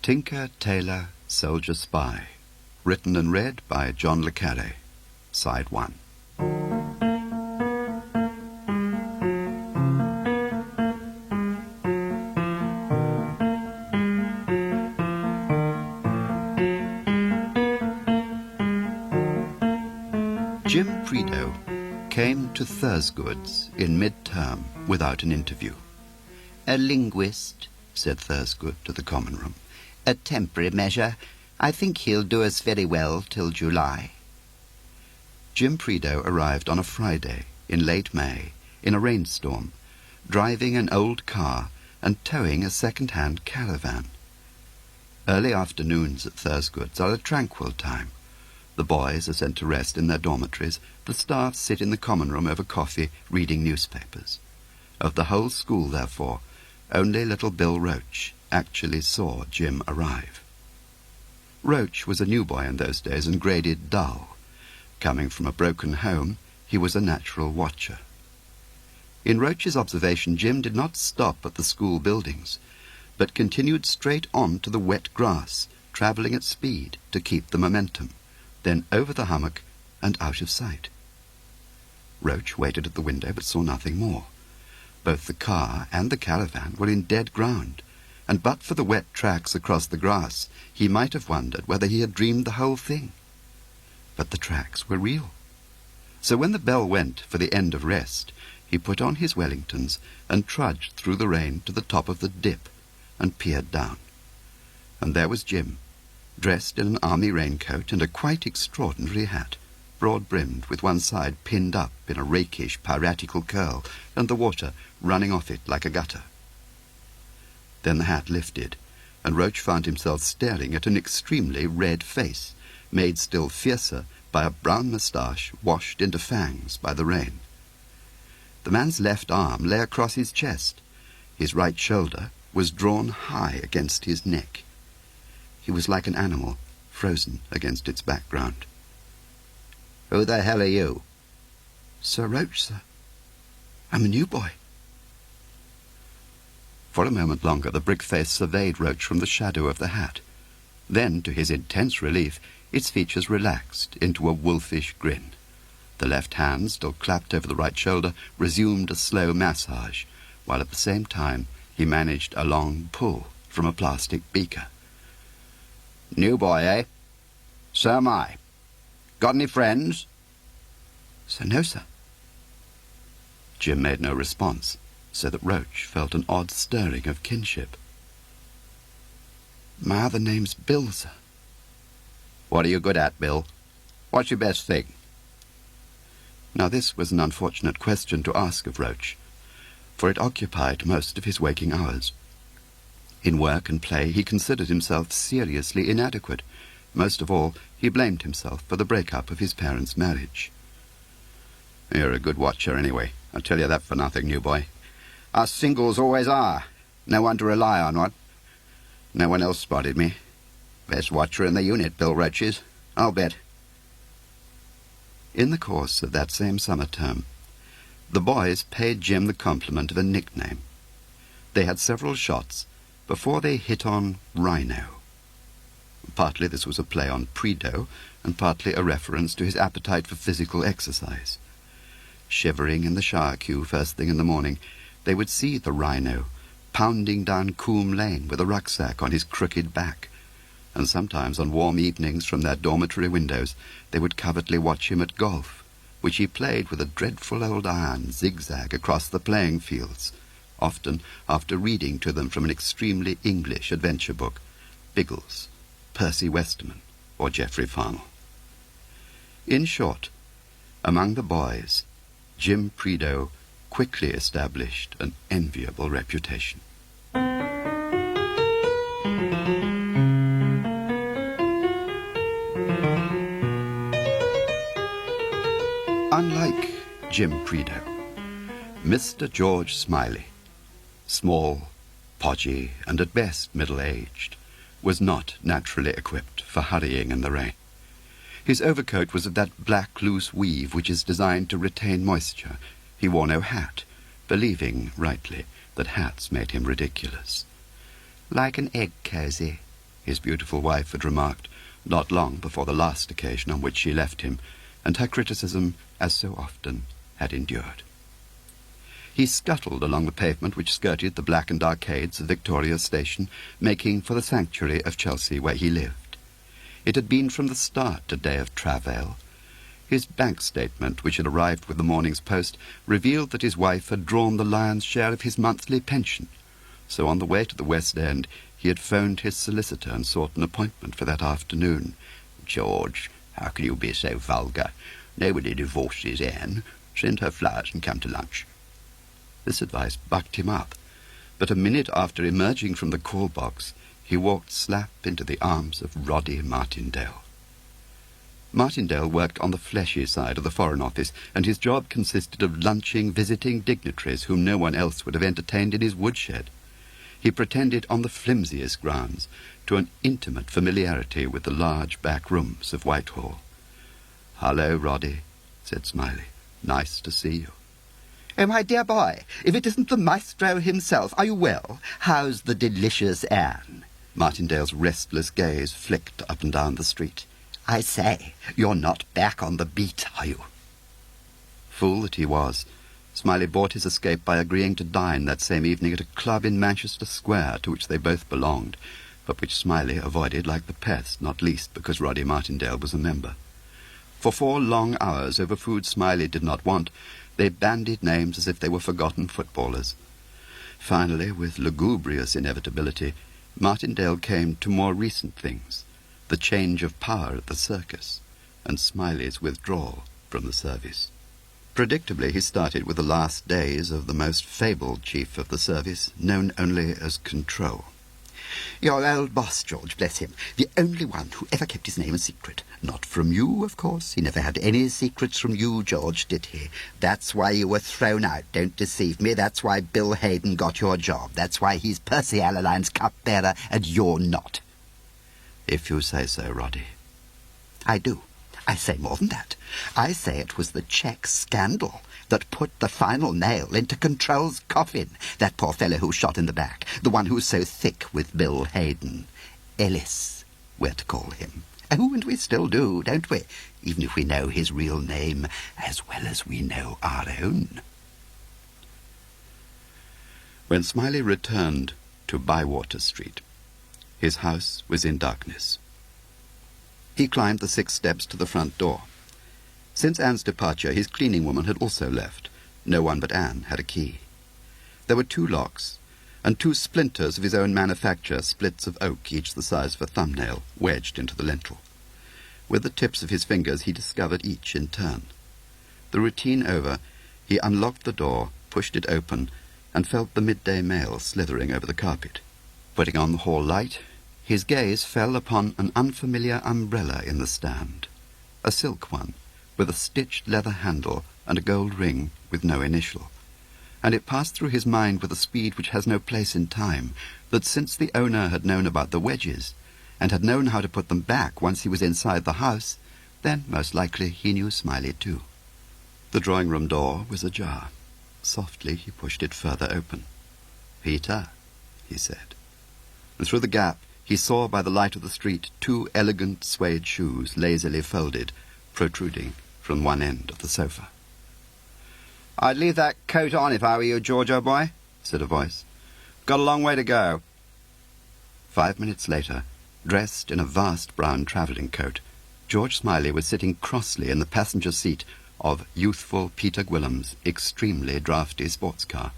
Tinker, Tailor, Soldier, Spy. Written and read by John le Carré. Side 1. Jim Prideaux came to Thursgood's in mid-term without an interview. A linguist, said Thursgood to the common room. a temporary measure. I think he'll do us very well till July. Jim Prideaux arrived on a Friday in late May in a rainstorm, driving an old car and towing a second-hand caravan. Early afternoons at Thursgood's are a tranquil time. The boys are sent to rest in their dormitories. The staff sit in the common room over coffee, reading newspapers. Of the whole school, therefore, only little Bill Roach actually saw Jim arrive. Roach was a new boy in those days and graded dull. Coming from a broken home, he was a natural watcher. In Roach's observation, Jim did not stop at the school buildings, but continued straight on to the wet grass, travelling at speed to keep the momentum, then over the hummock and out of sight. Roach waited at the window but saw nothing more. Both the car and the caravan were in dead ground, and but for the wet tracks across the grass, he might have wondered whether he had dreamed the whole thing. But the tracks were real. So when the bell went for the end of rest, he put on his Wellingtons and trudged through the rain to the top of the dip and peered down. And there was Jim, dressed in an army raincoat and a quite extraordinary hat, broad-brimmed with one side pinned up in a rakish, piratical curl, and the water running off it like a gutter. Then the hat lifted, and Roach found himself staring at an extremely red face, made still fiercer by a brown moustache washed into fangs by the rain. The man's left arm lay across his chest. His right shoulder was drawn high against his neck. He was like an animal, frozen against its background. Who the hell are you? Sir Roach, sir. I'm a new boy. For a moment longer the brick-face surveyed Roach from the shadow of the hat. Then, to his intense relief, its features relaxed into a wolfish grin. The left hand, still clapped over the right shoulder, resumed a slow massage, while at the same time he managed a long pull from a plastic beaker. New boy, eh? So am I. Got any friends? Sir, no, sir. Jim made no response, so that Roach felt an odd stirring of kinship. My other name's Bill, sir. What are you good at, Bill? What's your best thing? Now this was an unfortunate question to ask of Roach, for it occupied most of his waking hours. In work and play he considered himself seriously inadequate. Most of all, he blamed himself for the break-up of his parents' marriage. You're a good watcher anyway. I'll tell you that for nothing, new boy. Us singles always are. No one to rely on, what? No one else spotted me. Best watcher in the unit, Bill Roach is. I'll bet. In the course of that same summer term, the boys paid Jim the compliment of a nickname. They had several shots before they hit on Rhino. Partly this was a play on Prideaux, and partly a reference to his appetite for physical exercise. Shivering in the shower queue first thing in the morning, they would see the Rhino pounding down Coombe Lane with a rucksack on his crooked back, and sometimes on warm evenings from their dormitory windows they would covertly watch him at golf, which he played with a dreadful old iron zigzag across the playing fields, often after reading to them from an extremely English adventure book, Biggles, Percy Westerman, or Geoffrey Farnell. In short, among the boys, Jim Prideaux quickly established an enviable reputation. Unlike Jim Prideaux, Mr. George Smiley, small, podgy, and at best middle-aged, was not naturally equipped for hurrying in the rain. His overcoat was of that black loose weave which is designed to retain moisture. He wore no hat, believing, rightly, that hats made him ridiculous. Like an egg cosy, his beautiful wife had remarked, not long before the last occasion on which she left him, and her criticism, as so often, had endured. He scuttled along the pavement which skirted the blackened arcades of Victoria Station, making for the sanctuary of Chelsea where he lived. It had been from the start a day of travail. His bank statement, which had arrived with the morning's post, revealed that his wife had drawn the lion's share of his monthly pension. So on the way to the West End, he had phoned his solicitor and sought an appointment for that afternoon. "George, how can you be so vulgar? Nobody divorces Anne. Send her flowers and come to lunch." This advice bucked him up, but a minute after emerging from the call box, he walked slap into the arms of Roddy Martindale. Martindale worked on the fleshy side of the Foreign Office, and his job consisted of lunching visiting dignitaries whom no one else would have entertained in his woodshed. He pretended on the flimsiest grounds to an intimate familiarity with the large back rooms of Whitehall. "Hello, Roddy," said Smiley. "Nice to see you." "Oh, my dear boy, if it isn't the maestro himself, are you well? How's the delicious Anne?" Martindale's restless gaze flicked up and down the street. "I say, you're not back on the beat, are you?" Fool that he was, Smiley bought his escape by agreeing to dine that same evening at a club in Manchester Square to which they both belonged, but which Smiley avoided like the pest, not least because Roddy Martindale was a member. For 4 long hours over food Smiley did not want, they bandied names as if they were forgotten footballers. Finally, with lugubrious inevitability, Martindale came to more recent things, the change of power at the circus, and Smiley's withdrawal from the service. Predictably, he started with the last days of the most fabled chief of the service, known only as Control. "Your old boss, George, bless him, the only one who ever kept his name a secret. Not from you, of course. He never had any secrets from you, George, did he? That's why you were thrown out. Don't deceive me. That's why Bill Hayden got your job. That's why he's Percy Allaline's cupbearer and you're not." "If you say so, Roddy." "I do. I say more than that. I say it was the cheque scandal that put the final nail into Control's coffin. That poor fellow who shot in the back, the one who's so thick with Bill Hayden. Ellis, we're to call him. Oh, and we still do, don't we? Even if we know his real name as well as we know our own." When Smiley returned to Bywater Street, his house was in darkness. He climbed the 6 steps to the front door. Since Anne's departure, his cleaning woman had also left. No one but Anne had a key. There were 2 locks, and 2 splinters of his own manufacture, splits of oak, each the size of a thumbnail, wedged into the lintel. With the tips of his fingers, he discovered each in turn. The routine over, he unlocked the door, pushed it open, and felt the midday mail slithering over the carpet. Putting on the hall light, his gaze fell upon an unfamiliar umbrella in the stand, a silk one, with a stitched leather handle and a gold ring with no initial, and it passed through his mind with a speed which has no place in time, that since the owner had known about the wedges, and had known how to put them back once he was inside the house, then most likely he knew Smiley too. The drawing-room door was ajar. Softly he pushed it further open. "Peter," he said. And through the gap he saw by the light of the street 2 elegant suede shoes lazily folded, protruding from one end of the sofa. "I'd leave that coat on if I were you, George, old boy," said a voice. "Got a long way to go." 5 minutes later, dressed in a vast brown travelling coat, George Smiley was sitting crossly in the passenger seat of youthful Peter Gwillim's extremely draughty sports car.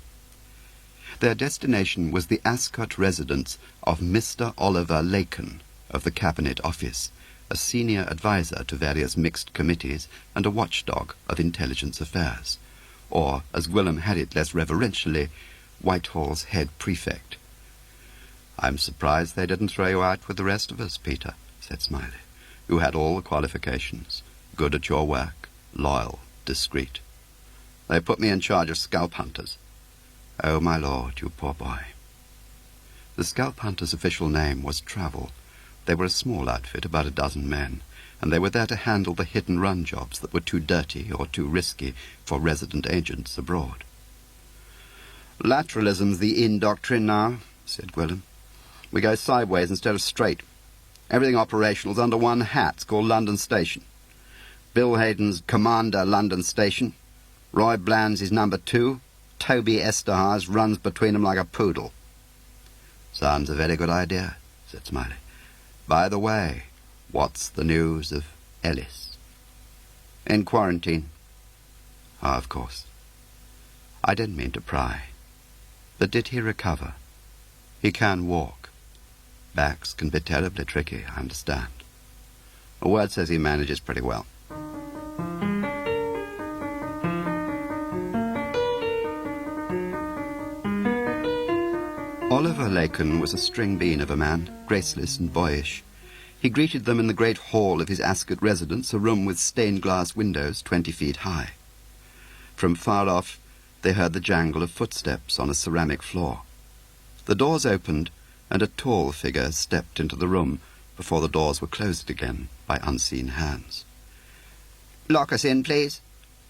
Their destination was the Ascot residence of Mr. Oliver Lacon of the Cabinet Office, a senior adviser to various mixed committees and a watchdog of intelligence affairs, or, as Gwillim had it less reverentially, Whitehall's head prefect. "I'm surprised they didn't throw you out with the rest of us, Peter," said Smiley. "You had all the qualifications, good at your work, loyal, discreet. They put me in charge of scalp hunters." "Oh, my lord, you poor boy." The scalp hunters' official name was Travel. They were a small outfit, about a dozen men, and they were there to handle the hit-and-run jobs that were too dirty or too risky for resident agents abroad. "Lateralism's the in doctrine now," said Gwillim. "We go sideways instead of straight. Everything operational's under one hat. It's called London Station. Bill Hayden's Commander London Station. Roy Bland's is number 2. Toby Esterhazy runs between them like a poodle. Sounds a very good idea, said Smiley. By the way, what's the news of Ellis? In quarantine. Ah, of course. I didn't mean to pry. But did he recover? He can walk. Backs can be terribly tricky, I understand. A word says he manages pretty well. Oliver Lacon was a string bean of a man, graceless and boyish. He greeted them in the great hall of his Ascot residence, a room with stained-glass windows 20 feet high. From far off, they heard the jangle of footsteps on a ceramic floor. The doors opened, and a tall figure stepped into the room before the doors were closed again by unseen hands. "Lock us in, please,"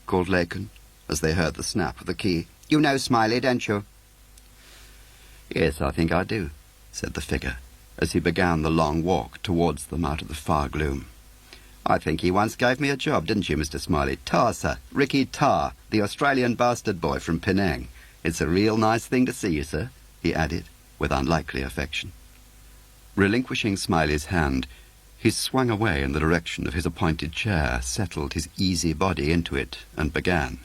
called Lacon, as they heard the snap of the key. "You know Smiley, don't you?" "Yes, I think I do," said the figure, as he began the long walk towards them out of the far gloom. "I think he once gave me a job, didn't you, Mr. Smiley? Tar, sir. Ricky Tar, the Australian bastard boy from Penang. It's a real nice thing to see you, sir," he added, with unlikely affection. Relinquishing Smiley's hand, he swung away in the direction of his appointed chair, settled his easy body into it, and began.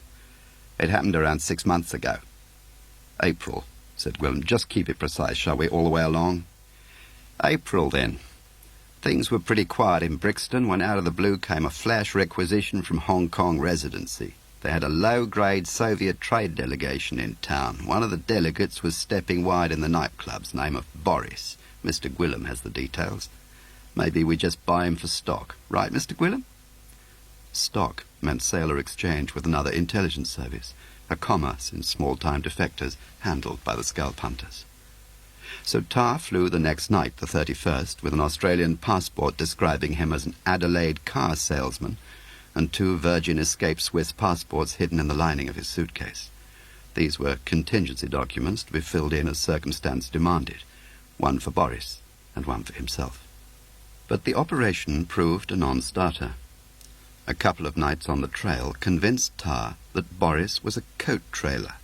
"It happened around 6 months ago." "April," said Gwilym. "Just keep it precise, shall we, all the way along?" "April, then. Things were pretty quiet in Brixton when out of the blue came a flash requisition from Hong Kong Residency. They had a low-grade Soviet trade delegation in town. One of the delegates was stepping wide in the nightclubs, name of Boris. Mr. Gwilym has the details. Maybe we just buy him for stock. Right, Mr. Gwilym?" Stock meant sale or exchange with another intelligence service, a commerce in small-time defectors handled by the scalp hunters. So Tar flew the next night, the 31st, with an Australian passport describing him as an Adelaide car salesman and 2 Virgin Escape Swiss passports hidden in the lining of his suitcase. These were contingency documents to be filled in as circumstance demanded, one for Boris and one for himself. But the operation proved a non-starter. A couple of nights on the trail convinced Tar that Boris was a coat trailer,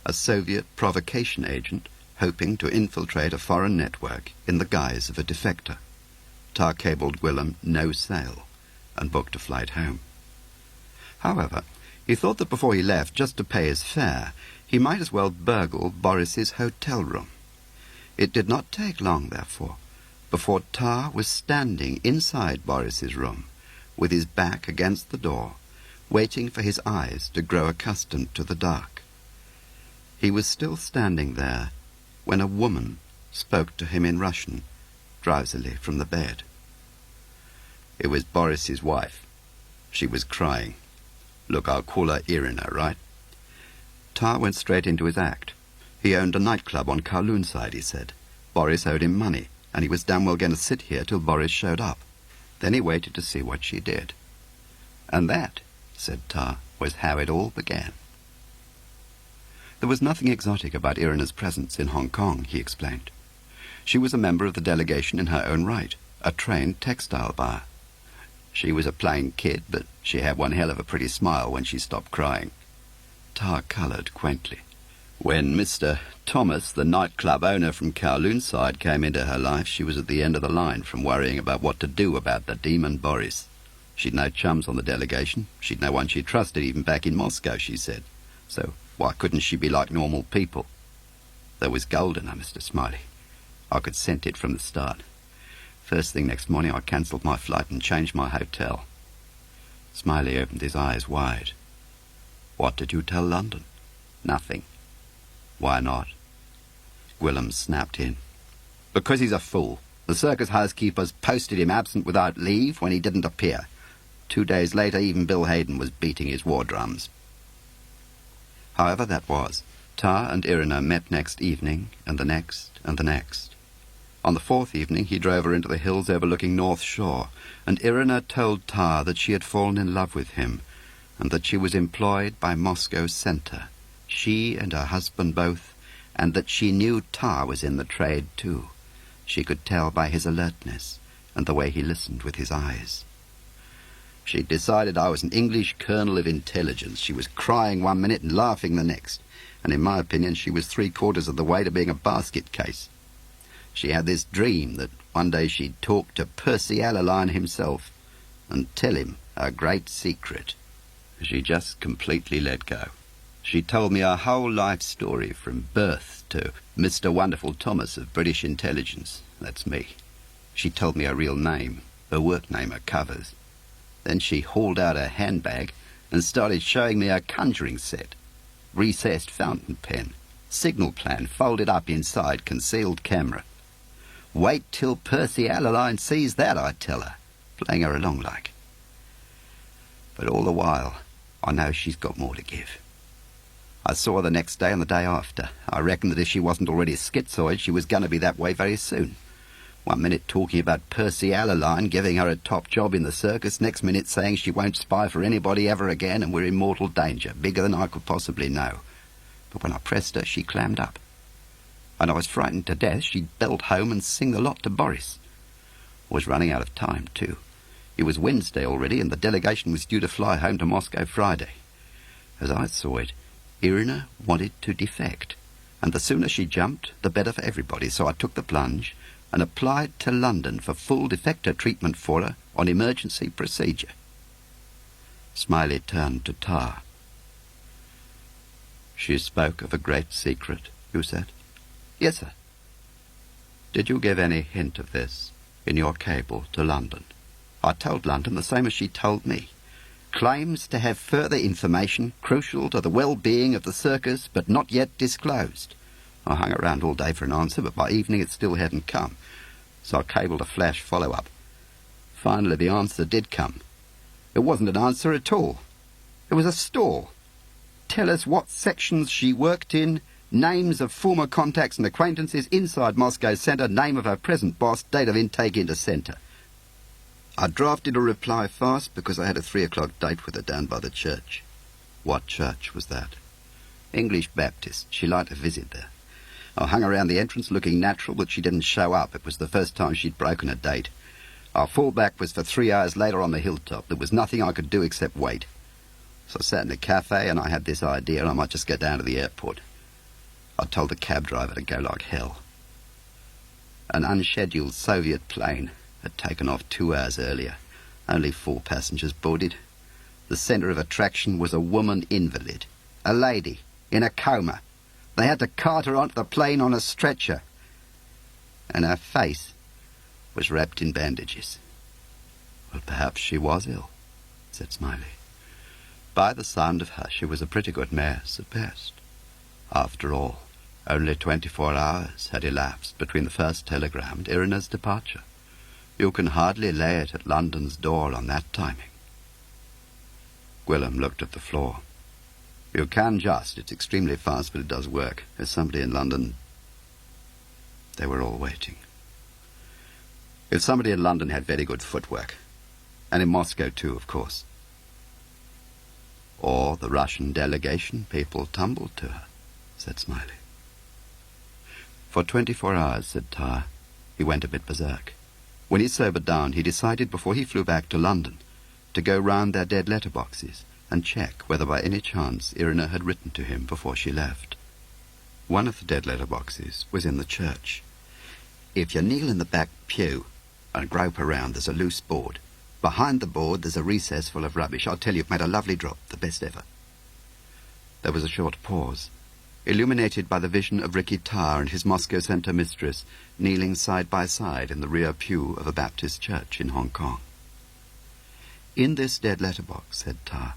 a Soviet provocation agent hoping to infiltrate a foreign network in the guise of a defector. Tar cabled Gwilym no sale and booked a flight home. However, he thought that before he left, just to pay his fare, he might as well burgle Boris's hotel room. It did not take long, therefore, before Tar was standing inside Boris's room, with his back against the door, waiting for his eyes to grow accustomed to the dark. He was still standing there when a woman spoke to him in Russian, drowsily from the bed. It was Boris's wife. She was crying. Look, I'll call her Irina, right? Tar went straight into his act. He owned a nightclub on Kowloon side, he said. Boris owed him money, and he was damn well going to sit here till Boris showed up. Then he waited to see what she did. And that, said Tar, was how it all began. There was nothing exotic about Irina's presence in Hong Kong, he explained. She was a member of the delegation in her own right, a trained textile buyer. She was a plain kid, but she had one hell of a pretty smile when she stopped crying. Tar coloured quaintly. When Mr. Thomas, the nightclub owner from Kowloon side, came into her life, she was at the end of the line from worrying about what to do about the demon Boris. She'd no chums on the delegation. She'd no one she trusted, even back in Moscow, she said. So why couldn't she be like normal people? There was gold in her, Mr. Smiley. I could scent it from the start. First thing next morning, I cancelled my flight and changed my hotel. Smiley opened his eyes wide. What did you tell London? Nothing. Why not? Gwilym snapped in. Because he's a fool. The circus housekeepers posted him absent without leave when he didn't appear. 2 days later, even Bill Hayden was beating his war drums. However that was, Tar and Irina met next evening, and the next, and the next. On the 4th evening, he drove her into the hills overlooking North Shore, and Irina told Tar that she had fallen in love with him, and that she was employed by Moscow Centre, she and her husband both, and that she knew Tar was in the trade too. She could tell by his alertness, and the way he listened with his eyes. She'd decided I was an English colonel of intelligence. She was crying one minute and laughing the next, and in my opinion she was 3/4 of the way to being a basket case. She had this dream that one day she'd talk to Percy Allaline himself and tell him her great secret. She just completely let go. She told me her whole life story from birth to Mr. Wonderful Thomas of British Intelligence. That's me. She told me her real name, her work name, her covers. Then she hauled out her handbag and started showing me her conjuring set. Recessed fountain pen, signal plan folded up inside concealed camera. Wait till Percy Allaline sees that, I tell her, playing her along like. But all the while, I know she's got more to give. I saw her the next day and the day after. I reckon that if she wasn't already schizoid, she was going to be that way very soon. One minute talking about Percy Allaline giving her a top job in the circus, next minute saying she won't spy for anybody ever again and we're in mortal danger, bigger than I could possibly know. But when I pressed her, she clammed up. And I was frightened to death she'd belt home and sing the lot to Boris. I was running out of time, too. It was Wednesday already, and the delegation was due to fly home to Moscow Friday. As I saw it, Irina wanted to defect, and the sooner she jumped, the better for everybody, so I took the plunge and applied to London for full defector treatment for her on emergency procedure. Smiley turned to Tar. She spoke of a great secret, you said? Yes, sir. Did you give any hint of this in your cable to London? I told London the same as she told me. Claims to have further information crucial to the well-being of the circus, but not yet disclosed. I hung around all day for an answer, but by evening it still hadn't come. So I cabled a flash follow-up. Finally, the answer did come. It wasn't an answer at all. It was a stall. Tell us what sections she worked in, names of former contacts and acquaintances inside Moscow Centre, name of her present boss, date of intake into Centre. I drafted a reply fast because I had a 3:00 date with her down by the church. What church was that? English Baptist. She liked a visit there. I hung around the entrance looking natural, but she didn't show up. It was the first time she'd broken a date. Our fallback was for 3 hours later on the hilltop. There was nothing I could do except wait. So I sat in a cafe and I had this idea I might just go down to the airport. I told the cab driver to go like hell. An unscheduled Soviet plane had taken off 2 hours earlier. Only 4 passengers boarded. The centre of attraction was a woman invalid. A lady, in a coma. They had to cart her onto the plane on a stretcher. And her face was wrapped in bandages. Well, perhaps she was ill, said Smiley. By the sound of her, she was a pretty good nurse at best. After all, only 24 hours had elapsed between the first telegram and Irina's departure. You can hardly lay it at London's door on that timing. Gwilym looked at the floor. You can just. It's extremely fast, but it does work. There's somebody in London. They were all waiting. If somebody in London had very good footwork, and in Moscow too, of course. Or the Russian delegation, people tumbled to her, said Smiley. For 24 hours, said Tar, he went a bit berserk. When he sobered down, he decided before he flew back to London to go round their dead letterboxes and check whether by any chance Irina had written to him before she left. One of the dead letterboxes was in the church. If you kneel in the back pew and grope around, there's a loose board. Behind the board, there's a recess full of rubbish. I'll tell you, you've made a lovely drop, the best ever. There was a short pause, illuminated by the vision of Ricky Tar and his Moscow Centre mistress kneeling side by side in the rear pew of a Baptist church in Hong Kong. In this dead letterbox, said Tar,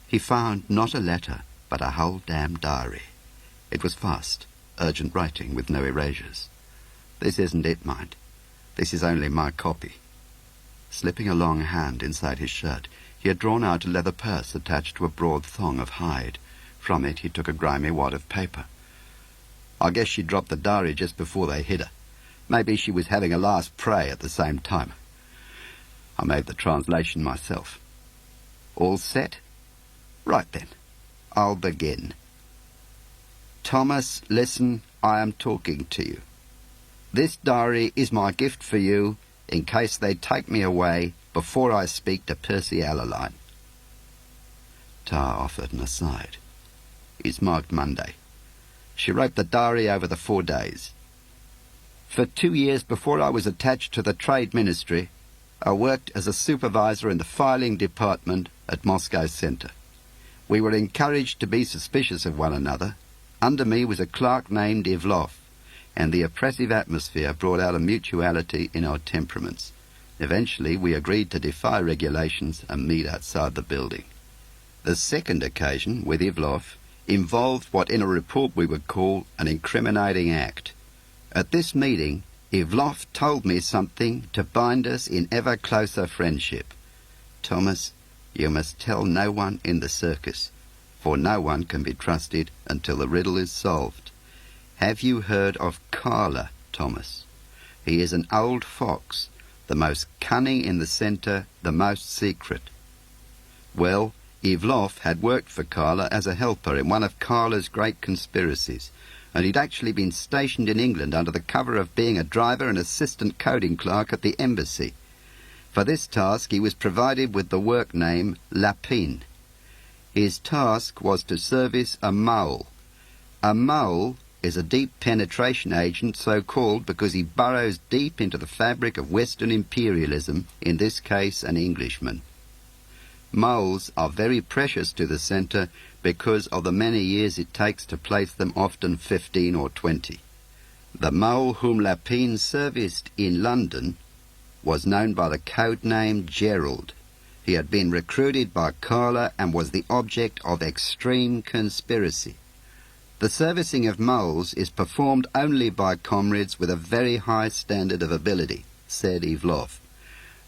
he found not a letter, but a whole damn diary. It was fast, urgent writing with no erasures. This isn't it, mind. This is only my copy. Slipping a long hand inside his shirt, he had drawn out a leather purse attached to a broad thong of hide. From it he took a grimy wad of paper. I guess she dropped the diary just before they hit her. Maybe she was having a last pray at the same time. I made the translation myself. All set? Right then, I'll begin. Thomas, listen, I am talking to you. This diary is my gift for you, in case they take me away before I speak to Percy Allerline." Tar offered an aside. "It's marked Monday. She wrote the diary over the 4 days. For 2 years before I was attached to the Trade Ministry, I worked as a supervisor in the filing department at Moscow Centre. We were encouraged to be suspicious of one another. Under me was a clerk named Ivlov, and the oppressive atmosphere brought out a mutuality in our temperaments. Eventually we agreed to defy regulations and meet outside the building. The second occasion, with Ivlov, involved what in a report we would call an incriminating act. At this meeting, Ivlov told me something to bind us in ever closer friendship. "Thomas, you must tell no one in the circus, for no one can be trusted until the riddle is solved. Have you heard of Carla, Thomas? He is an old fox, the most cunning in the centre, the most secret." Well, Ivlov had worked for Carla as a helper in one of Carla's great conspiracies, and he'd actually been stationed in England under the cover of being a driver and assistant coding clerk at the embassy. For this task he was provided with the work name Lapine. His task was to service a mole. A mole is a deep penetration agent, so called because he burrows deep into the fabric of Western imperialism, in this case an Englishman. Moles are very precious to the centre because of the many years it takes to place them, often 15 or 20. The mole whom Lapine serviced in London was known by the code name Gerald. He had been recruited by Carla and was the object of extreme conspiracy. The servicing of moles is performed only by comrades with a very high standard of ability, said Ivlov.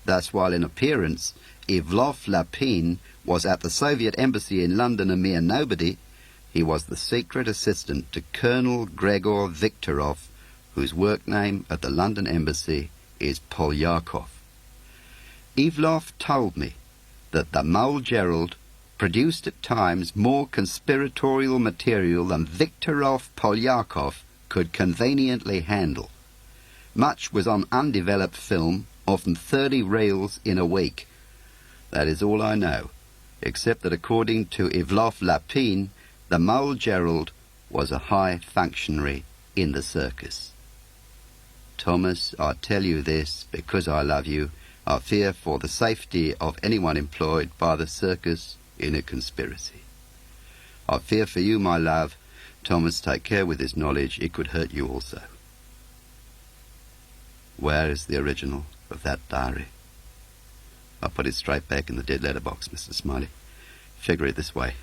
Thus, while in appearance Ivlov Lapine was at the Soviet embassy in London a mere nobody, he was the secret assistant to Colonel Gregor Viktorov, whose work name at the London embassy is Polyakov. Ivlov told me that the mole Gerald produced at times more conspiratorial material than Viktorov Polyakov could conveniently handle. Much was on undeveloped film, often 30 reels in a week. That is all I know, except that according to Ivlov Lapine, the mole Gerald was a high functionary in the circus. Thomas, I tell you this because I love you. I fear for the safety of anyone employed by the circus in a conspiracy. I fear for you, my love. Thomas, take care with this knowledge. It could hurt you also. Where is the original of that diary? I put it straight back in the dead letter box, Mr. Smiley. Figure it this way.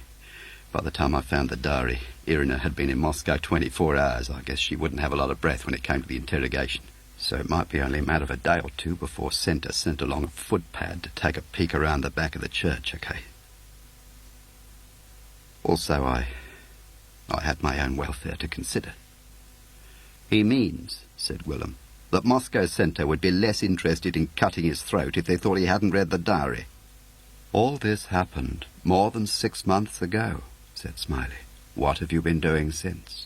By the time I found the diary, Irina had been in Moscow 24 hours. I guess she wouldn't have a lot of breath when it came to the interrogation. So it might be only a matter of a day or two before Centre sent along a footpad to take a peek around the back of the church, okay? Also, I had my own welfare to consider. He means, said Willem, that Moscow Centre would be less interested in cutting his throat if they thought he hadn't read the diary. All this happened more than 6 months ago, said Smiley. What have you been doing since?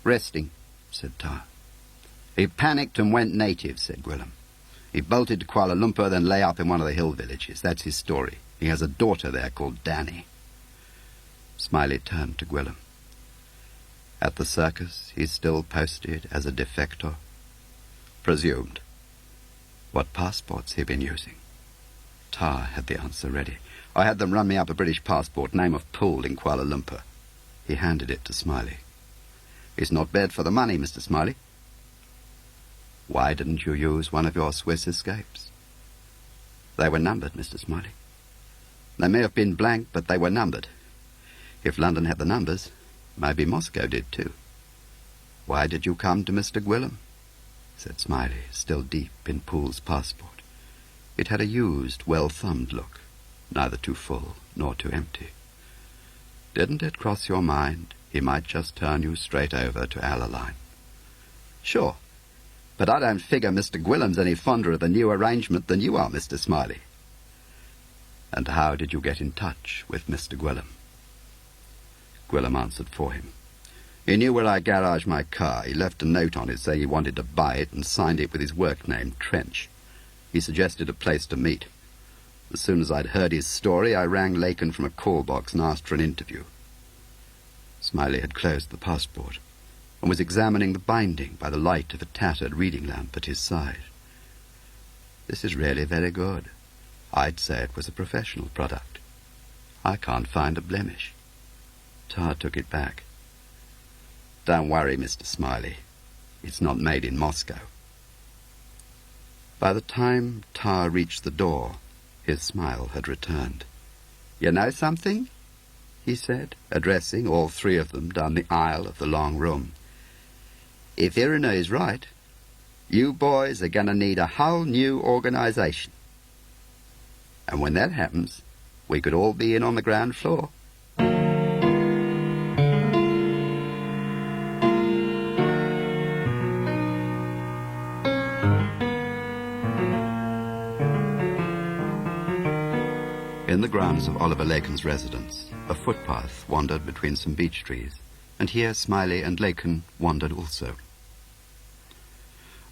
Resting, said Tar. He panicked and went native, said Willem. He bolted to Kuala Lumpur, then lay up in one of the hill villages. That's his story. He has a daughter there called Danny. Smiley turned to Gwilym. At the circus, he's still posted as a defector? Presumed. What passports he been using? Tar had the answer ready. I had them run me up a British passport, name of Poole in Kuala Lumpur. He handed it to Smiley. It's not bad for the money, Mr. Smiley. Why didn't you use one of your Swiss escapes? They were numbered, Mr. Smiley. They may have been blank, but they were numbered. If London had the numbers, maybe Moscow did too. Why did you come to Mr. Gwilym? Said Smiley, still deep in Poole's passport. It had a used, well-thumbed look, neither too full nor too empty. Didn't it cross your mind he might just turn you straight over to Allerline? Sure, but I don't figure Mr. Gwilym's any fonder of the new arrangement than you are, Mr. Smiley. And how did you get in touch with Mr. Gwilym? Gwilym answered for him. He knew where I garaged my car. He left a note on it saying he wanted to buy it and signed it with his work name, Trench. He suggested a place to meet. As soon as I'd heard his story, I rang Lakin from a call box and asked for an interview. Smiley had closed the passport and was examining the binding by the light of a tattered reading lamp at his side. This is really very good. I'd say it was a professional product. I can't find a blemish. Tar took it back. Don't worry, Mr. Smiley. It's not made in Moscow. By the time Tar reached the door, his smile had returned. You know something? He said, addressing all three of them down the aisle of the long room. If Irina is right, you boys are going to need a whole new organization. And when that happens, we could all be in on the ground floor. In the grounds of Oliver Lakin's residence, a footpath wandered between some beech trees, and here Smiley and Lakin wandered also.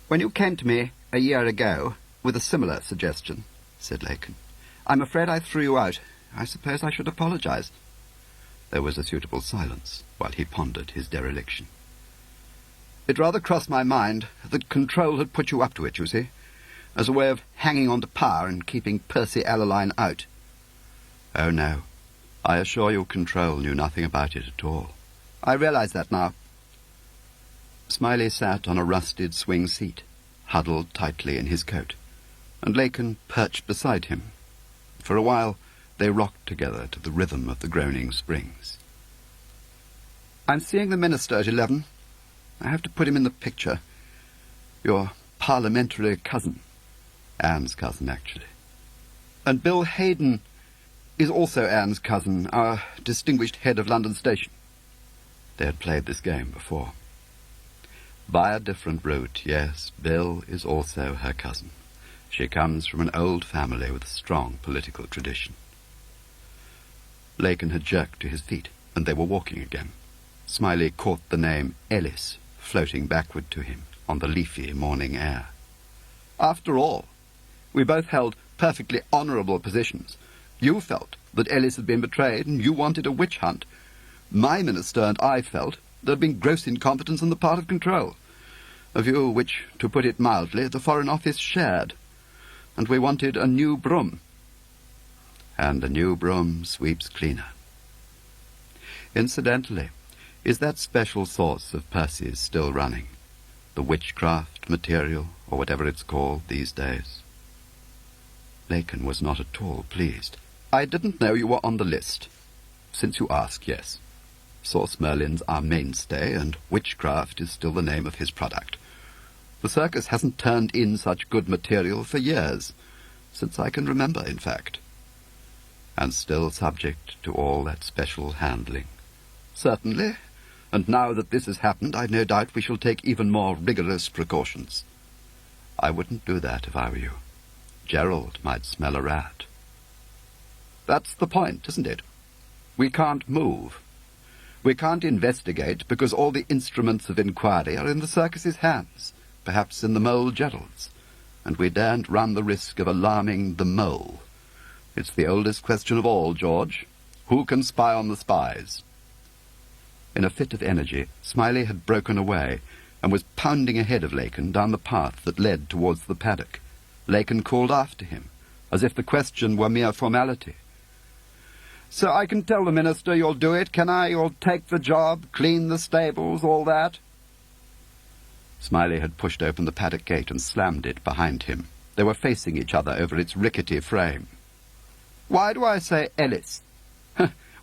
When you came to me a year ago with a similar suggestion, said Lakin, I'm afraid I threw you out. I suppose I should apologize. There was a suitable silence while he pondered his dereliction. It rather crossed my mind that Control had put you up to it, you see, as a way of hanging on to power and keeping Percy Allaline out. Oh, no. I assure you Control knew nothing about it at all. I realize that now. Smiley sat on a rusted swing seat, huddled tightly in his coat, and Lakin perched beside him. For a while they rocked together to the rhythm of the groaning springs. I'm seeing the minister at 11. I have to put him in the picture. Your parliamentary cousin. Anne's cousin, actually. And Bill Hayden is also Anne's cousin, our distinguished head of London Station. They had played this game before. By a different route, yes, Bill is also her cousin. She comes from an old family with a strong political tradition. Lakin had jerked to his feet, and they were walking again. Smiley caught the name Ellis floating backward to him on the leafy morning air. After all, we both held perfectly honourable positions. You felt that Ellis had been betrayed, and you wanted a witch hunt. My minister and I felt there had been gross incompetence on the part of Control, a view which, to put it mildly, the Foreign Office shared, and we wanted a new broom. And a new broom sweeps cleaner. Incidentally, is that special source of Percy's still running? The witchcraft material, or whatever it's called these days? Lakin was not at all pleased. I didn't know you were on the list. Since you ask, yes. Source Merlin's our mainstay, and witchcraft is still the name of his product. The circus hasn't turned in such good material for years, since I can remember, in fact. And still subject to all that special handling. Certainly, and now that this has happened, I've no doubt we shall take even more rigorous precautions. I wouldn't do that if I were you. Gerald might smell a rat. That's the point, isn't it? We can't move. We can't investigate because all the instruments of inquiry are in the circus's hands, perhaps in the mole Gerald's, and we daren't run the risk of alarming the mole. It's the oldest question of all, George. Who can spy on the spies? In a fit of energy, Smiley had broken away and was pounding ahead of Lakin down the path that led towards the paddock. Lakin called after him, as if the question were mere formality. So I can tell the minister you'll do it, can I? You'll take the job, clean the stables, all that? Smiley had pushed open the paddock gate and slammed it behind him. They were facing each other over its rickety frame. Why do I say Ellis?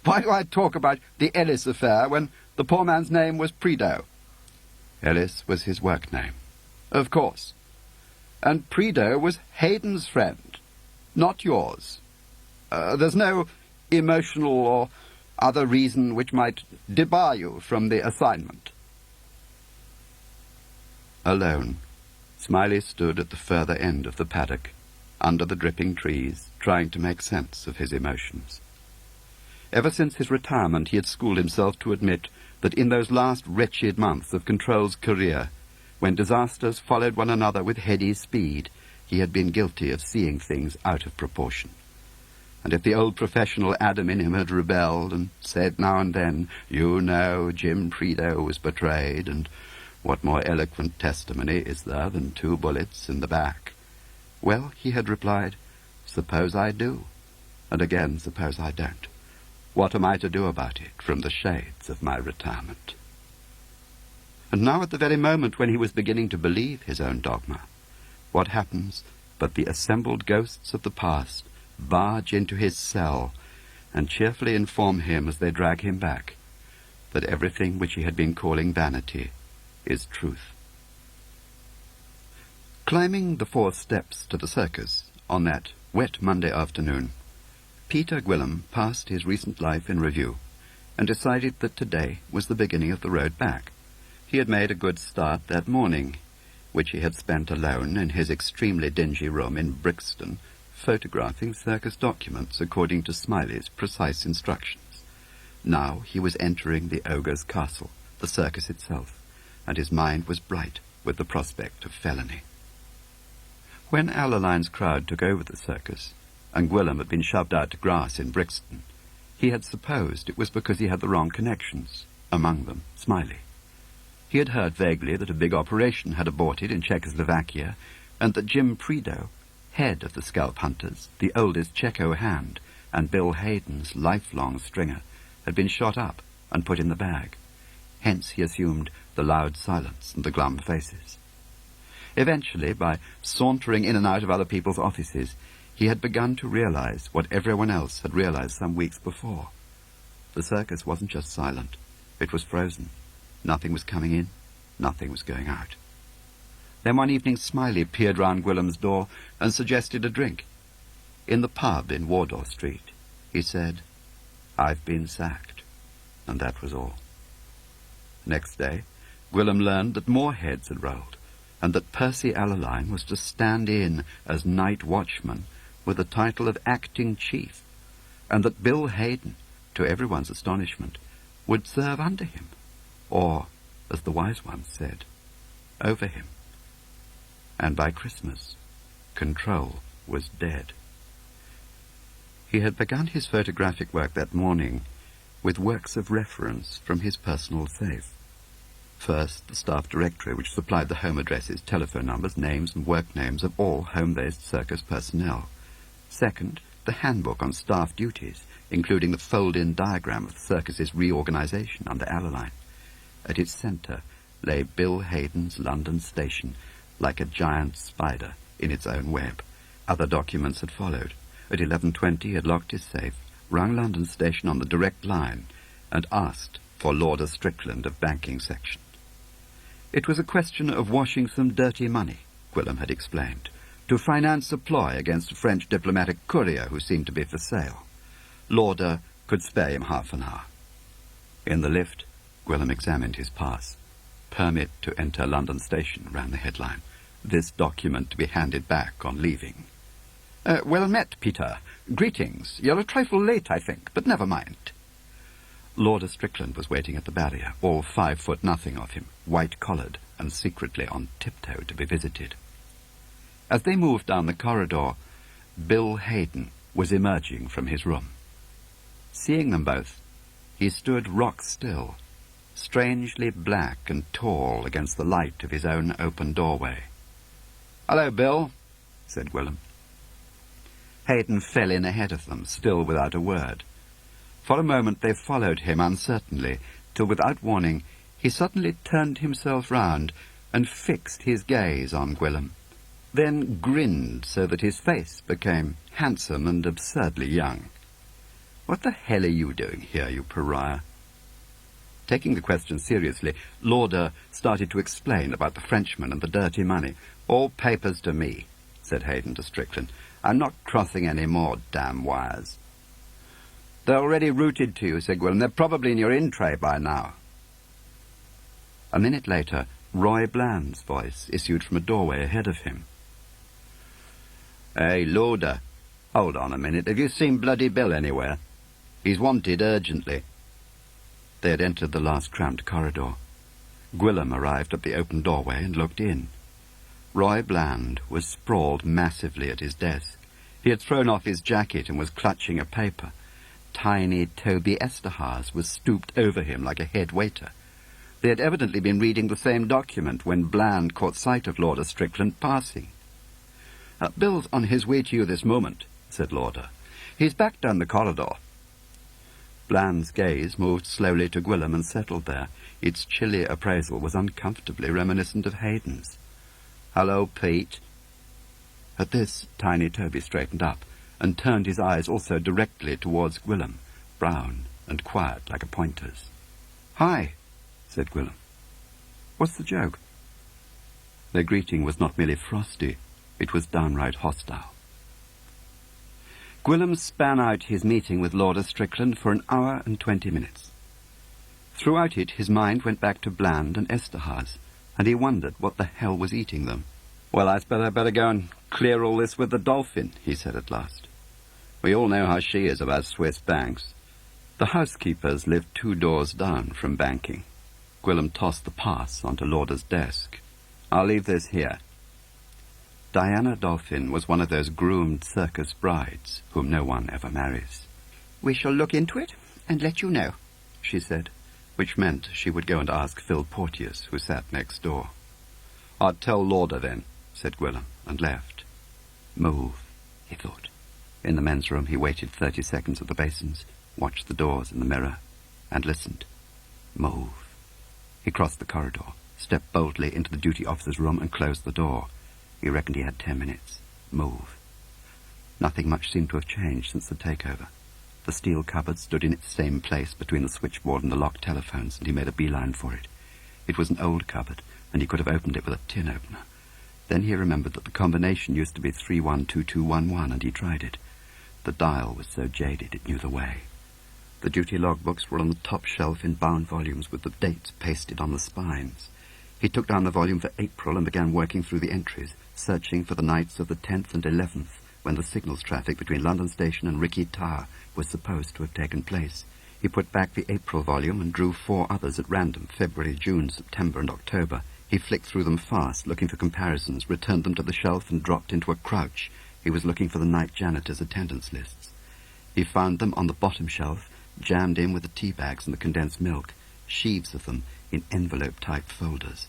Why do I talk about the Ellis affair when the poor man's name was Prideaux? Ellis was his work name. Of course. And Prideaux was Hayden's friend, not yours. There's no emotional or other reason which might debar you from the assignment. Alone, Smiley stood at the further end of the paddock, under the dripping trees, trying to make sense of his emotions. Ever since his retirement, he had schooled himself to admit that in those last wretched months of Control's career, when disasters followed one another with heady speed, he had been guilty of seeing things out of proportion. And if the old professional Adam in him had rebelled and said now and then, "You know, Jim Prideaux was betrayed, and what more eloquent testimony is there than 2 bullets in the back?" Well, he had replied, "Suppose I do, and again, suppose I don't. What am I to do about it from the shades of my retirement?" And now at the very moment when he was beginning to believe his own dogma, what happens but the assembled ghosts of the past barge into his cell and cheerfully inform him as they drag him back that everything which he had been calling vanity is truth. Climbing the 4 steps to the circus on that wet Monday afternoon, Peter Gwilym passed his recent life in review and decided that today was the beginning of the road back. He had made a good start that morning, which he had spent alone in his extremely dingy room in Brixton, photographing circus documents according to Smiley's precise instructions. Now he was entering the ogre's castle, the circus itself, and his mind was bright with the prospect of felony. When Allaline's crowd took over the circus, and Gwilym had been shoved out to grass in Brixton, he had supposed it was because he had the wrong connections, among them Smiley. He had heard vaguely that a big operation had aborted in Czechoslovakia, and that Jim Prideaux, head of the scalp hunters, the oldest Czecho hand, and Bill Hayden's lifelong stringer, had been shot up and put in the bag. Hence he assumed the loud silence and the glum faces. Eventually, by sauntering in and out of other people's offices, he had begun to realize what everyone else had realized some weeks before. The circus wasn't just silent, it was frozen. Nothing was coming in, nothing was going out. Then one evening Smiley peered round Gwilym's door and suggested a drink. In the pub in Wardour Street, he said, "I've been sacked," and that was all. Next day, Gwilym learned that more heads had rolled, and that Percy Allaline was to stand in as night watchman with the title of acting chief, and that Bill Hayden, to everyone's astonishment, would serve under him, or, as the wise ones said, over him. And by Christmas, Control was dead. He had begun his photographic work that morning with works of reference from his personal safe. First, the staff directory, which supplied the home addresses, telephone numbers, names and work names of all home-based circus personnel. Second, the handbook on staff duties, including the fold-in diagram of the circus's reorganization under Allaline. At its centre lay Bill Hayden's London station, like a giant spider in its own web. Other documents had followed. At 11:20 he had locked his safe, rung London station on the direct line, and asked for Lauder Strickland of banking section. It was a question of washing some dirty money, Gwilym had explained, to finance a ploy against a French diplomatic courier who seemed to be for sale. Lauder could spare him half an hour. In the lift, Gwilym examined his pass. "Permit to enter London station," ran the headline. "This document to be handed back on leaving." "Well met, Peter. Greetings. You're a trifle late, I think, but never mind." Lauder Strickland was waiting at the barrier, all 5'0" of him, white-collared and secretly on tiptoe to be visited. As they moved down the corridor, Bill Hayden was emerging from his room. Seeing them both, he stood rock-still, strangely black and tall against the light of his own open doorway. "Hello, Bill," said Gwilym. Hayden fell in ahead of them, still without a word. For a moment they followed him uncertainly, till without warning he suddenly turned himself round and fixed his gaze on Gwilym, then grinned so that his face became handsome and absurdly young. "What the hell are you doing here, you pariah?" Taking the question seriously, Lauder started to explain about the Frenchman and the dirty money. "All papers to me," said Hayden to Strickland. "I'm not crossing any more damn wires." "They're already routed to you," said Gwilym. "They're probably in your in-tray by now." A minute later, Roy Bland's voice issued from a doorway ahead of him. "Hey, Lauder, hold on a minute. Have you seen Bloody Bill anywhere? He's wanted urgently." They had entered the last cramped corridor. Gwilym arrived at the open doorway and looked in. Roy Bland was sprawled massively at his desk. He had thrown off his jacket and was clutching a paper. Tiny Toby Esterhazy was stooped over him like a head waiter. They had evidently been reading the same document when Bland caught sight of Lauder Strickland passing. "Bill's on his way to you this moment," said Lauder. "He's back down the corridor." Bland's gaze moved slowly to Gwilym and settled there. Its chilly appraisal was uncomfortably reminiscent of Hayden's. "Hello, Pete." At this, Tiny Toby straightened up and turned his eyes also directly towards Gwilym, brown and quiet like a pointer's. "Hi," said Gwilym. "What's the joke?" Their greeting was not merely frosty, it was downright hostile. Gwilym span out his meeting with Lauder Strickland for an hour and 20 minutes. Throughout it, his mind went back to Bland and Esterhazy, and he wondered what the hell was eating them. "Well, I suppose I'd better go and clear all this with the Dolphin," he said at last. "We all know how she is about Swiss banks." The housekeepers lived 2 doors down from banking. Gwilym tossed the pass onto Lauder's desk. "I'll leave this here." Diana Dolphin was one of those groomed circus brides whom no one ever marries. "We shall look into it and let you know," she said, which meant she would go and ask Phil Porteous, who sat next door. "I'd tell Lauder then," said Gwilym, and left. Move, he thought. In the men's room he waited 30 seconds at the basins, watched the doors in the mirror, and listened. Move. He crossed the corridor, stepped boldly into the duty officer's room and closed the door. He reckoned he had 10 minutes. Move. Nothing much seemed to have changed since the takeover. The steel cupboard stood in its same place between the switchboard and the locked telephones, and he made a beeline for it. It was an old cupboard, and he could have opened it with a tin opener. Then he remembered that the combination used to be 312211, and he tried it. The dial was so jaded it knew the way. The duty logbooks were on the top shelf in bound volumes with the dates pasted on the spines. He took down the volume for April and began working through the entries, searching for the nights of the 10th and 11th, when the signals traffic between London Station and Ricky Tower was supposed to have taken place. He put back the April volume and drew 4 others at random, February, June, September, and October. He flicked through them fast, looking for comparisons, returned them to the shelf and dropped into a crouch. He was looking for the night janitor's attendance lists. He found them on the bottom shelf, jammed in with the tea bags and the condensed milk, sheaves of them in envelope-type folders.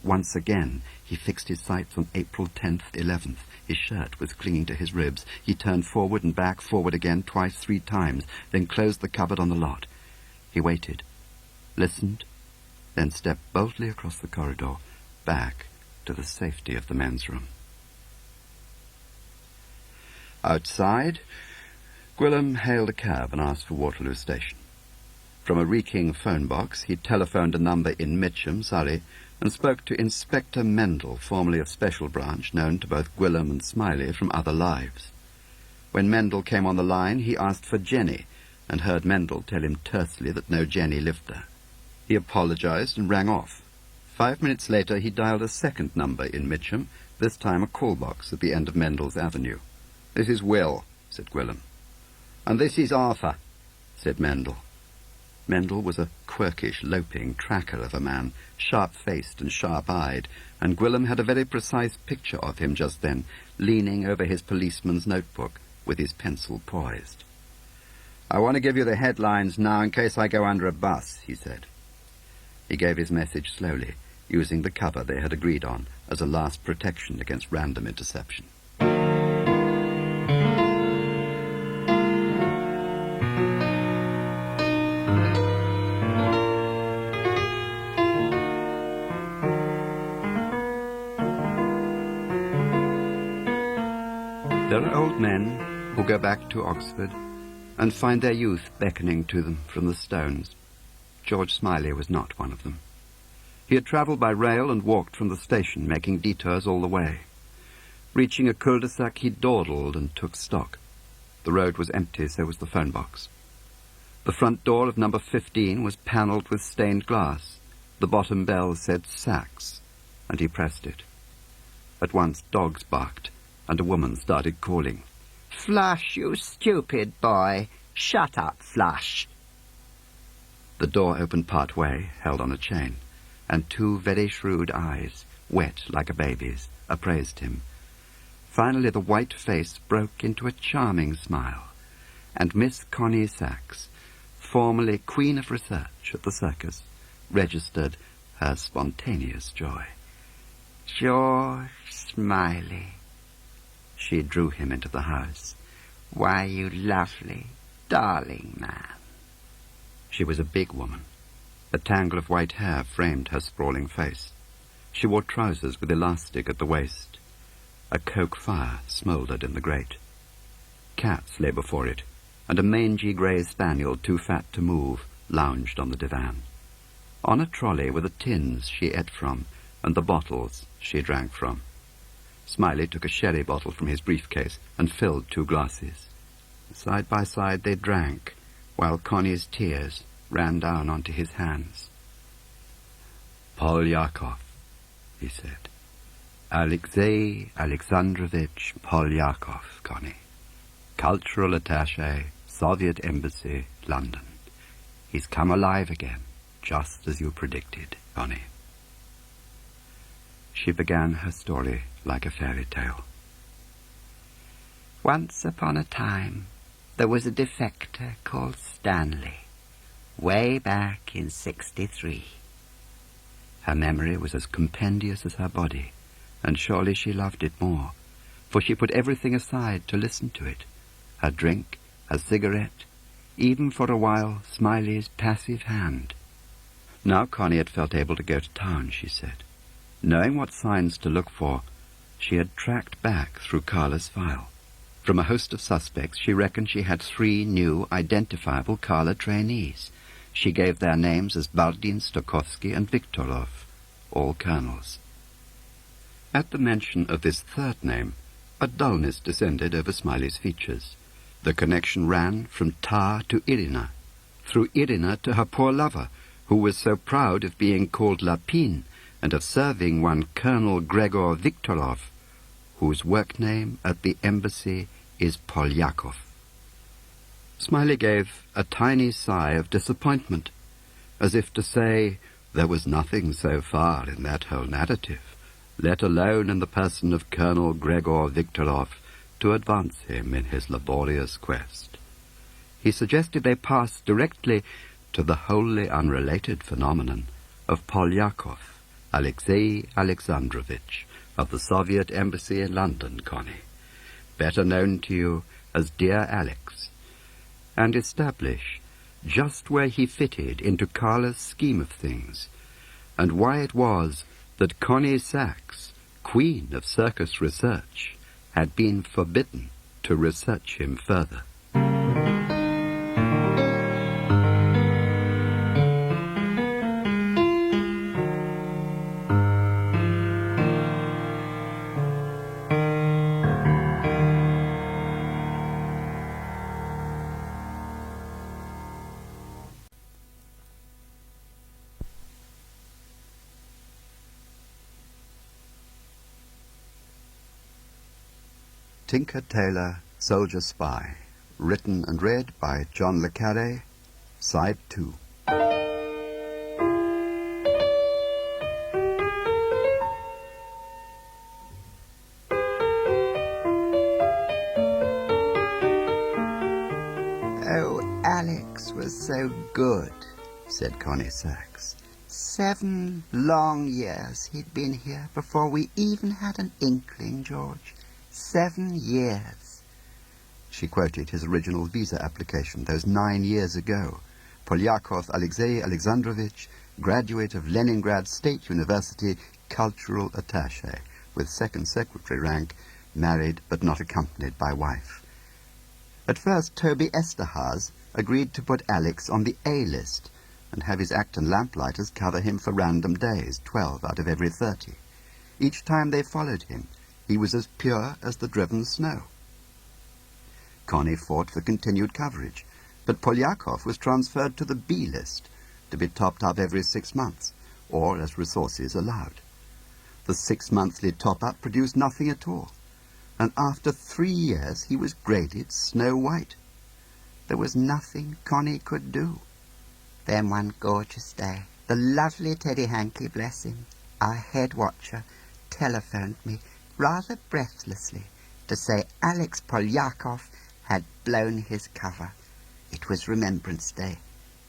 Once again, he fixed his sights on April 10th, 11th. His shirt was clinging to his ribs. He turned forward and back, forward again, twice, 3 times, then closed the cupboard on the lot. He waited, listened, then stepped boldly across the corridor, back to the safety of the men's room. Outside, Gwilym hailed a cab and asked for Waterloo Station. From a reeking phone box, he telephoned a number in Mitcham, Surrey, and spoke to Inspector Mendel, formerly of Special Branch, known to both Gwilym and Smiley from other lives. When Mendel came on the line, he asked for Jenny, and heard Mendel tell him tersely that no Jenny lived there. He apologized and rang off. 5 minutes later, he dialed a second number in Mitcham, this time a call box at the end of Mendel's Avenue. "This is Will," said Gwilym. "And this is Arthur," said Mendel. Mendel was a quirkish, loping tracker of a man, sharp-faced and sharp-eyed, and Gwilym had a very precise picture of him just then, leaning over his policeman's notebook with his pencil poised. "I want to give you the headlines now in case I go under a bus," he said. He gave his message slowly, using the cover they had agreed on as a last protection against random interception. There are old men who go back to Oxford and find their youth beckoning to them from the stones. George Smiley was not one of them. He had travelled by rail and walked from the station, making detours all the way. Reaching a cul-de-sac, he dawdled and took stock. The road was empty, so was the phone box. The front door of number 15 was panelled with stained glass. The bottom bell said Sachs, and he pressed it. At once dogs barked, and a woman started calling. "Flush, you stupid boy! Shut up, Flush!" The door opened part way, held on a chain, and two very shrewd eyes, wet like a baby's, appraised him. Finally the white face broke into a charming smile, and Miss Connie Sachs, formerly Queen of Research at the circus, registered her spontaneous joy. "George Smiley." She drew him into the house. "Why, you lovely, darling man." She was a big woman. A tangle of white hair framed her sprawling face. She wore trousers with elastic at the waist. A coke fire smouldered in the grate. Cats lay before it, and a mangy grey spaniel, too fat to move, lounged on the divan. On a trolley were the tins she ate from and the bottles she drank from. Smiley took a sherry bottle from his briefcase and filled 2 glasses. Side by side they drank, while Connie's tears ran down onto his hands. "Polyakov," he said. "Alexei Alexandrovich Polyakov, Connie. Cultural attaché, Soviet Embassy, London. He's come alive again, just as you predicted, Connie." She began her story like a fairy tale. "Once upon a time, there was a defector called Stanley, way back in 63. Her memory was as compendious as her body, and surely she loved it more, for she put everything aside to listen to it, her drink, her cigarette, even for a while Smiley's passive hand. Now Connie had felt able to go to town, she said. Knowing what signs to look for, she had tracked back through Carla's file. From a host of suspects, she reckoned she had 3 new identifiable Carla trainees. She gave their names as Bardin, Stokowski, and Viktorov, all colonels. At the mention of this third name, a dullness descended over Smiley's features. The connection ran from Tar to Irina, through Irina to her poor lover, who was so proud of being called Lapin and of serving one Colonel Gregor Viktorov, whose work name at the embassy is Polyakov. Smiley gave a tiny sigh of disappointment, as if to say there was nothing so far in that whole narrative, let alone in the person of Colonel Gregor Viktorov, to advance him in his laborious quest. He suggested they pass directly to the wholly unrelated phenomenon of Polyakov, Alexei Alexandrovich, of the Soviet Embassy in London, Connie, better known to you as Dear Alex, and establish just where he fitted into Carla's scheme of things, and why it was that Connie Sachs, queen of circus research, had been forbidden to research him further. Tinker Tailor, Soldier Spy, written and read by John Le Carre, Side 2. Oh, Alex was so good, said Connie Sachs. 7 long years he'd been here before we even had an inkling, George. 7 years. She quoted his original visa application, those 9 years ago. Polyakov Alexei Alexandrovich, graduate of Leningrad State University, cultural attaché, with second secretary rank, married but not accompanied by wife. At first, Toby Esterhaz agreed to put Alex on the A list and have his Acton lamplighters cover him for random days, 12 out of every 30. Each time they followed him, he was as pure as the driven snow. Connie fought for continued coverage, but Polyakov was transferred to the B list, to be topped up every 6 months, or as resources allowed. The 6-monthly top-up produced nothing at all, and after 3 years he was graded snow white. There was nothing Connie could do. Then one gorgeous day, the lovely Teddy Hankey, bless him, our head watcher, telephoned me rather breathlessly to say Alex Polyakov had blown his cover. It was Remembrance Day,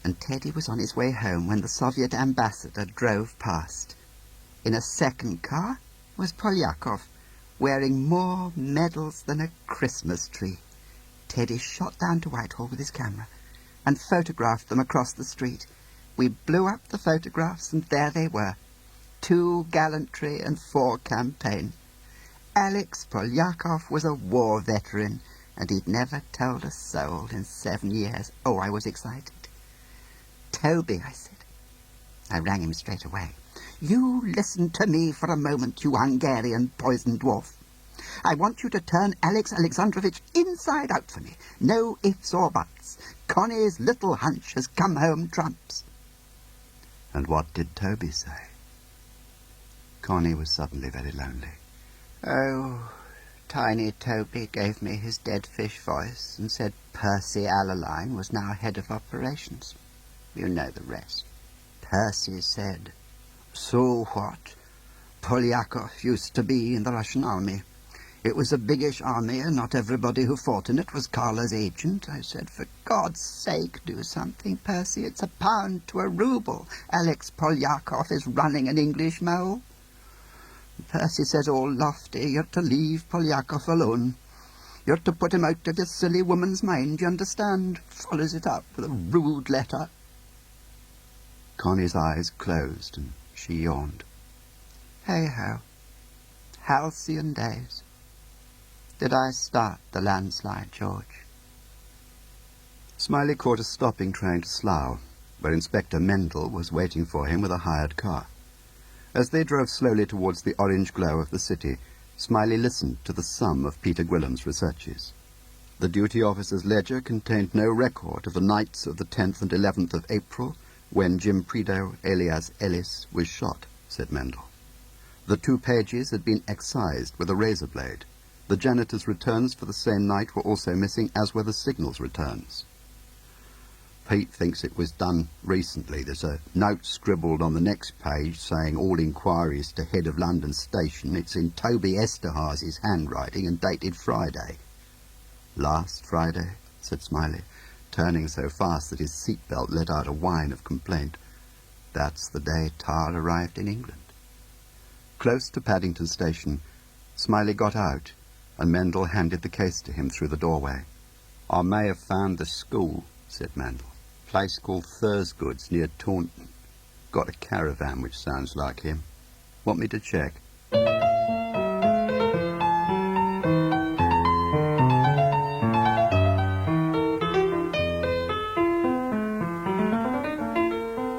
and Teddy was on his way home when the Soviet ambassador drove past. In a second car was Polyakov, wearing more medals than a Christmas tree. Teddy shot down to Whitehall with his camera and photographed them across the street. We blew up the photographs, and there they were. 2 gallantry and 4 campaign. Alex Polyakov was a war veteran, and he'd never told a soul in 7 years. Oh, I was excited. Toby, I said. I rang him straight away. You listen to me for a moment, you Hungarian poison dwarf. I want you to turn Alex Alexandrovich inside out for me. No ifs or buts. Connie's little hunch has come home trumps. And what did Toby say? Connie was suddenly very lonely. Oh, tiny Toby gave me his dead fish voice and said Percy Alaline was now head of operations. You know the rest. Percy said, "So what? Polyakov used to be in the Russian army. It was a biggish army, and not everybody who fought in it was Karla's agent." I said, "For God's sake, do something, Percy. It's £1 to a rouble. Alex Polyakov is running an English mole." Percy says, all lofty, "You're to leave Polyakov alone. You're to put him out of your silly woman's mind, you understand?" Follows it up with a rude letter. Connie's eyes closed, and she yawned. Hey-ho. Halcyon days. Did I start the landslide, George? Smiley caught a stopping train to Slough, where Inspector Mendel was waiting for him with a hired car. As they drove slowly towards the orange glow of the city, Smiley listened to the sum of Peter Gwillim's researches. The duty officer's ledger contained no record of the nights of the 10th and 11th of April, when Jim Prideaux, alias Ellis, was shot, said Mendel. The 2 pages had been excised with a razor blade. The janitor's returns for the same night were also missing, as were the signal's returns. Pete thinks it was done recently. There's a note scribbled on the next page saying all inquiries to head of London station. It's in Toby Esterhazy's handwriting and dated Friday. Last Friday, said Smiley, turning so fast that his seatbelt let out a whine of complaint. That's the day Tar arrived in England. Close to Paddington Station, Smiley got out, and Mendel handed the case to him through the doorway. "I may have found the school," said Mendel. "Place called Thursgoods near Taunton. Got a caravan which sounds like him. Want me to check?"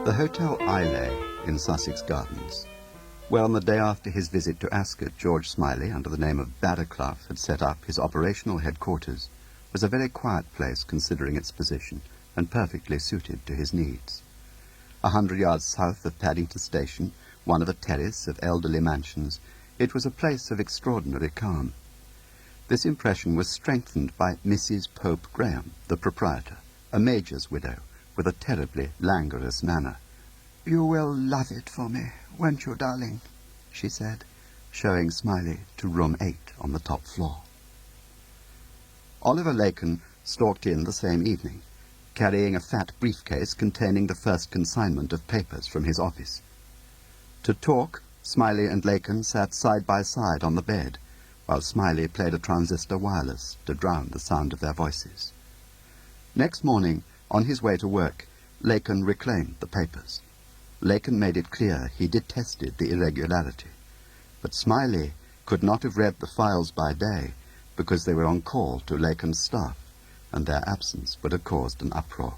The Hotel Islay in Sussex Gardens, where on the day after his visit to Ascot, George Smiley, under the name of Badderclough, had set up his operational headquarters, was a very quiet place considering its position, and perfectly suited to his needs. 100 yards south of Paddington Station, one of a terrace of elderly mansions, it was a place of extraordinary calm. This impression was strengthened by Mrs. Pope Graham, the proprietor, a major's widow, with a terribly languorous manner. "You will love it for me, won't you, darling?" she said, showing Smiley to room 8 on the top floor. Oliver Lacon stalked in the same evening, carrying a fat briefcase containing the first consignment of papers from his office. To talk, Smiley and Lacon sat side by side on the bed, while Smiley played a transistor wireless to drown the sound of their voices. Next morning, on his way to work, Lacon reclaimed the papers. Lacon made it clear he detested the irregularity, but Smiley could not have read the files by day because they were on call to Lacon's staff, and their absence would have caused an uproar.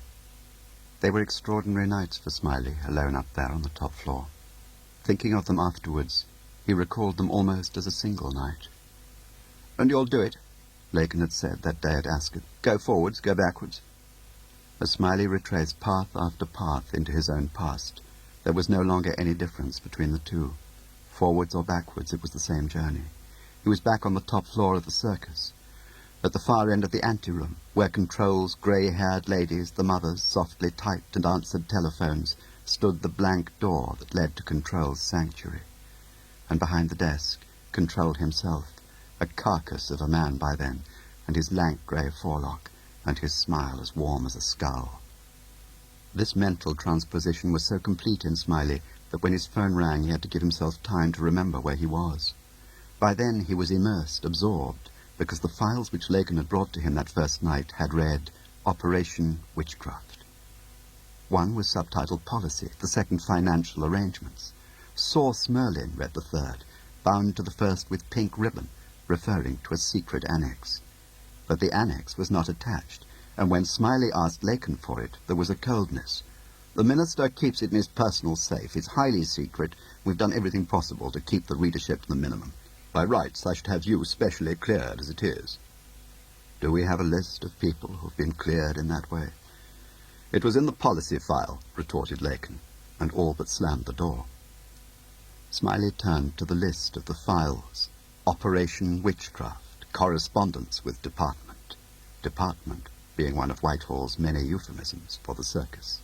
They were extraordinary nights for Smiley, alone up there on the top floor. Thinking of them afterwards, he recalled them almost as a single night. "And you'll do it," Lacon had said that day at Ascot. "Go forwards, go backwards." As Smiley retraced path after path into his own past, there was no longer any difference between the two. Forwards or backwards, it was the same journey. He was back on the top floor of the circus. At the far end of the anteroom, where Control's grey-haired ladies, the mothers, softly typed and answered telephones, stood the blank door that led to Control's sanctuary. And behind the desk, Control himself, a carcass of a man by then, and his lank grey forelock, and his smile as warm as a skull. This mental transposition was so complete in Smiley that when his phone rang he had to give himself time to remember where he was. By then he was immersed, absorbed, because the files which Lacan had brought to him that first night had read Operation Witchcraft. One was subtitled Policy, the second Financial Arrangements. Source Merlin read the third, bound to the first with pink ribbon, referring to a secret annex. But the annex was not attached, and when Smiley asked Lacan for it, there was a coldness. "The minister keeps it in his personal safe. It's highly secret. We've done everything possible to keep the readership to the minimum. By rights, I should have you specially cleared as it is." "Do we have a list of people who've been cleared in that way?" "It was in the policy file," retorted Lacan, and all but slammed the door. Smiley turned to the list of the files. Operation Witchcraft, correspondence with department. Department being one of Whitehall's many euphemisms for the circus.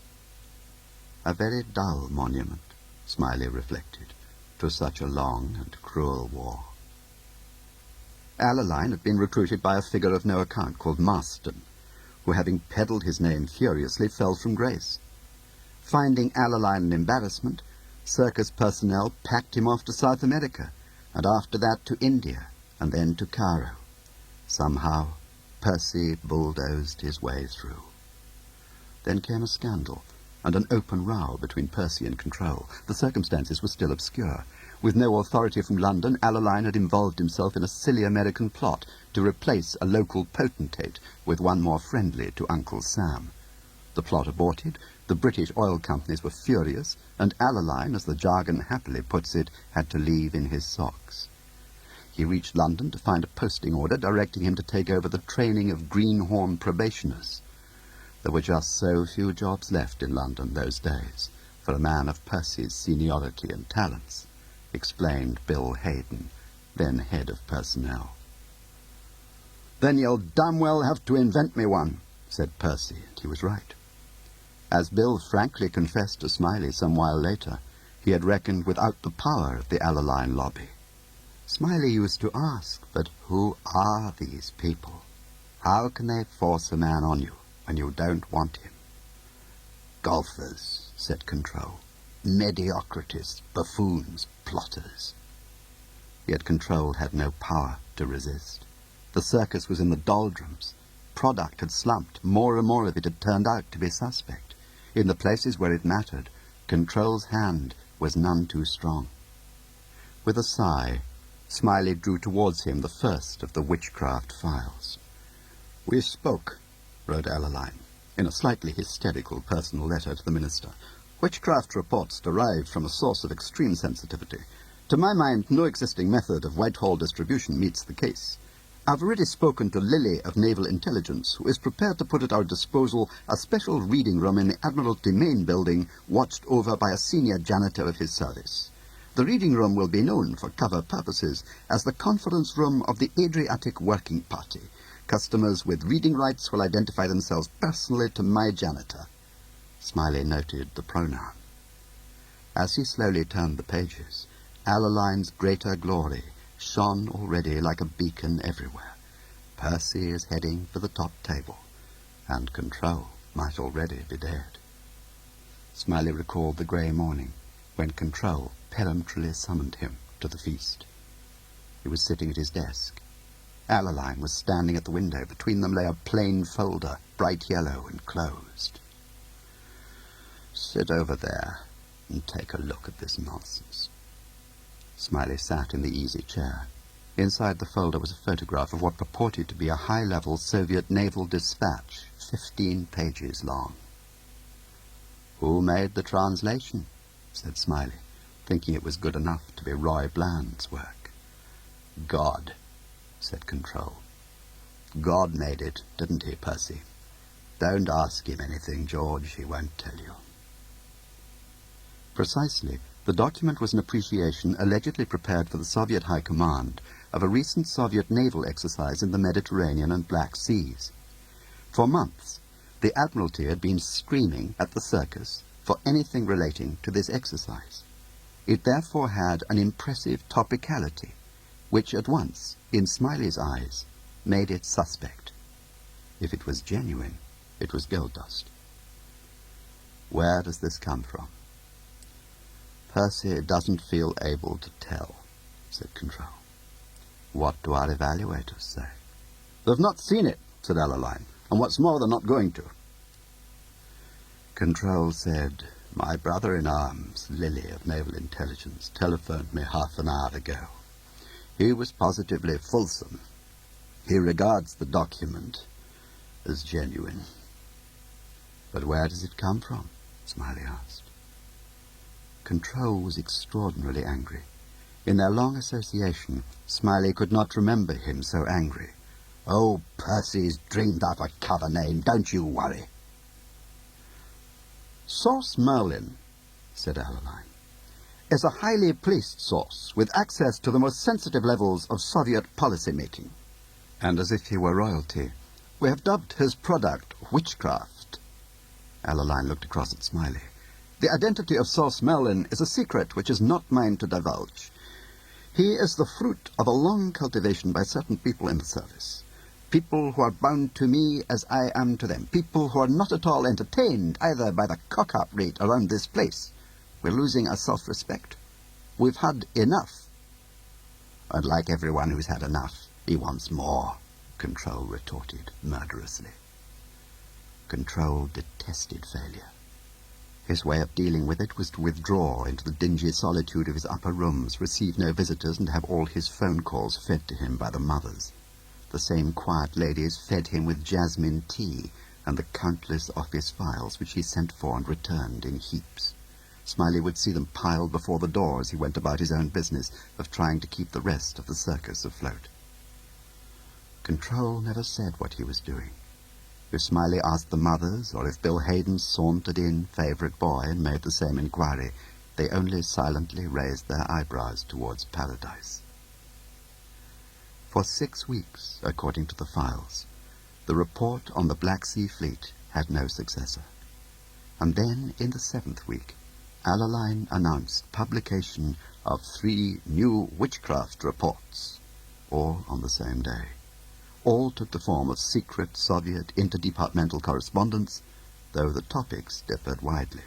A very dull monument, Smiley reflected, to such a long and cruel war. Alaline had been recruited by a figure of no account called Marston, who, having peddled his name furiously, fell from grace. Finding Alaline an embarrassment, circus personnel packed him off to South America, and after that to India, and then to Cairo. Somehow, Percy bulldozed his way through. Then came a scandal, and an open row between Percy and Control. The circumstances were still obscure. With no authority from London, Alaline had involved himself in a silly American plot to replace a local potentate with one more friendly to Uncle Sam. The plot aborted, the British oil companies were furious, and Alaline, as the jargon happily puts it, had to leave in his socks. He reached London to find a posting order directing him to take over the training of greenhorn probationers. There were just so few jobs left in London those days for a man of Percy's seniority and talents, explained Bill Hayden, then head of personnel. "Then you'll damn well have to invent me one," said Percy, and he was right. As Bill frankly confessed to Smiley some while later, he had reckoned without the power of the Alaline lobby. Smiley used to ask, but who are these people? How can they force a man on you when you don't want him? "Golfers," said Control. "Mediocrities, buffoons, plotters." Yet Control had no power to resist. The circus was in the doldrums. Product had slumped. More and more of it had turned out to be suspect. In the places where it mattered, Control's hand was none too strong. With a sigh, Smiley drew towards him the first of the witchcraft files. "We spoke," wrote Alaline, in a slightly hysterical personal letter to the minister. "Witchcraft reports derived from a source of extreme sensitivity. To my mind, no existing method of Whitehall distribution meets the case. I've already spoken to Lilly of Naval Intelligence, who is prepared to put at our disposal a special reading room in the Admiralty main building, watched over by a senior janitor of his service. The reading room will be known, for cover purposes, as the conference room of the Adriatic Working Party. Customers with reading rights will identify themselves personally to my janitor." Smiley noted the pronoun. As he slowly turned the pages, Alaline's greater glory shone already like a beacon everywhere. Percy is heading for the top table, and Control might already be dead. Smiley recalled the grey morning when Control peremptorily summoned him to the feast. He was sitting at his desk. Alaline was standing at the window. Between them lay a plain folder, bright yellow and closed. "Sit over there and take a look at this nonsense." Smiley sat in the easy chair. Inside the folder was a photograph of what purported to be a high-level Soviet naval dispatch, 15 pages long. "Who made the translation?" said Smiley, thinking it was good enough to be Roy Bland's work. "God," said Control. "God made it, didn't he, Percy? Don't ask him anything, George, he won't tell you." Precisely. The document was an appreciation allegedly prepared for the Soviet High Command of a recent Soviet naval exercise in the Mediterranean and Black Seas. For months, the Admiralty had been screaming at the circus for anything relating to this exercise. It therefore had an impressive topicality, which at once, in Smiley's eyes, made it suspect. If it was genuine, it was gold dust. Where does this come from? Percy doesn't feel able to tell, said Control. What do our evaluators say? They've not seen it, said Alaline, and what's more, they're not going to. Control said, my brother-in-arms, Lily of Naval Intelligence, telephoned me half an hour ago. He was positively fulsome. He regards the document as genuine. But where does it come from? Smiley asked. Control was extraordinarily angry. In their long association, Smiley could not remember him so angry. Oh, Percy's dreamed up a cover name, don't you worry. Source Merlin, said Alaline, is a highly policed source with access to the most sensitive levels of Soviet policy-making. And as if he were royalty, we have dubbed his product witchcraft. Alaline looked across at Smiley. The identity of Source Merlin is a secret which is not mine to divulge. He is the fruit of a long cultivation by certain people in the service. People who are bound to me as I am to them. People who are not at all entertained either by the cock-up rate around this place. We're losing our self-respect. We've had enough. And like everyone who's had enough, he wants more, Control retorted murderously. Control detested failure. His way of dealing with it was to withdraw into the dingy solitude of his upper rooms, receive no visitors, and have all his phone calls fed to him by the mothers. The same quiet ladies fed him with jasmine tea and the countless office files which he sent for and returned in heaps. Smiley would see them piled before the door as he went about his own business of trying to keep the rest of the circus afloat. Control never said what he was doing. If Smiley asked the mothers, or if Bill Hayden sauntered in, favourite boy, and made the same inquiry, they only silently raised their eyebrows towards paradise. For 6 weeks, according to the files, the report on the Black Sea Fleet had no successor. And then, in the 7th week, Alaline announced publication of 3 new witchcraft reports, all on the same day. All took the form of secret Soviet interdepartmental correspondence, though the topics differed widely.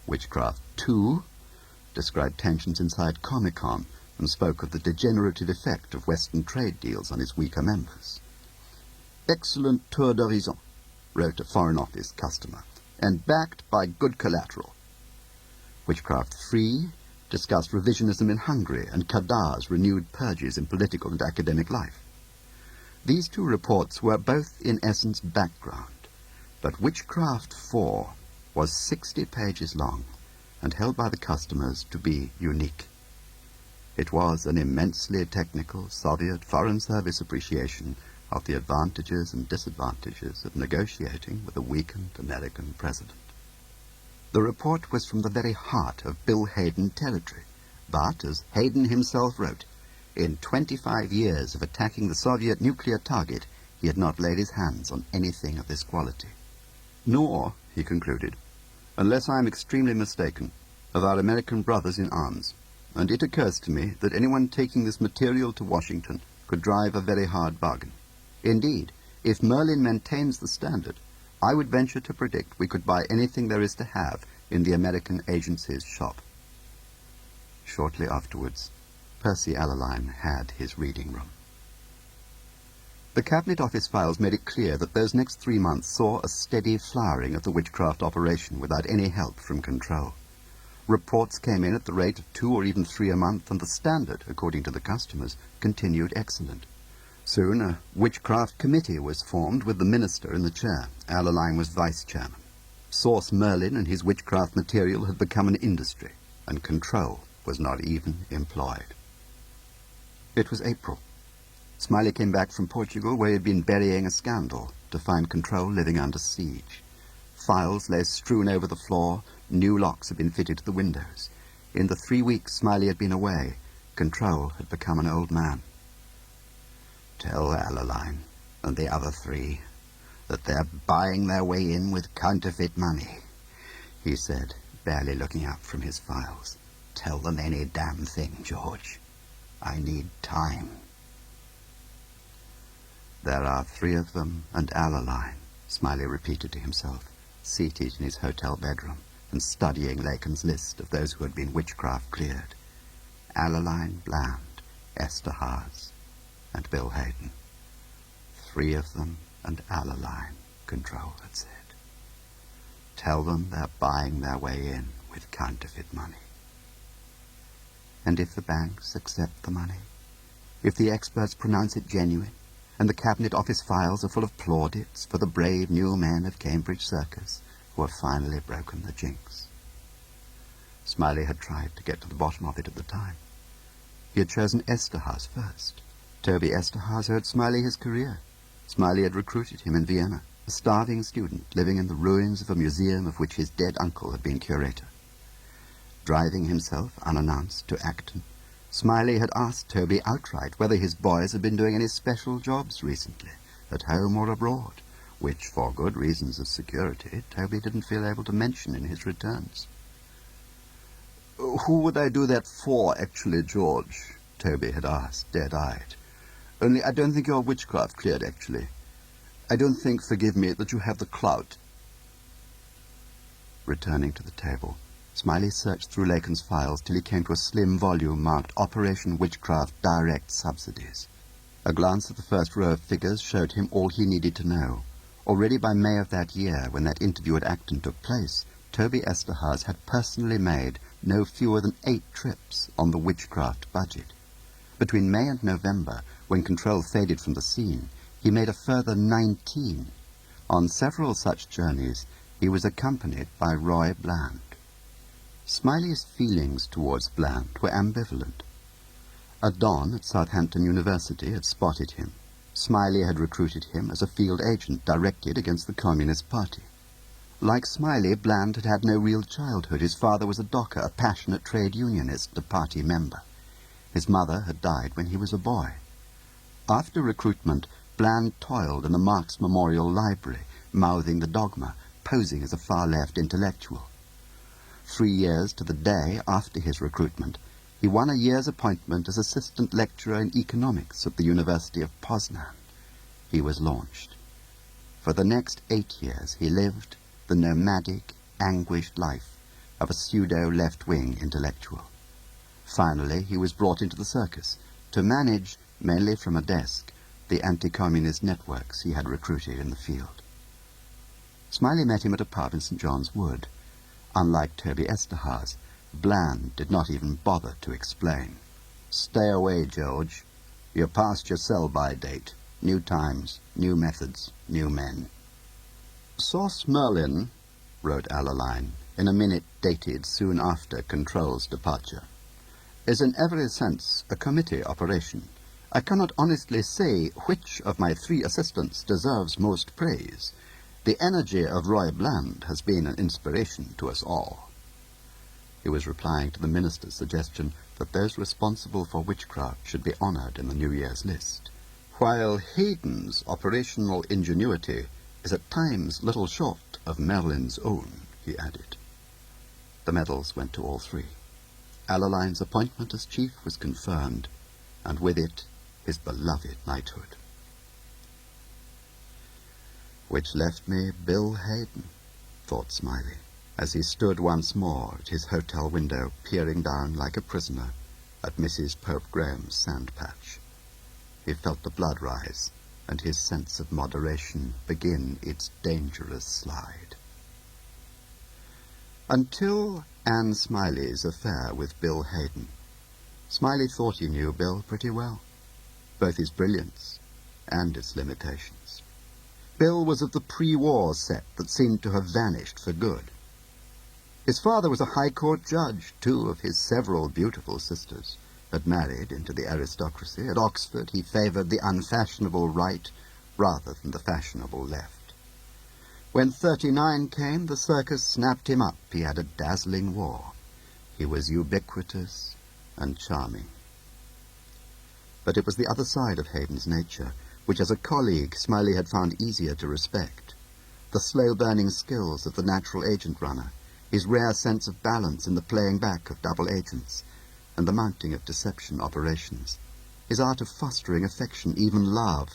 Witchcraft 2 described tensions inside Comecon and spoke of the degenerative effect of Western trade deals on its weaker members. Excellent tour d'horizon, wrote a Foreign Office customer, and backed by good collateral. Witchcraft 3 discussed revisionism in Hungary and Kadar's renewed purges in political and academic life. These 2 reports were both in essence background, but Witchcraft 4 was 60 pages long and held by the customers to be unique. It was an immensely technical Soviet Foreign Service appreciation of the advantages and disadvantages of negotiating with a weakened American president. The report was from the very heart of Bill Hayden territory, but, as Hayden himself wrote, in 25 years of attacking the Soviet nuclear target, he had not laid his hands on anything of this quality. Nor, he concluded, unless I am extremely mistaken, of our American brothers in arms, and it occurs to me that anyone taking this material to Washington could drive a very hard bargain. Indeed, if Merlin maintains the standard, I would venture to predict we could buy anything there is to have in the American agency's shop. Shortly afterwards, Percy Alaline had his reading room. The Cabinet Office files made it clear that those next 3 months saw a steady flowering of the witchcraft operation without any help from Control. Reports came in at the rate of 2 or even 3 a month, and the standard, according to the customers, continued excellent. Soon a witchcraft committee was formed with the minister in the chair. Alaline was vice-chairman. Source Merlin and his witchcraft material had become an industry, and Control was not even employed. It was April. Smiley came back from Portugal, where he had been burying a scandal, to find Control living under siege. Files lay strewn over the floor, new locks had been fitted to the windows. In the 3 weeks Smiley had been away, Control had become an old man. Tell Alaline and the other three that they're buying their way in with counterfeit money, he said, barely looking up from his files. Tell them any damn thing, George. I need time. There are 3 of them and Alaline, Smiley repeated to himself, seated in his hotel bedroom and studying Lacan's list of those who had been witchcraft cleared. Alaline Bland, Esther Haas, and Bill Hayden. 3 of them and Alaline, Control had said. Tell them they're buying their way in with counterfeit money. And if the banks accept the money, if the experts pronounce it genuine, and the Cabinet Office files are full of plaudits for the brave new men of Cambridge Circus who have finally broken the jinx. Smiley had tried to get to the bottom of it at the time. He had chosen Esterhazy first. Toby Esterhazy owed Smiley his career. Smiley had recruited him in Vienna, a starving student living in the ruins of a museum of which his dead uncle had been curator. Driving himself unannounced to Acton, Smiley had asked Toby outright whether his boys had been doing any special jobs recently, at home or abroad, which, for good reasons of security, Toby didn't feel able to mention in his returns. "Who would I do that for, actually, George?" Toby had asked, dead-eyed. "Only I don't think you're witchcraft cleared, actually. I don't think, forgive me, that you have the clout." Returning to the table, Smiley searched through Lacan's files till he came to a slim volume marked Operation Witchcraft Direct Subsidies. A glance at the first row of figures showed him all he needed to know. Already by May of that year, when that interview at Acton took place, Toby Esterhazy had personally made no fewer than 8 trips on the witchcraft budget. Between May and November, when Control faded from the scene, he made a further 19. On several such journeys, he was accompanied by Roy Bland. Smiley's feelings towards Bland were ambivalent. A don at Southampton University had spotted him. Smiley had recruited him as a field agent directed against the Communist Party. Like Smiley, Bland had had no real childhood. His father was a docker, a passionate trade unionist, a party member. His mother had died when he was a boy. After recruitment, Bland toiled in the Marx Memorial Library, mouthing the dogma, posing as a far-left intellectual. 3 years to the day after his recruitment, he won a year's appointment as assistant lecturer in economics at the University of Poznan. He was launched. For the next 8 years, he lived the nomadic, anguished life of a pseudo-left-wing intellectual. Finally, he was brought into the circus to manage, mainly from a desk, the anti-communist networks he had recruited in the field. Smiley met him at a pub in St. John's Wood. Unlike Toby Esterhazy, Bland did not even bother to explain. "Stay away, George. You're past your sell-by date. New times, new methods, new men." "Sauce Merlin," wrote Alaline, in a minute dated soon after Control's departure, "is in every sense a committee operation. I cannot honestly say which of my 3 assistants deserves most praise. The energy of Roy Bland has been an inspiration to us all." He was replying to the minister's suggestion that those responsible for witchcraft should be honoured in the New Year's list. "While Hayden's operational ingenuity is at times little short of Merlin's own," he added. The medals went to all 3. Alaline's appointment as chief was confirmed, and with it his beloved knighthood. Which left me Bill Hayden, thought Smiley, as he stood once more at his hotel window, peering down like a prisoner at Mrs. Pope Graham's sand patch. He felt the blood rise, and his sense of moderation begin its dangerous slide. Until Anne Smiley's affair with Bill Hayden, Smiley thought he knew Bill pretty well, both his brilliance and its limitations. Bill was of the pre-war set that seemed to have vanished for good. His father was a high court judge. 2 of his several beautiful sisters had married into the aristocracy. At Oxford he favoured the unfashionable right rather than the fashionable left. When 39 came, the circus snapped him up. He had a dazzling war. He was ubiquitous and charming. But it was the other side of Hayden's nature, which as a colleague Smiley had found easier to respect. The slow-burning skills of the natural agent runner, his rare sense of balance in the playing back of double agents, and the mounting of deception operations, his art of fostering affection, even love,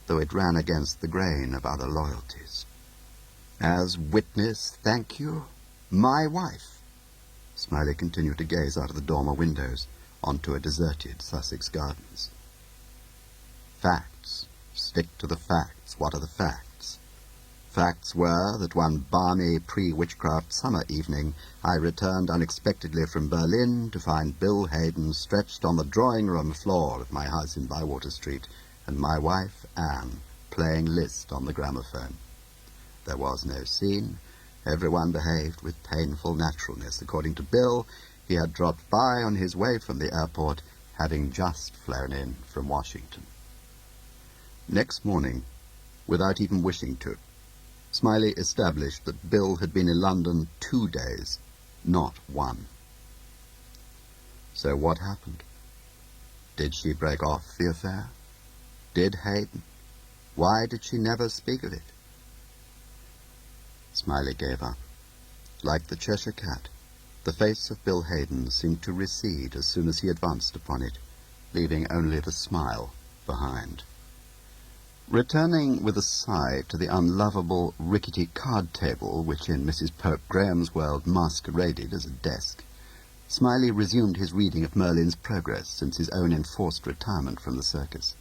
though it ran against the grain of other loyalties. As witness, thank you, my wife. Smiley continued to gaze out of the dormer windows onto a deserted Sussex gardens. Facts. Stick to the facts. What are the facts? Facts were that one balmy pre-witchcraft summer evening I returned unexpectedly from Berlin to find Bill Hayden stretched on the drawing-room floor of my house in Bywater Street, and my wife, Anne, playing Liszt on the gramophone. There was no scene. Everyone behaved with painful naturalness. According to Bill, he had dropped by on his way from the airport, having just flown in from Washington. Next morning, without even wishing to, Smiley established that Bill had been in London 2 days, not 1. So what happened? Did she break off the affair? Did Hayden? Why did she never speak of it? Smiley gave up. Like the Cheshire Cat, the face of Bill Hayden seemed to recede as soon as he advanced upon it, leaving only the smile behind. Returning with a sigh to the unlovable, rickety card table which in Mrs. Pope Graham's world masqueraded as a desk, Smiley resumed his reading of Merlin's progress since his own enforced retirement from the circus.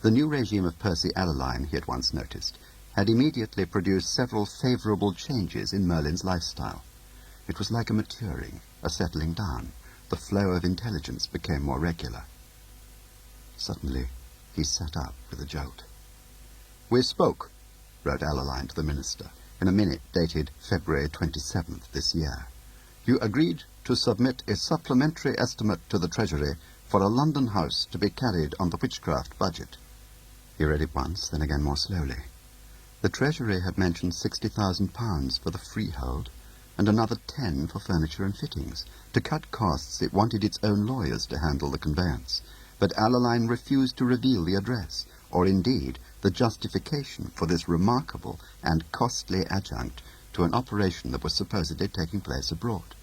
The new regime of Percy Alaline, he had once noticed, had immediately produced several favourable changes in Merlin's lifestyle. It was like a maturing, a settling down. The flow of intelligence became more regular. Suddenly, he sat up with a jolt. "We spoke," wrote Alaline to the minister, in a minute dated February 27th this year. "You agreed to submit a supplementary estimate to the Treasury for a London house to be carried on the witchcraft budget." He read it once, then again more slowly. The Treasury had mentioned £60,000 for the freehold, and another 10 for furniture and fittings. To cut costs, it wanted its own lawyers to handle the conveyance, but Alaline refused to reveal the address, or indeed the justification for this remarkable and costly adjunct to an operation that was supposedly taking place abroad.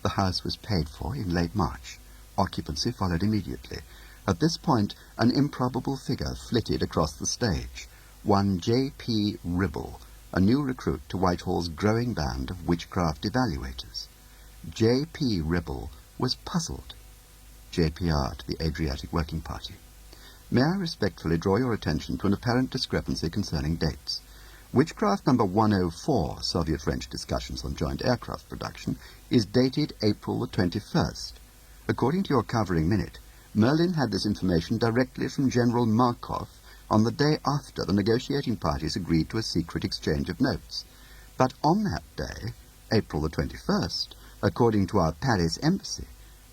The house was paid for in late March. Occupancy followed immediately. At this point, an improbable figure flitted across the stage. One J.P. Ribble, a new recruit to Whitehall's growing band of witchcraft evaluators. J.P. Ribble was puzzled. JPR to the Adriatic Working Party. May I respectfully draw your attention to an apparent discrepancy concerning dates. Witchcraft number 104, Soviet-French discussions on joint aircraft production, is dated April the 21st. According to your covering minute, Merlin had this information directly from General Markov on the day after the negotiating parties agreed to a secret exchange of notes. But on that day, April the 21st, according to our Paris embassy,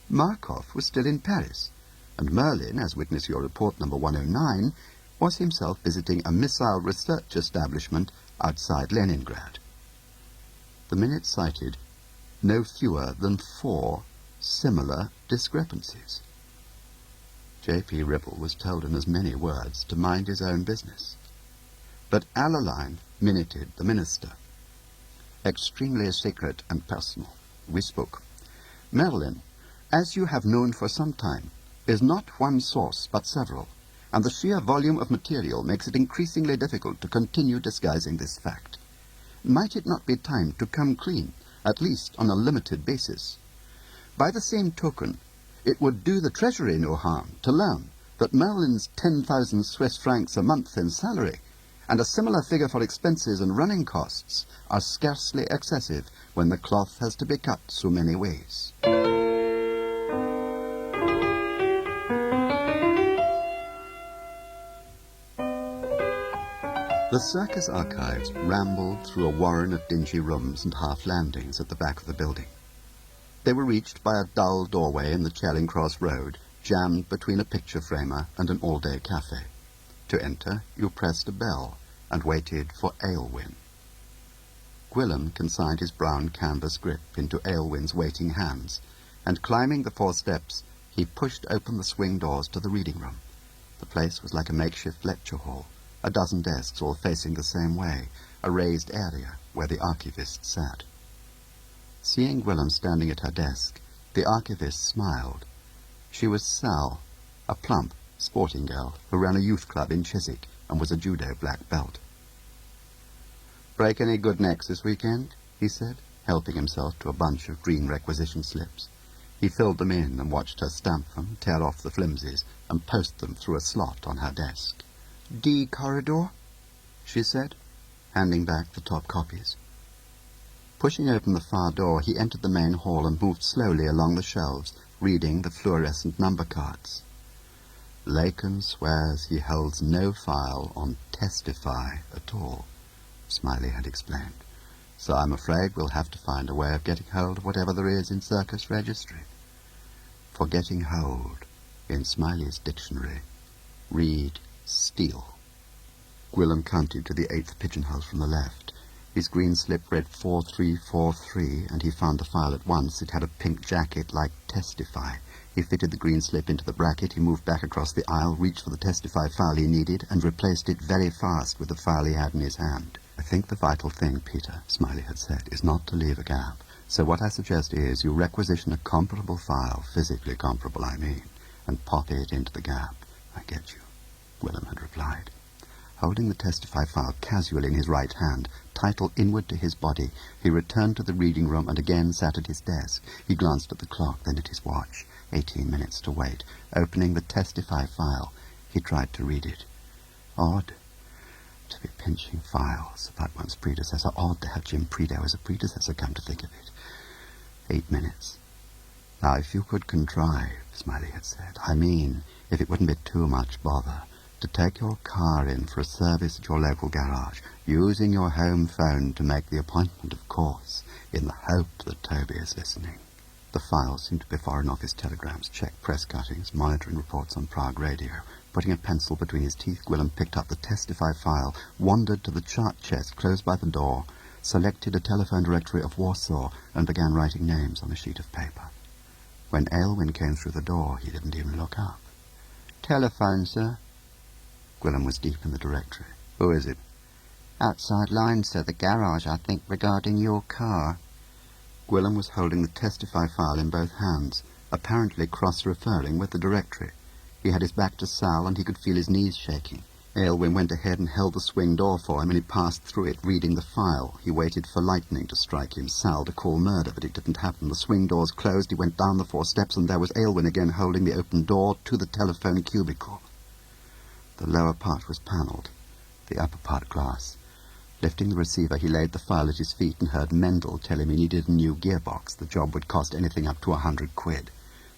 Markov was still in Paris, and Merlin, as witness your report number 109, was himself visiting a missile research establishment outside Leningrad. The minute cited no fewer than 4 similar discrepancies. J.P. Ribble was told in as many words to mind his own business. But Alaline minuted the minister. "Extremely secret and personal. We spoke. Merlin, as you have known for some time, is not one source but several, and the sheer volume of material makes it increasingly difficult to continue disguising this fact. Might it not be time to come clean, at least on a limited basis? By the same token, it would do the Treasury no harm to learn that Merlin's 10,000 Swiss francs a month in salary and a similar figure for expenses and running costs are scarcely excessive when the cloth has to be cut so many ways." The circus archives rambled through a warren of dingy rooms and half landings at the back of the building. They were reached by a dull doorway in the Charing Cross Road, jammed between a picture framer and an all-day cafe. To enter, you pressed a bell and waited for Aylwin. Gwilym consigned his brown canvas grip into Aylwin's waiting hands, and climbing the 4 steps, He pushed open the swing doors to the reading room. The place was like a makeshift lecture hall, a dozen desks all facing the same way, a raised area where the archivist sat. Seeing Gwilym standing at her desk, the archivist smiled. She was Sal, a plump, sporting girl who ran a youth club in Chiswick and was a judo black belt. "Break any good necks this weekend?" he said, helping himself to a bunch of green requisition slips. He filled them in and watched her stamp them, tear off the flimsies, and post them through a slot on her desk. "D corridor?" she said, handing back the top copies. Pushing open the far door, he entered the main hall and moved slowly along the shelves, reading the fluorescent number cards. "Lacan swears he holds no file on Testify at all," Smiley had explained. "So I'm afraid we'll have to find a way of getting hold of whatever there is in Circus Registry." For getting hold, in Smiley's dictionary, read steal. Gwilym counted to the 8th pigeonhole from the left. His green slip read 4343, and he found the file at once. It had a pink jacket like Testify. He fitted the green slip into the bracket. He moved back across the aisle, reached for the Testify file he needed, and replaced it very fast with the file he had in his hand. "I think the vital thing, Peter," Smiley had said, "is not to leave a gap. So what I suggest is you requisition a comparable file, physically comparable, I mean, and pop it into the gap." "I get you," Gwilym had replied. Holding the Testify file casually in his right hand, title inward to his body, he returned to the reading room and again sat at his desk. He glanced at the clock, then at his watch. 18 minutes to wait. Opening the Testify file, he tried to read it. Odd to be pinching files about one's predecessor. Odd to have Jim Prideaux as a predecessor, come to think of it. 8 minutes. "Now, if you could contrive," Smiley had said, "I mean, if it wouldn't be too much bother, to take your car in for a service at your local garage, using your home phone to make the appointment, of course, in the hope that Toby is listening." The file seemed to be Foreign Office telegrams, check press cuttings, monitoring reports on Prague radio. Putting a pencil between his teeth, Gwilym picked up the Testify file, wandered to the chart chest close by the door, selected a telephone directory of Warsaw, and began writing names on a sheet of paper. When Aylwin came through the door, he didn't even look up. "Telephone, sir." Gwilym was deep in the directory. "Who is it?" "Outside line, sir. The garage, I think, regarding your car." Gwilym was holding the Testify file in both hands, apparently cross-referring with the directory. He had his back to Sal, and he could feel his knees shaking. Aylwin went ahead and held the swing door for him, and he passed through it, reading the file. He waited for lightning to strike him, Sal to call murder, but it didn't happen. The swing doors closed, he went down the 4 steps, and there was Aylwin again holding the open door to the telephone cubicle. The lower part was panelled, the upper part glass. Lifting the receiver, he laid the file at his feet and heard Mendel tell him he needed a new gearbox. The job would cost anything up to 100 quid.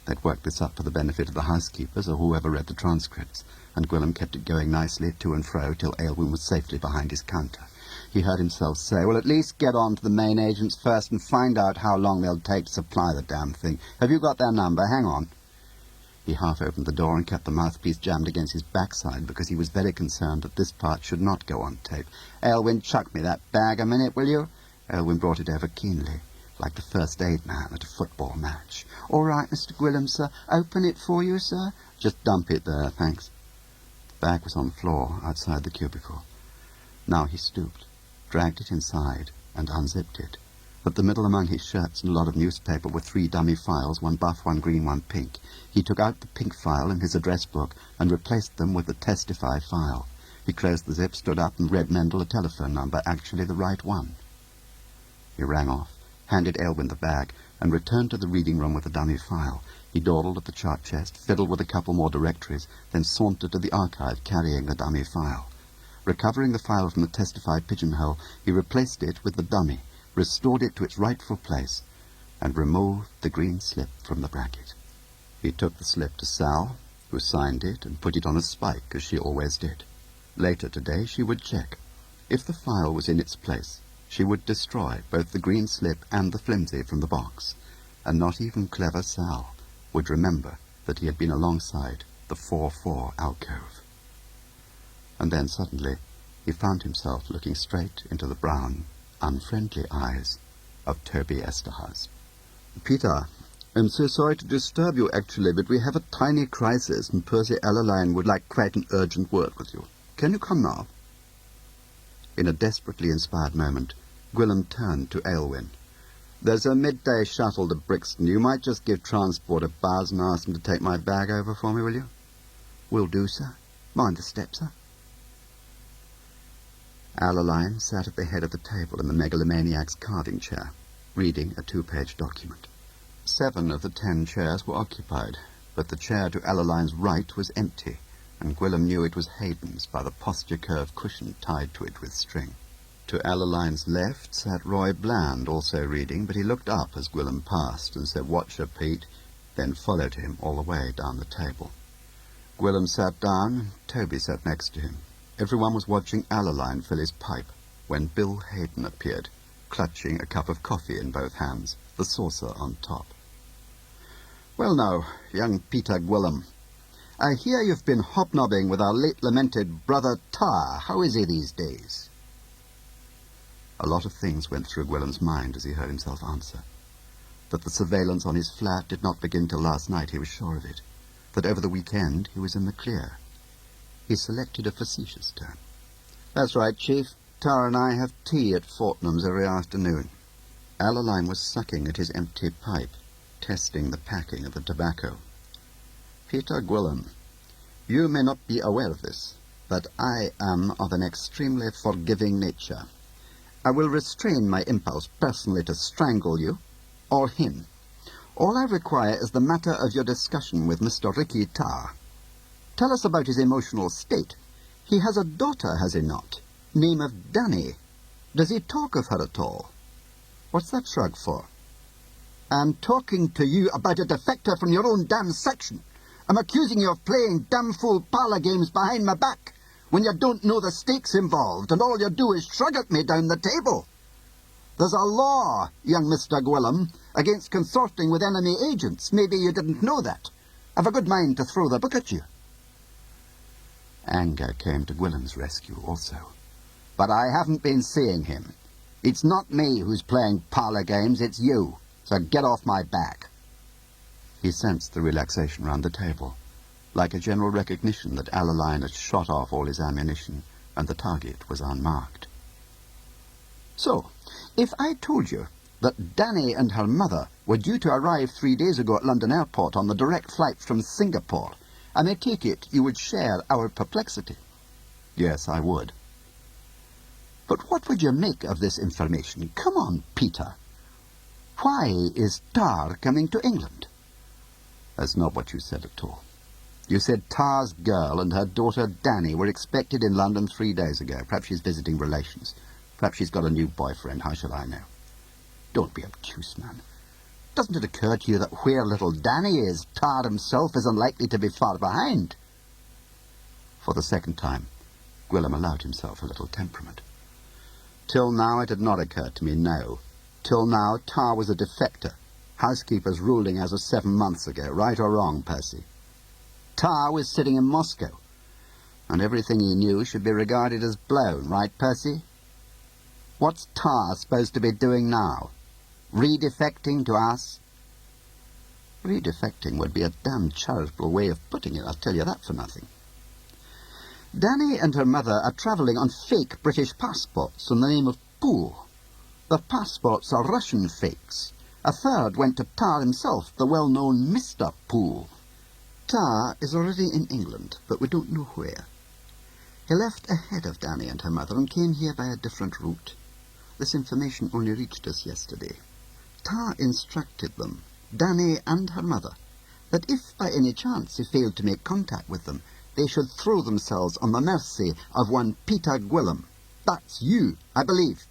They'd worked this up for the benefit of the housekeepers or whoever read the transcripts, and Gwilym kept it going nicely to and fro till Aylwin was safely behind his counter. He heard himself say, "Well, at least get on to the main agents first and find out how long they'll take to supply the damn thing. Have you got their number? Hang on." He half opened the door and kept the mouthpiece jammed against his backside because he was very concerned that this part should not go on tape. "Aylwin, chuck me that bag a minute, will you?" Aylwin brought it over keenly, like the first aid man at a football match. "All right, Mr. Gwilym, sir. Open it for you, sir?" "Just dump it there, thanks." The bag was on the floor outside the cubicle. Now he stooped, dragged it inside, and unzipped it. At the middle among his shirts and a lot of newspaper were 3 dummy files, one buff, one green, one pink. He took out the pink file and his address book and replaced them with the Testify file. He closed the zip, stood up, and read Mendel a telephone number, actually the right one. He rang off, handed Aylwin the bag, and returned to the reading room with the dummy file. He dawdled at the chart chest, fiddled with a couple more directories, then sauntered to the archive carrying the dummy file. Recovering the file from the Testify pigeonhole, he replaced it with the dummy, restored it to its rightful place, and removed the green slip from the bracket. He took the slip to Sal, who signed it and put it on a spike, as she always did. Later today she would check. If the file was in its place, she would destroy both the green slip and the flimsy from the box, and not even clever Sal would remember that he had been alongside the 4-4 alcove. And then suddenly he found himself looking straight into the brown, unfriendly eyes of Toby Esterhazy. "Peter, I'm so sorry to disturb you, actually, but we have a tiny crisis, and Percy Allaline would like quite an urgent word with you. Can you come now? In a desperately inspired moment, Gwilym turned to Aylwin. There's a midday shuttle to Brixton. You might just give transport a buzz and ask them to take my bag over for me, will you? Will do, sir. Mind the step, sir. Allaline sat at the head of the table in the megalomaniac's carving chair, reading a 2-page document. 7 of the 10 chairs were occupied, but the chair to Allaline's right was empty, and Gwilym knew it was Hayden's by the posture-curve cushion tied to it with string. To Allaline's left sat Roy Bland, also reading, but he looked up as Gwilym passed and said, "Watch her, Pete," then followed him all the way down the table. Gwilym sat down, and Toby sat next to him. Everyone was watching Allaline fill his pipe when Bill Hayden appeared, clutching a cup of coffee in both hands, the saucer on top. "Well now, young Peter Gwilym, I hear you've been hobnobbing with our late lamented brother Tar. How is he these days?" A lot of things went through Gwilym's mind as he heard himself answer. That the surveillance on his flat did not begin till last night, he was sure of it. That over the weekend he was in the clear. He selected a facetious term. "That's right, Chief. Tar and I have tea at Fortnum's every afternoon." Allaline was sucking at his empty pipe, testing the packing of the tobacco. "Peter Gwilym, you may not be aware of this, but I am of an extremely forgiving nature. I will restrain my impulse personally to strangle you, or him. All I require is the matter of your discussion with Mr. Ricky Tar. Tell us about his emotional state. He has a daughter, has he not? Name of Danny. Does he talk of her at all? What's that shrug for? I'm talking to you about a defector from your own damn section. I'm accusing you of playing damn fool parlour games behind my back when you don't know the stakes involved, and all you do is shrug at me down the table. There's a law, young Mr. Gwilym, against consorting with enemy agents. Maybe you didn't know that. I've a good mind to throw the book at you." Anger came to Gwilym's rescue also. "But I haven't been seeing him. It's not me who's playing parlour games, it's you. So get off my back." He sensed the relaxation round the table, like a general recognition that Allaline had shot off all his ammunition and the target was unmarked. "So, if I told you that Danny and her mother were due to arrive 3 days ago at London Airport on the direct flight from Singapore, I may take it you would share our perplexity?" "Yes, I would." "But what would you make of this information? Come on, Peter. Why is Tar coming to England?" "That's not what you said at all. You said Tar's girl and her daughter Danny were expected in London 3 days ago. Perhaps she's visiting relations. Perhaps she's got a new boyfriend. How shall I know?" "Don't be obtuse, man. Doesn't it occur to you that where little Danny is, Tar himself is unlikely to be far behind?" For the second time, Gwilym allowed himself a little temperament. "Till now it had not occurred to me, no. Till now Tar was a defector, housekeeper's ruling as of 7 months ago, right or wrong, Percy. Tar was sitting in Moscow, and everything he knew should be regarded as blown, right, Percy? What's Tar supposed to be doing now? Redefecting to us?" "Redefecting would be a damn charitable way of putting it, I'll tell you that for nothing." "Danny and her mother are travelling on fake British passports in the name of Poole. The passports are Russian fakes. A third went to Tar himself, the well-known Mr. Poole. Tar is already in England, but we don't know where. He left ahead of Danny and her mother and came here by a different route. This information only reached us yesterday. Tar instructed them, Danny and her mother, that if by any chance he failed to make contact with them, they should throw themselves on the mercy of one Peter Gwilym. That's you, I believe."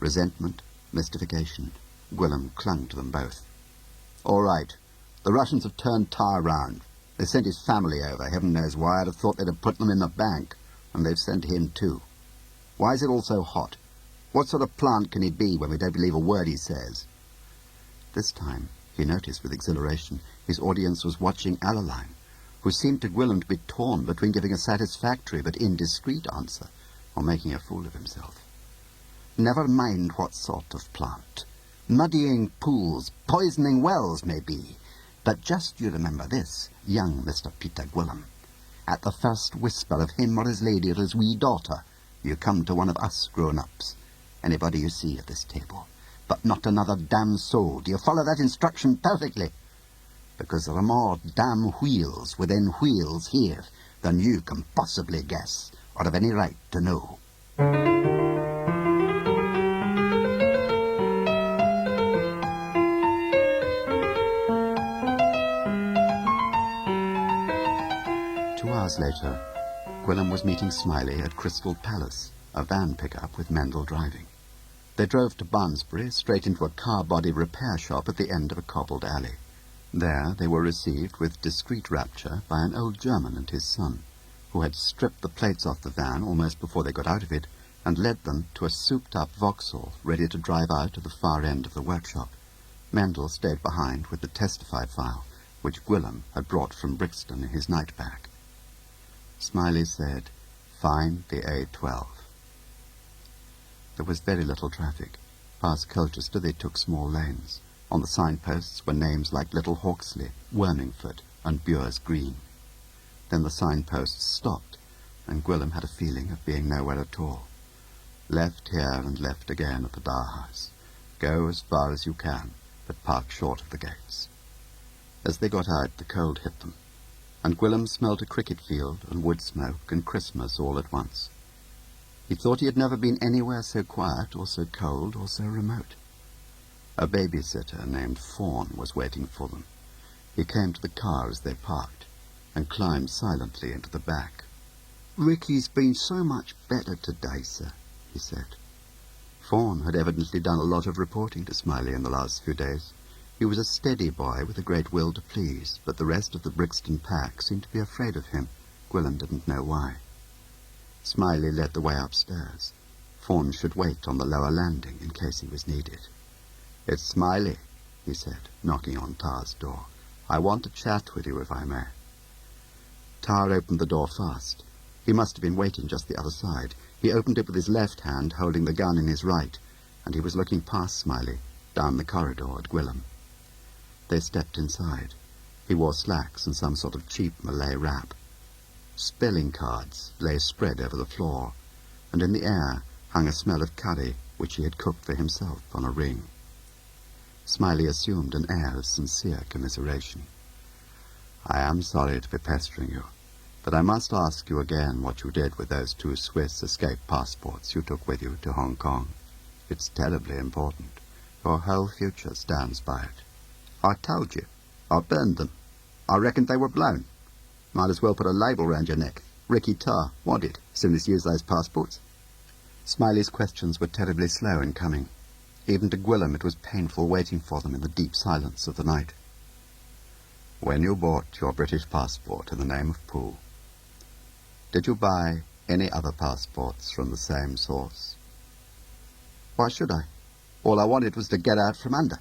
Resentment, mystification, Gwilym clung to them both. "All right. The Russians have turned Tar round. They sent his family over. Heaven knows why. I'd have thought they'd have put them in the bank. And they've sent him too. Why is it all so hot? What sort of plant can he be when we don't believe a word he says?" This time, he noticed with exhilaration, his audience was watching Allaline, who seemed to Gwilym to be torn between giving a satisfactory but indiscreet answer or making a fool of himself. "Never mind what sort of plant. Muddying pools, poisoning wells, maybe. But just you remember this, young Mr. Peter Gwilym. At the first whisper of him or his lady or his wee daughter, you come to one of us grown-ups. Anybody you see at this table. But not another damn soul. Do you follow that instruction perfectly? Because there are more damn wheels within wheels here than you can possibly guess or have any right to know. 2 hours later, Gwilym was meeting Smiley at Crystal Palace, a van pickup with Mendel driving. They drove to Barnsbury, straight into a car body repair shop at the end of a cobbled alley. There they were received with discreet rapture by an old German and his son, who had stripped the plates off the van almost before they got out of it and led them to a souped-up Vauxhall ready to drive out to the far end of the workshop. Mendel stayed behind with the Testify file, which Gwilym had brought from Brixton in his night bag. Smiley said, "Find the A12. There was very little traffic. Past Colchester they took small lanes. On the signposts were names like Little Hawksley, Wormingford, and Bures Green. Then the signposts stopped, and Gwilym had a feeling of being nowhere at all. Left here and left again at the Dower House. Go as far as you can, but park short of the gates. As they got out, the cold hit them, and Gwilym smelt a cricket field and wood smoke and Christmas all at once. He thought he had never been anywhere so quiet or so cold or so remote. A babysitter named Fawn was waiting for them. He came to the car as they parked and climbed silently into the back. "Ricky's been so much better today, sir," he said. Fawn had evidently done a lot of reporting to Smiley in the last few days. He was a steady boy with a great will to please, but the rest of the Brixton pack seemed to be afraid of him. Gwilym didn't know why. Smiley led the way upstairs. Fawn should wait on the lower landing in case he was needed. "It's Smiley," he said, knocking on Tar's door. "I want to chat with you, if I may." Tar opened the door fast. He must have been waiting just the other side. He opened it with his left hand, holding the gun in his right, and he was looking past Smiley, down the corridor at Gwilym. They stepped inside. He wore slacks and some sort of cheap Malay wrap. Spelling cards lay spread over the floor, and in the air hung a smell of curry which he had cooked for himself on a ring. Smiley assumed an air of sincere commiseration. "I am sorry to be pestering you, but I must ask you again what you did with those 2 Swiss escape passports you took with you to Hong Kong. It's terribly important. Your whole future stands by it." "I told you. I burned them. I reckoned they were blown. Might as well put a label round your neck. Ricky Tar, wanted, soon as you use those passports." Smiley's questions were terribly slow in coming. Even to Gwilym it was painful waiting for them in the deep silence of the night. "When you bought your British passport in the name of Poole, did you buy any other passports from the same source?" "Why should I? All I wanted was to get out from under."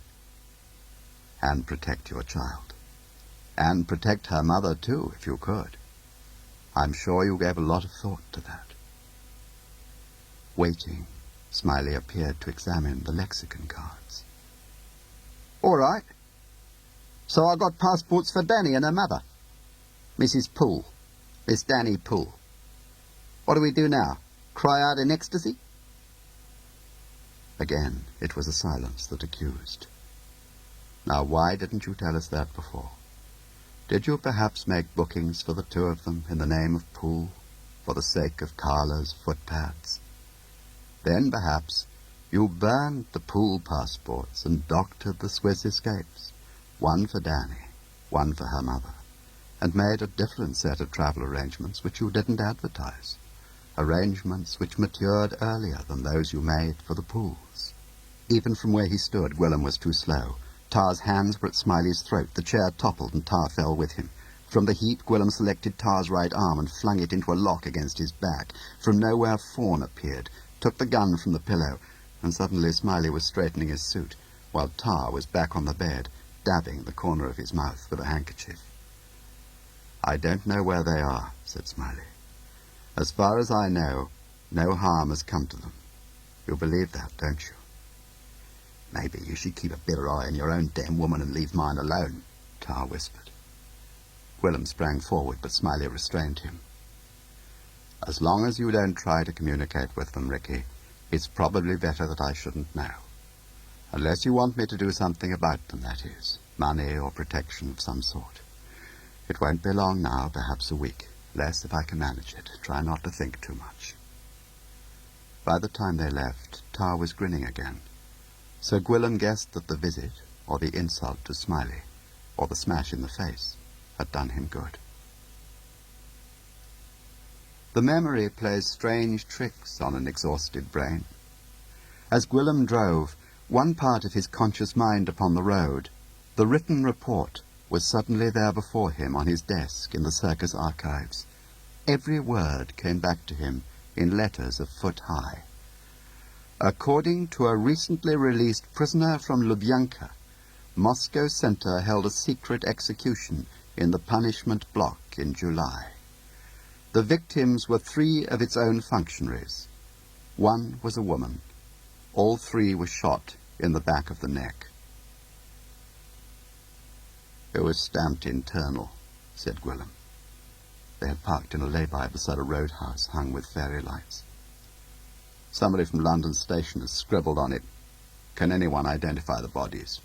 "And protect your child. And protect her mother, too, if you could. I'm sure you gave a lot of thought to that." Waiting, Smiley appeared to examine the lexicon cards. "All right. So I got passports for Danny and her mother. Mrs. Poole. Miss Danny Poole. What do we do now? Cry out in ecstasy?" Again, it was a silence that accused. "Now, why didn't you tell us that before? Did you perhaps make bookings for the 2 of them in the name of Poole, for the sake of Carla's footpads? Then, perhaps, you burned the Poole passports and doctored the Swiss escapes, one for Danny, one for her mother, and made a different set of travel arrangements which you didn't advertise, arrangements which matured earlier than those you made for the Pooles." Even from where he stood, Gwilym was too slow. Tar's hands were at Smiley's throat. The chair toppled and Tar fell with him. From the heat, Gwilym selected Tar's right arm and flung it into a lock against his back. From nowhere, Fawn appeared, took the gun from the pillow, and suddenly Smiley was straightening his suit, while Tar was back on the bed, dabbing the corner of his mouth with a handkerchief. "I don't know where they are," said Smiley. "As far as I know, no harm has come to them. You believe that, don't you?" Maybe you should keep a better eye on your own damn woman and leave mine alone, Tar whispered. Gwilym sprang forward, but Smiley restrained him. As long as you don't try to communicate with them, Ricky, it's probably better that I shouldn't know. Unless you want me to do something about them, that is. Money or protection of some sort. It won't be long now, perhaps a week. Less if I can manage it. Try not to think too much. By the time they left, Tar was grinning again. So Gwilym guessed that the visit, or the insult to Smiley, or the smash in the face, had done him good. The memory plays strange tricks on an exhausted brain. As Gwilym drove, one part of his conscious mind upon the road, the written report was suddenly there before him on his desk in the circus archives. Every word came back to him in letters a foot high. According to a recently released prisoner from Lubyanka, Moscow Center held a secret execution in the punishment block in July. The victims were 3 of its own functionaries. 1 was a woman. All 3 were shot in the back of the neck. It was stamped internal, said Gwilym. They had parked in a lay-by beside a roadhouse hung with fairy lights. Somebody from London Station has scribbled on it, "Can anyone identify the bodies?"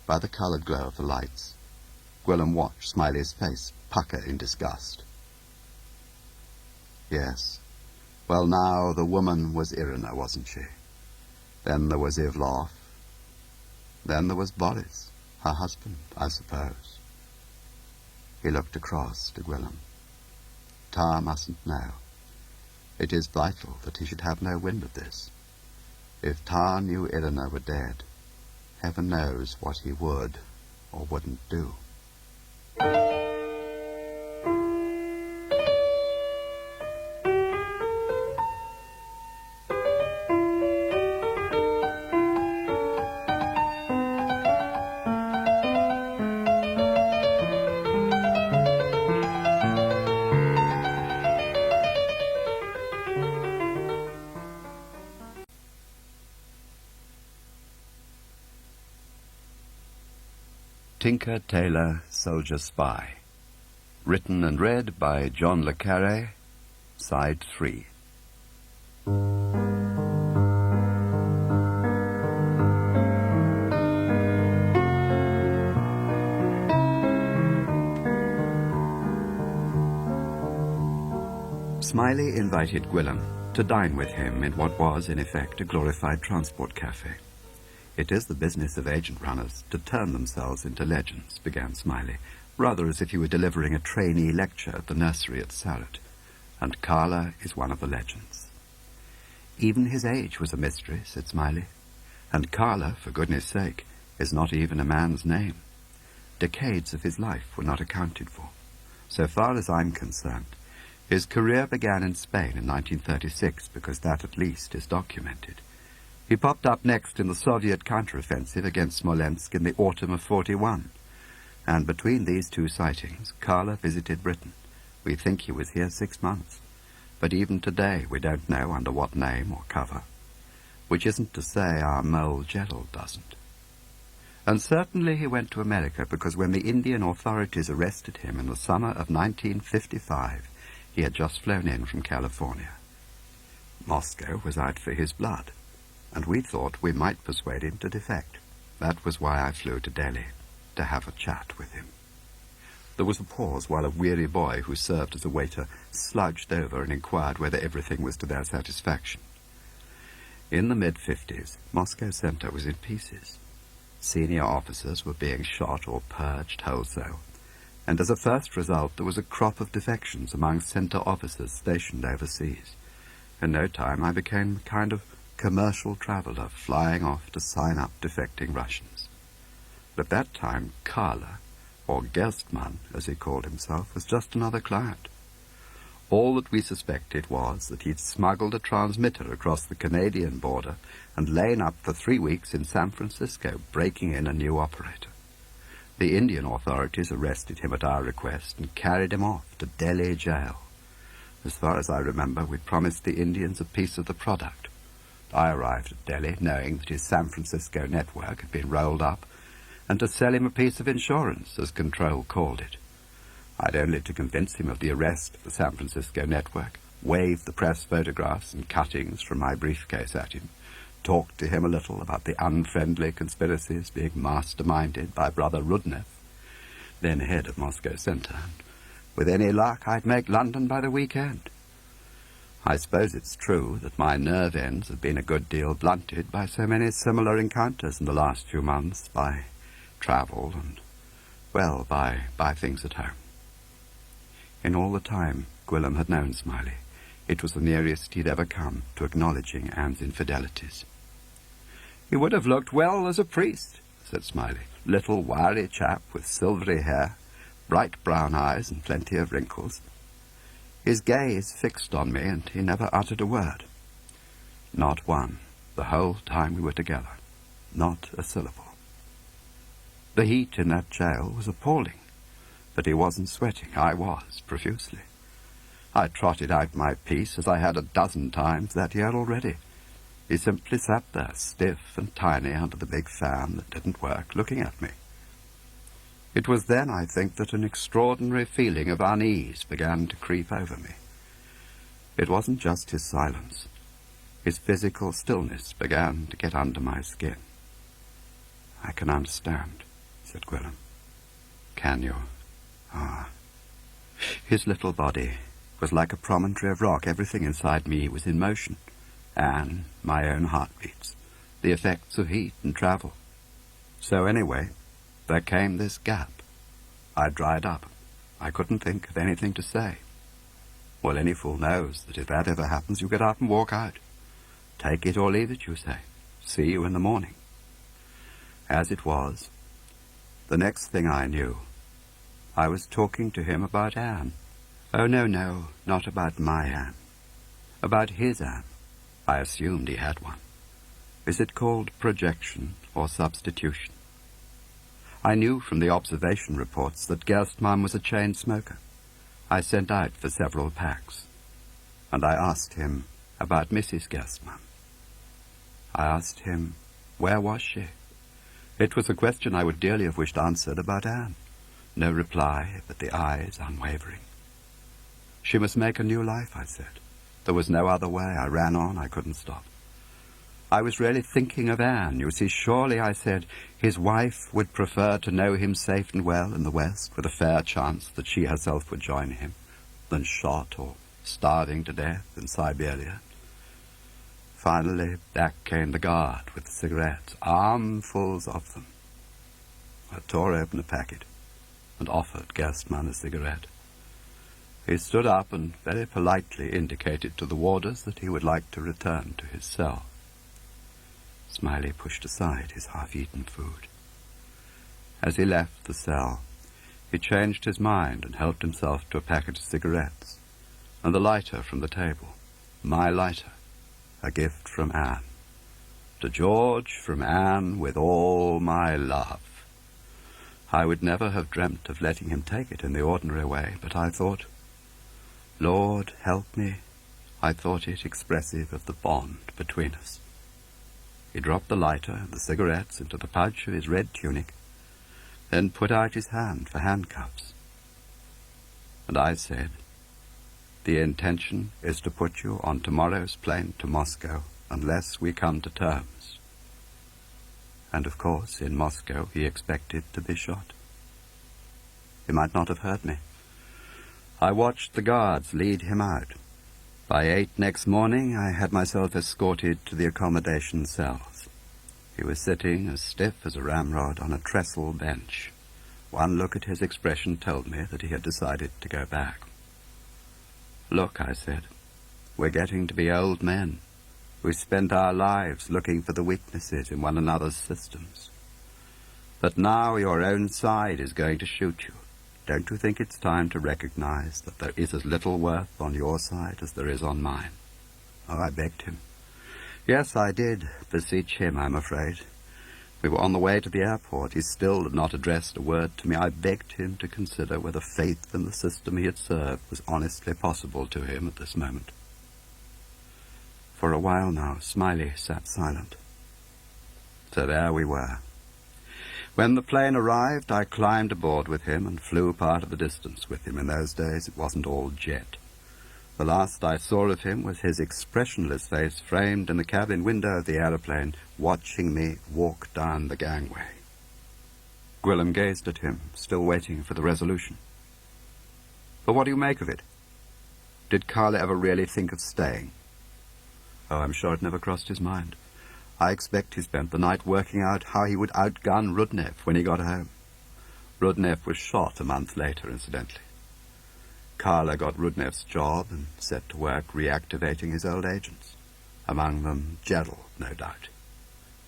By the coloured glow of the lights, Gwilym watched Smiley's face pucker in disgust. Yes. Well, now, the woman was Irina, wasn't she? Then there was Ivlov. Then there was Boris, her husband, I suppose. He looked across to Gwilym. Tar mustn't know. It is vital that he should have no wind of this. If Tar knew Irina were dead, heaven knows what he would or wouldn't do. Tinker, Tailor, Soldier, Spy. Written and read by John Le Carre, Side 3. Smiley invited Gwilym to dine with him in what was, in effect, a glorified transport cafe. "It is the business of agent runners to turn themselves into legends," began Smiley, rather as if he were delivering a trainee lecture at the nursery at Sarat. "And Carla is one of the legends." "Even his age was a mystery," said Smiley. "And Carla, for goodness sake, is not even a man's name. Decades of his life were not accounted for. So far as I'm concerned, his career began in Spain in 1936, because that at least is documented. He popped up next in the Soviet counteroffensive against Smolensk in the autumn of 41. And between these 2 sightings, Carla visited Britain. We think he was here 6 months. But even today, we don't know under what name or cover. Which isn't to say our mole Gerald doesn't. And certainly he went to America because when the Indian authorities arrested him in the summer of 1955, he had just flown in from California. Moscow was out for his blood, and we thought we might persuade him to defect. That was why I flew to Delhi, to have a chat with him. There was a pause while a weary boy who served as a waiter sludged over and inquired whether everything was to their satisfaction. In the mid-50s, Moscow Center was in pieces. Senior officers were being shot or purged wholesale, and as a first result there was a crop of defections among center officers stationed overseas. In no time I became a kind of commercial traveller flying off to sign up defecting Russians. At that time, Carla, or Gerstmann, as he called himself, was just another client. All that we suspected was that he'd smuggled a transmitter across the Canadian border and lain up for 3 weeks in San Francisco, breaking in a new operator. The Indian authorities arrested him at our request and carried him off to Delhi jail. As far as I remember, we'd promised the Indians a piece of the product. I arrived at Delhi knowing that his San Francisco network had been rolled up, and to sell him a piece of insurance, as Control called it. I'd only to convince him of the arrest of the San Francisco network, wave the press photographs and cuttings from my briefcase at him, talk to him a little about the unfriendly conspiracies being masterminded by Brother Rudnev, then head of Moscow Centre. With any luck, I'd make London by the weekend. I suppose it's true that my nerve ends have been a good deal blunted by so many similar encounters in the last few months, by travel and, well, by things at home. In all the time Gwilym had known Smiley, it was the nearest he'd ever come to acknowledging Anne's infidelities. "He would have looked well as a priest," said Smiley. "Little wiry chap with silvery hair, bright brown eyes and plenty of wrinkles. His gaze fixed on me, and he never uttered a word. Not one, the whole time we were together. Not a syllable. The heat in that jail was appalling, but he wasn't sweating. I was, profusely. I trotted out my piece as I had a dozen times that year already. He simply sat there, stiff and tiny under the big fan that didn't work, looking at me. It was then, I think, that an extraordinary feeling of unease began to creep over me. It wasn't just his silence. His physical stillness began to get under my skin. "I can understand," said Gwilym. "Can you?" "Ah." His little body was like a promontory of rock. Everything inside me was in motion. Anne, my own heartbeats, the effects of heat and travel. So anyway, there came this gap. I dried up. I couldn't think of anything to say. Well, any fool knows that if that ever happens, you get up and walk out. Take it or leave it, you say. See you in the morning. As it was, the next thing I knew, I was talking to him about Anne. Oh, no, not about my Anne. About his Anne. I assumed he had one. Is it called projection or substitution? I knew from the observation reports that Gerstmann was a chain smoker. I sent out for several packs, and I asked him about Mrs. Gerstmann. I asked him, where was she? It was a question I would dearly have wished answered about Anne. No reply, but the eyes unwavering. She must make a new life, I said. There was no other way. I ran on. I couldn't stop. I was really thinking of Anne. You see, surely, I said, his wife would prefer to know him safe and well in the West, with a fair chance that she herself would join him, than shot or starving to death in Siberia. Finally, back came the guard with the cigarettes, armfuls of them. I tore open a packet and offered Gerstmann a cigarette. He stood up and very politely indicated to the warders that he would like to return to his cell. Smiley pushed aside his half-eaten food. As he left the cell, he changed his mind and helped himself to a packet of cigarettes and the lighter from the table, my lighter, a gift from Anne. To George, from Anne, with all my love. I would never have dreamt of letting him take it in the ordinary way, but I thought, Lord, help me. I thought it expressive of the bond between us. He dropped the lighter and the cigarettes into the pouch of his red tunic, then put out his hand for handcuffs. And I said, the intention is to put you on tomorrow's plane to Moscow unless we come to terms. And of course, in Moscow, he expected to be shot. He might not have heard me. I watched the guards lead him out. By 8 next morning, I had myself escorted to the accommodation cells. He was sitting as stiff as a ramrod on a trestle bench. One look at his expression told me that he had decided to go back. Look, I said, we're getting to be old men. We've spent our lives looking for the weaknesses in one another's systems. But now your own side is going to shoot you. Don't you think it's time to recognize that there is as little worth on your side as there is on mine? Oh, I begged him. Yes, I did beseech him, I'm afraid. We were on the way to the airport. He still had not addressed a word to me. I begged him to consider whether faith in the system he had served was honestly possible to him at this moment. For a while now, Smiley sat silent. So there we were. When the plane arrived, I climbed aboard with him and flew part of the distance with him. In those days, it wasn't all jet. The last I saw of him was his expressionless face framed in the cabin window of the aeroplane, watching me walk down the gangway. Gwilym gazed at him, still waiting for the resolution. But what do you make of it? Did Carla ever really think of staying? Oh, I'm sure it never crossed his mind. I expect he spent the night working out how he would outgun Rudnev when he got home. Rudnev was shot a month later, incidentally. Carla got Rudnev's job and set to work reactivating his old agents. Among them, Gerald, no doubt.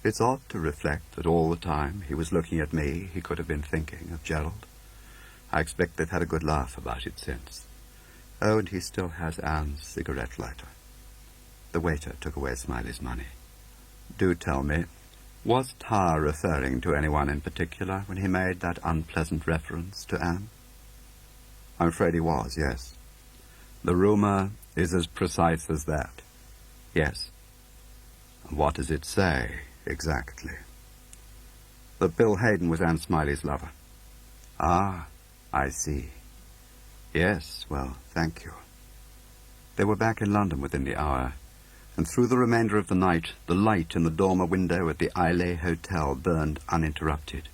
It's odd to reflect that all the time he was looking at me, he could have been thinking of Gerald. I expect they've had a good laugh about it since. Oh, and he still has Anne's cigarette lighter. The waiter took away Smiley's money. Do tell me, was Tar referring to anyone in particular when he made that unpleasant reference to Anne? I'm afraid he was, yes. The rumour is as precise as that. Yes. And what does it say, exactly? That Bill Hayden was Anne Smiley's lover. Ah, I see. Yes, well, thank you. They were back in London within the hour, and through the remainder of the night, the light in the dormer window at the Islay Hotel burned uninterrupted.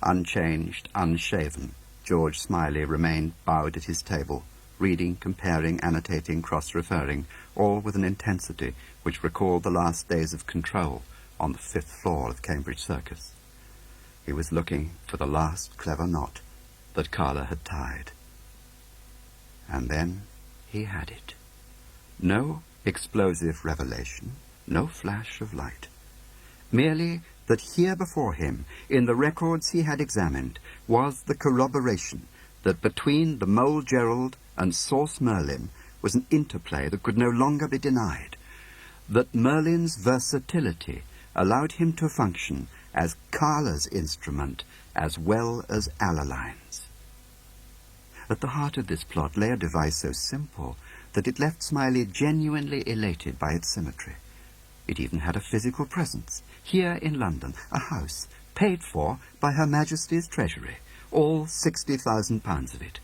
Unchanged, unshaven, George Smiley remained bowed at his table, reading, comparing, annotating, cross-referring, all with an intensity which recalled the last days of control on the 5th floor of Cambridge Circus. He was looking for the last clever knot that Carla had tied. And then he had it. No explosive revelation, no flash of light. Merely that here before him, in the records he had examined, was the corroboration that between the Mole Gerald and Source Merlin was an interplay that could no longer be denied, that Merlin's versatility allowed him to function as Carla's instrument as well as Allaline's. At the heart of this plot lay a device so simple that it left Smiley genuinely elated by its symmetry. It even had a physical presence, here in London, a house, paid for by Her Majesty's Treasury, all £60,000 of it.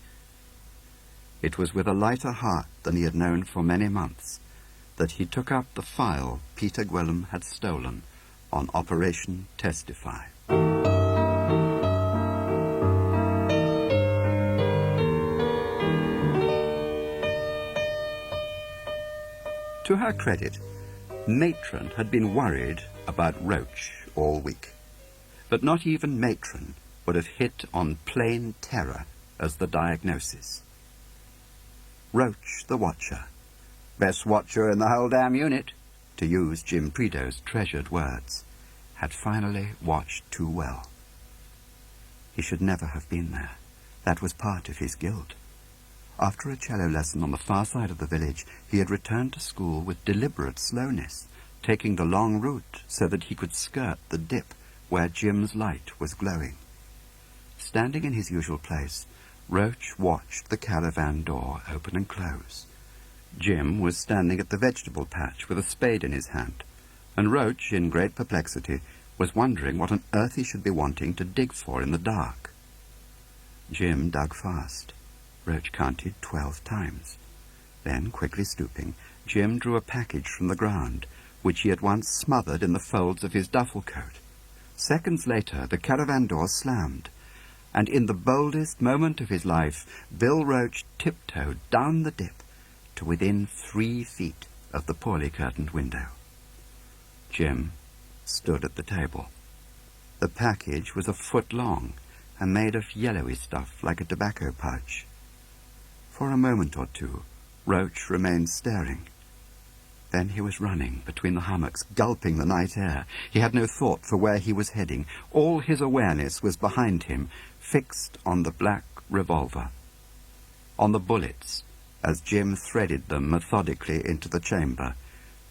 It was with a lighter heart than he had known for many months that he took up the file Peter Gwilym had stolen on Operation Testify. To her credit, Matron had been worried about Roach all week. But not even Matron would have hit on plain terror as the diagnosis. Roach the Watcher, best watcher in the whole damn unit, to use Jim Prideaux's treasured words, had finally watched too well. He should never have been there. That was part of his guilt. After a cello lesson on the far side of the village, he had returned to school with deliberate slowness, taking the long route so that he could skirt the dip where Jim's light was glowing. Standing in his usual place, Roach watched the caravan door open and close. Jim was standing at the vegetable patch with a spade in his hand, and Roach, in great perplexity, was wondering what on earth he should be wanting to dig for in the dark. Jim dug fast. Roach counted 12 times. Then, quickly stooping, Jim drew a package from the ground, which he at once smothered in the folds of his duffel coat. Seconds later, the caravan door slammed, and in the boldest moment of his life, Bill Roach tiptoed down the dip to within 3 feet of the poorly curtained window. Jim stood at the table. The package was a foot long and made of yellowy stuff like a tobacco pouch. For a moment or two, Roach remained staring. Then he was running between the hummocks, gulping the night air. He had no thought for where he was heading. All his awareness was behind him, fixed on the black revolver, on the bullets, as Jim threaded them methodically into the chamber,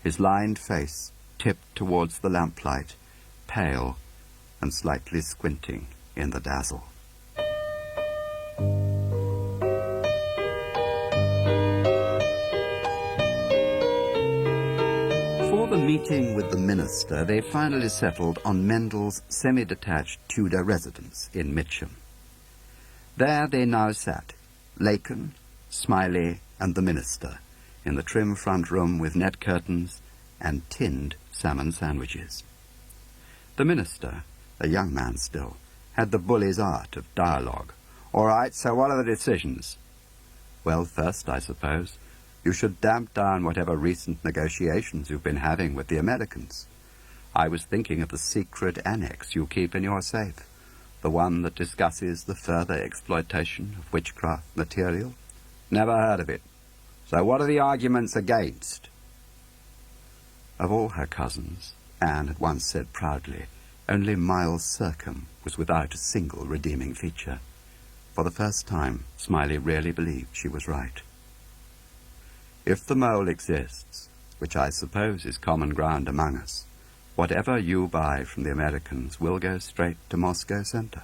his lined face tipped towards the lamplight, pale and slightly squinting in the dazzle. After meeting with the minister, they finally settled on Mendel's semi-detached Tudor residence in Mitcham. There they now sat, Lacon, Smiley, and the minister, in the trim front room with net curtains and tinned salmon sandwiches. The minister, a young man still, had the bully's art of dialogue. "All right, so what are the decisions?" "Well, first, I suppose, you should damp down whatever recent negotiations you've been having with the Americans. I was thinking of the secret annex you keep in your safe, the one that discusses the further exploitation of witchcraft material." "Never heard of it. So what are the arguments against?" Of all her cousins, Anne had once said proudly, only Miles Circum was without a single redeeming feature. For the first time, Smiley really believed she was right. "If the mole exists, which I suppose is common ground among us, whatever you buy from the Americans will go straight to Moscow Center."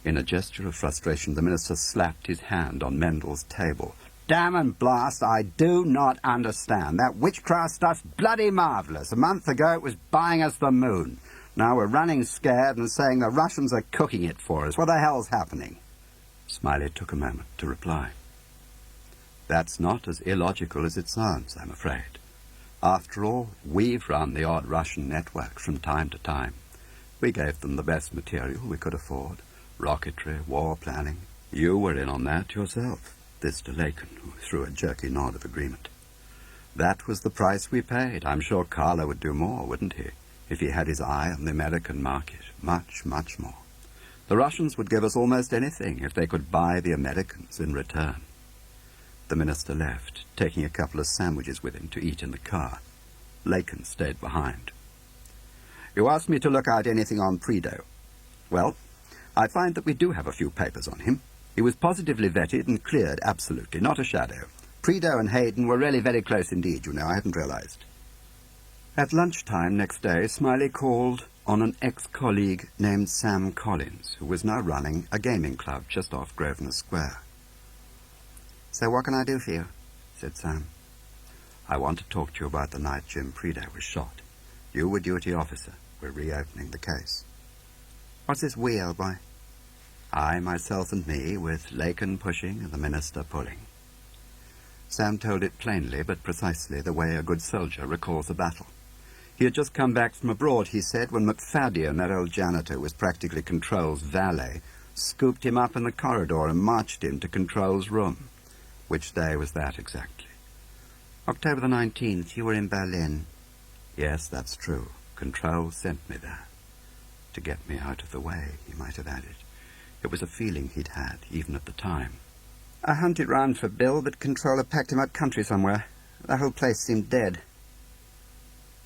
In a gesture of frustration, the minister slapped his hand on Mendel's table. "Damn and blast, I do not understand. That witchcraft stuff's bloody marvellous. A month ago it was buying us the moon. Now we're running scared and saying the Russians are cooking it for us. What the hell's happening?" Smiley took a moment to reply. "That's not as illogical as it sounds, I'm afraid. After all, we've run the odd Russian network from time to time. We gave them the best material we could afford. Rocketry, war planning. You were in on that yourself." This to Lacon, who threw a jerky nod of agreement. "That was the price we paid. I'm sure Carlo would do more, wouldn't he, if he had his eye on the American market? Much, much more. The Russians would give us almost anything if they could buy the Americans in return." The minister left, taking a couple of sandwiches with him to eat in the car. Lacon stayed behind. "You asked me to look out anything on Prideaux. Well, I find that we do have a few papers on him. He was positively vetted and cleared absolutely, not a shadow. Prideaux and Hayden were really very close indeed, you know, I hadn't realized." At lunchtime next day, Smiley called on an ex-colleague named Sam Collins, who was now running a gaming club just off Grosvenor Square. "So what can I do for you?" said Sam. "I want to talk to you about the night Jim Prideaux was shot. You were duty officer. We're reopening the case." "What's this we, old boy?" "I, myself, and me, with Lacon pushing and the minister pulling." Sam told it plainly but precisely, the way a good soldier recalls a battle. He had just come back from abroad, he said, when McFadden, that old janitor who was practically Control's valet, scooped him up in the corridor and marched him to Control's room. Which day was that exactly? "October the 19th. You were in Berlin." "Yes, that's true. Control sent me there. To get me out of the way," he might have added. It was a feeling he'd had, even at the time. "I hunted round for Bill, but Control had packed him out country somewhere. The whole place seemed dead."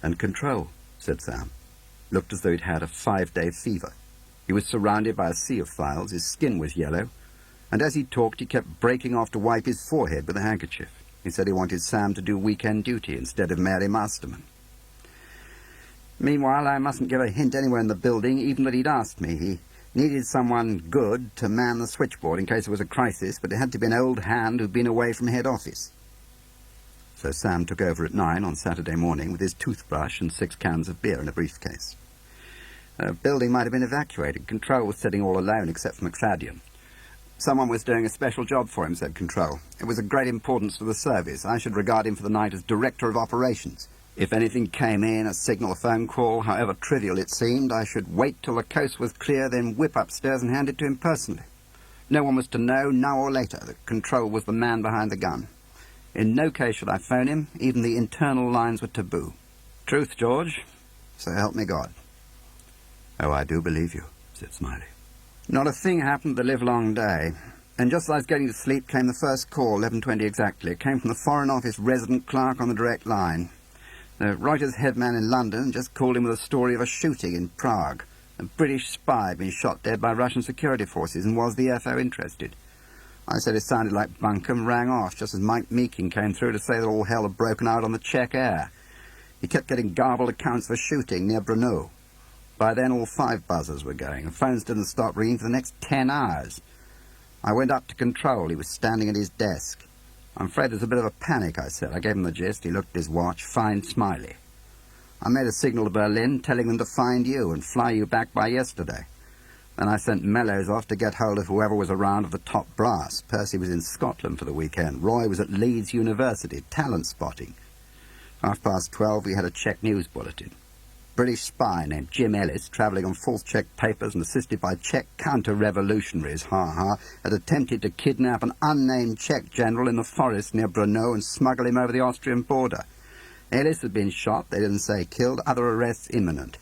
"And Control," said Sam, "looked as though he'd had a 5-day fever. He was surrounded by a sea of files, his skin was yellow, and as he talked he kept breaking off to wipe his forehead with a handkerchief. He said he wanted Sam to do weekend duty instead of Mary Masterman. Meanwhile, I mustn't give a hint anywhere in the building, even that he'd asked me. He needed someone good to man the switchboard in case there was a crisis, but it had to be an old hand who'd been away from head office." So Sam took over at 9 on Saturday morning with his toothbrush and 6 cans of beer in a briefcase. The building might have been evacuated. Control was sitting all alone except for McFadden. "Someone was doing a special job for him," said Control. "It was of great importance to the service. I should regard him for the night as Director of Operations. If anything came in, a signal, a phone call, however trivial it seemed, I should wait till the coast was clear, then whip upstairs and hand it to him personally. No one was to know, now or later, that Control was the man behind the gun. In no case should I phone him. Even the internal lines were taboo. Truth, George. So help me God." "Oh, I do believe you," said Smiley. Not a thing happened the livelong day. And just as I was getting to sleep came the first call, 11:20 exactly. It came from the Foreign Office resident clerk on the direct line. The Reuters headman in London just called him with a story of a shooting in Prague. A British spy had been shot dead by Russian security forces, and was the FO interested? I said it sounded like bunkum, rang off just as Mike Meeking came through to say that all hell had broken out on the Czech air. He kept getting garbled accounts of a shooting near Brno. By then all 5 buzzers were going, and phones didn't stop ringing for the next 10 hours. I went up to Control. He was standing at his desk. I'm afraid there's a bit of a panic, I said. I gave him the gist. He looked at his watch. Fine smiley. I made a signal to Berlin telling them to find you and fly you back by yesterday. Then I sent Mellows off to get hold of whoever was around of the top brass. Percy was in Scotland for the weekend. Roy was at Leeds University, talent spotting. 12:30 we had a Czech news bulletin. British spy named Jim Ellis, travelling on false Czech papers and assisted by Czech counter-revolutionaries, had attempted to kidnap an unnamed Czech general in the forest near Brno and smuggle him over the Austrian border. Ellis had been shot, they didn't say killed, other arrests imminent.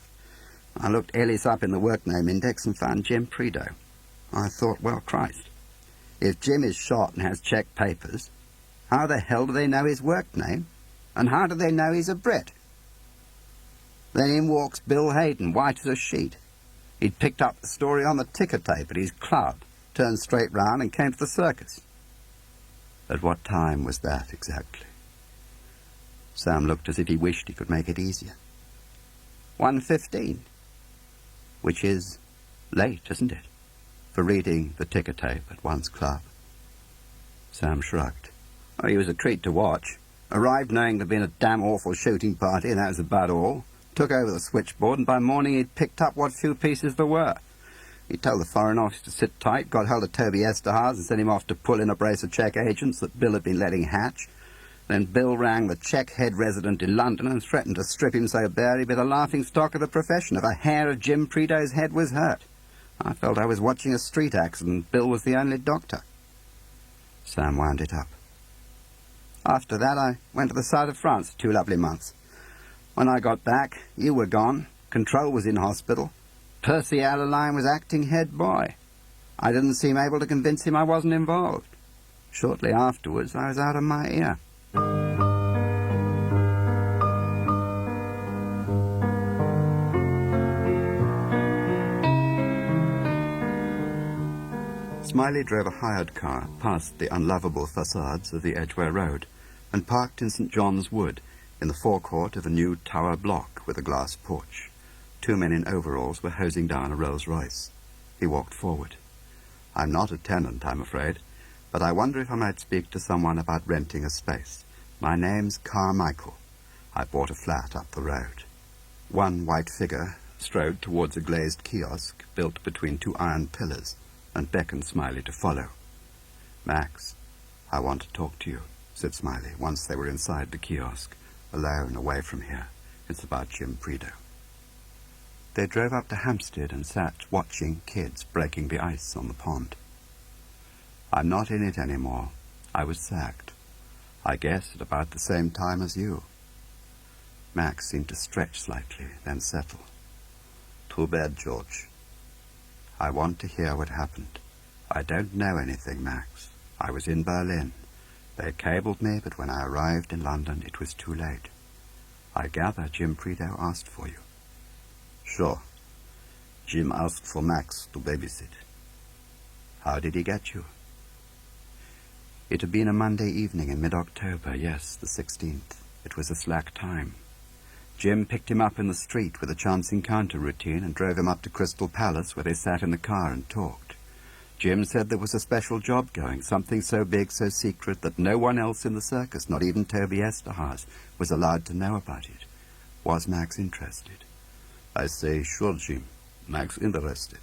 I looked Ellis up in the work name index and found Jim Prideaux. I thought, well, Christ, if Jim is shot and has Czech papers, how the hell do they know his work name? And how do they know he's a Brit? Then in walks Bill Hayden, white as a sheet. He'd picked up the story on the ticker tape at his club, turned straight round and came to the circus. At what time was that exactly? Sam looked as if he wished he could make it easier. 1:15, which is late, isn't it, for reading the ticker tape at one's club? Sam shrugged. Oh, he was a treat to watch. Arrived knowing there'd been a damn awful shooting party, and that was about all. Took over the switchboard, and by morning he'd picked up what few pieces there were. He told the Foreign Office to sit tight, got hold of Toby Esterhaz and sent him off to pull in a brace of Czech agents that Bill had been letting hatch. Then Bill rang the Czech head resident in London and threatened to strip him so bare he'd be the laughing stock of the profession if a hair of Jim Prideaux's head was hurt. I felt I was watching a street accident. Bill was the only doctor. Sam wound it up. After that, I went to the south of France for 2 lovely months. When I got back, you were gone. Control was in hospital. Percy Adeline was acting head boy. I didn't seem able to convince him I wasn't involved. Shortly afterwards, I was out of my ear. Smiley drove a hired car past the unlovable facades of the Edgware Road and parked in St. John's Wood, in the forecourt of a new tower block with a glass porch. 2 men in overalls were hosing down a Rolls-Royce. He walked forward. I'm not a tenant, I'm afraid, but I wonder if I might speak to someone about renting a space. My name's Carmichael. I bought a flat up the road. One white figure strode towards a glazed kiosk built between 2 iron pillars and beckoned Smiley to follow. Max, I want to talk to you, said Smiley, once they were inside the kiosk. Alone, away from here. It's about Jim Prideaux. They drove up to Hampstead and sat watching kids breaking the ice on the pond. I'm not in it anymore. I was sacked. I guess at about the same time as you. Max seemed to stretch slightly, then settle. Too bad, George. I want to hear what happened. I don't know anything, Max. I was in Berlin. They cabled me, but when I arrived in London, it was too late. I gather Jim Prideaux asked for you. Sure. Jim asked for Max to babysit. How did he get you? It had been a Monday evening in mid-October, yes, the 16th. It was a slack time. Jim picked him up in the street with a chance encounter routine and drove him up to Crystal Palace, where they sat in the car and talked. Jim said there was a special job going, something so big, so secret, that no one else in the circus, not even Toby Esterhaz, was allowed to know about it. Was Max interested? I say, sure, Jim. Max interested.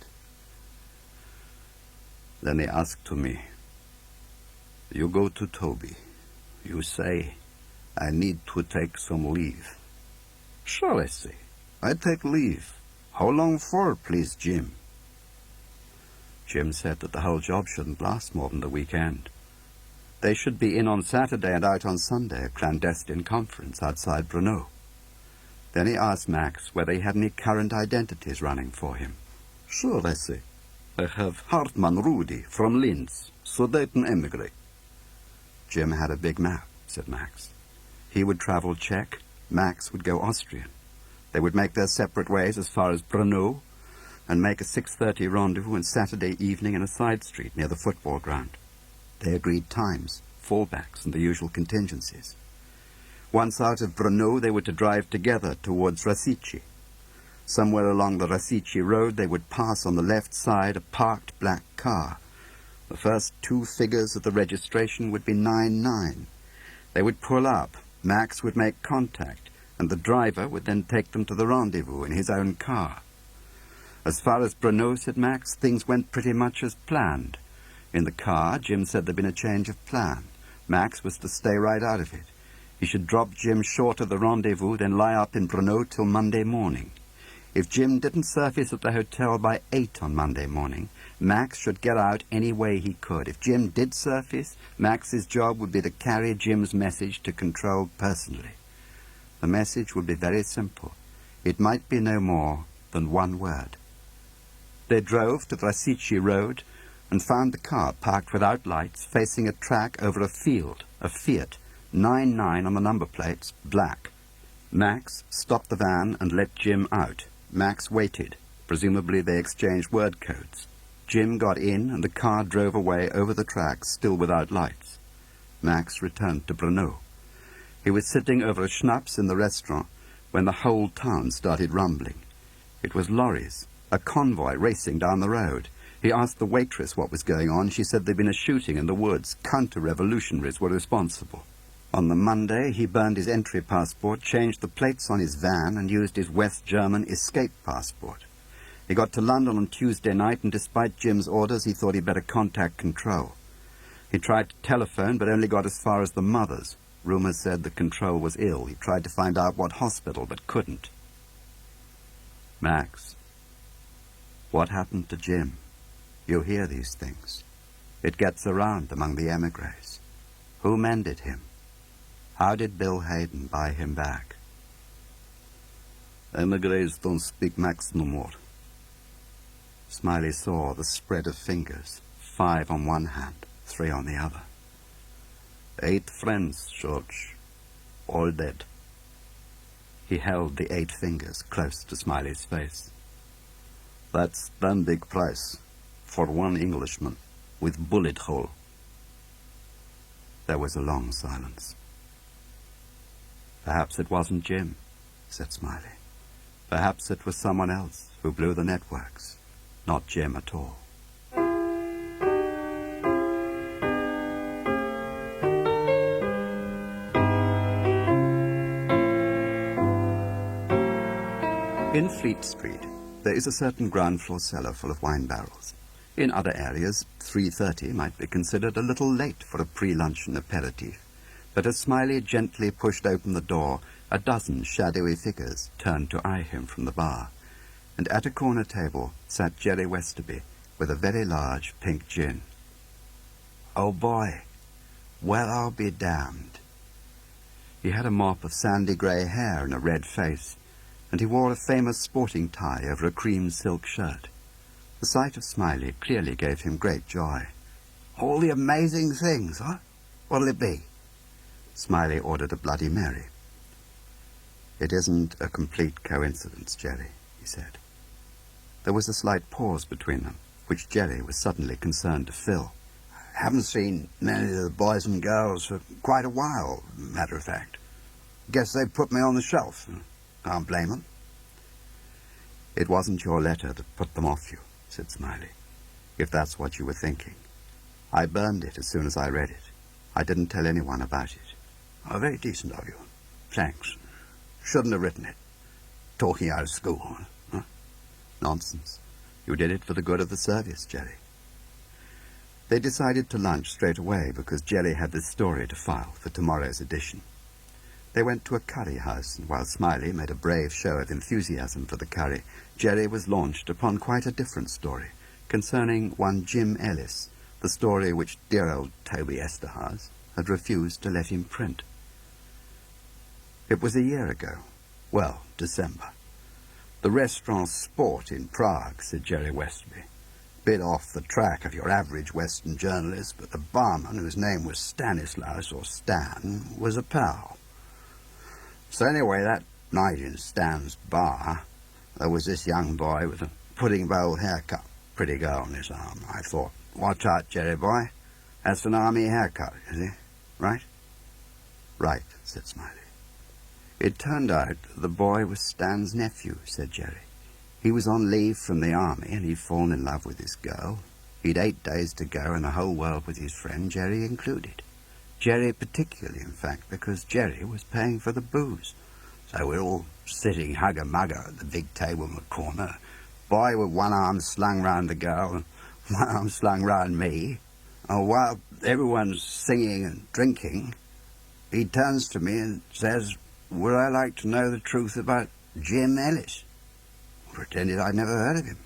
Then he asked to me, you go to Toby. You say, I need to take some leave. Sure, I say. I take leave. How long for, please, Jim? Jim said that the whole job shouldn't last more than the weekend. They should be in on Saturday and out on Sunday, a clandestine conference outside Brno. Then he asked Max whether he had any current identities running for him. Sure, I say. I have Hartmann Rudi from Linz, Sudeten emigrate. Jim had a big map, said Max. He would travel Czech, Max would go Austrian. They would make their separate ways as far as Brno, and make a 6:30 rendezvous on Saturday evening in a side street near the football ground. They agreed times, fallbacks, and the usual contingencies. Once out of Brno, they were to drive together towards Rasici. Somewhere along the Rasici road, they would pass on the left side a parked black car. The first two figures of the registration would be 99. They would pull up, Max would make contact, and the driver would then take them to the rendezvous in his own car. As far as Bruno, said Max, things went pretty much as planned. In the car, Jim said there'd been a change of plan. Max was to stay right out of it. He should drop Jim short of the rendezvous, then lie up in Bruno till Monday morning. If Jim didn't surface at the hotel by 8 on Monday morning, Max should get out any way he could. If Jim did surface, Max's job would be to carry Jim's message to Control personally. The message would be very simple. It might be no more than one word. They drove to Vrasici Road and found the car parked without lights, facing a track over a field, a Fiat, 99 on the number plates, black. Max stopped the van and let Jim out. Max waited. Presumably they exchanged word codes. Jim got in and the car drove away over the tracks, still without lights. Max returned to Bruno. He was sitting over a schnapps in the restaurant when the whole town started rumbling. It was lorries, a convoy racing down the road. He asked the waitress what was going on. She said there'd been a shooting in the woods. Counter-revolutionaries were responsible. On the Monday, he burned his entry passport, changed the plates on his van, and used his West German escape passport. He got to London on Tuesday night, and despite Jim's orders, he thought he'd better contact Control. He tried to telephone, but only got as far as the mother's. Rumours said the Control was ill. He tried to find out what hospital, but couldn't. Max, what happened to Jim? You hear these things. It gets around among the emigres. Who mended him? How did Bill Hayden buy him back? Emigres don't speak Max no more. Smiley saw the spread of fingers, 5 on one hand, 3 on the other. 8 friends, George, all dead. He held the 8 fingers close to Smiley's face. That's damn big price for one Englishman with bullet hole. There was a long silence. Perhaps it wasn't Jim, said Smiley. Perhaps it was someone else who blew the networks, not Jim at all. In Fleet Street, there is a certain ground floor cellar full of wine barrels. In other areas, 3:30 might be considered a little late for a pre-luncheon aperitif. But as Smiley gently pushed open the door, a dozen shadowy figures turned to eye him from the bar, and at a corner table sat Jerry Westerby with a very large pink gin. Oh boy, well I'll be damned. He had a mop of sandy grey hair and a red face, and he wore a famous sporting tie over a cream silk shirt. The sight of Smiley clearly gave him great joy. All the amazing things, huh? What'll it be? Smiley ordered a Bloody Mary. It isn't a complete coincidence, Jerry, he said. There was a slight pause between them, which Jerry was suddenly concerned to fill. I haven't seen many of the boys and girls for quite a while, matter of fact. Guess they put me on the shelf. Can't blame them. It wasn't your letter that put them off you, said Smiley, if that's what you were thinking. I burned it as soon as I read it. I didn't tell anyone about it. Oh, very decent of you. Thanks. Shouldn't have written it. Talking out of school, huh? Nonsense. You did it for the good of the service, Jerry. They decided to lunch straight away because Jerry had this story to file for tomorrow's edition. They went to a curry house, and while Smiley made a brave show of enthusiasm for the curry, Jerry was launched upon quite a different story, concerning one Jim Ellis, the story which dear old Toby Esterhaz had refused to let him print. It was a year ago. Well, December. The restaurant Sport in Prague, said Jerry Westerby. Bit off the track of your average Western journalist, but the barman, whose name was Stanislaus or Stan, was a pal. So anyway, that night in Stan's bar, there was this young boy with a pudding bowl haircut, pretty girl on his arm. I thought, watch out, Jerry boy. That's an army haircut, is it? Right? Right, said Smiley. It turned out the boy was Stan's nephew, said Jerry. He was on leave from the army and he'd fallen in love with this girl. He'd 8 days to go and the whole world with his friend, Jerry included. Jerry particularly, in fact, because Jerry was paying for the booze. So we're all sitting hugger-mugger at the big table in the corner, boy with one arm slung round the girl and one arm slung round me. And while everyone's singing and drinking, he turns to me and says, would I like to know the truth about Jim Ellis? I pretended I'd never heard of him.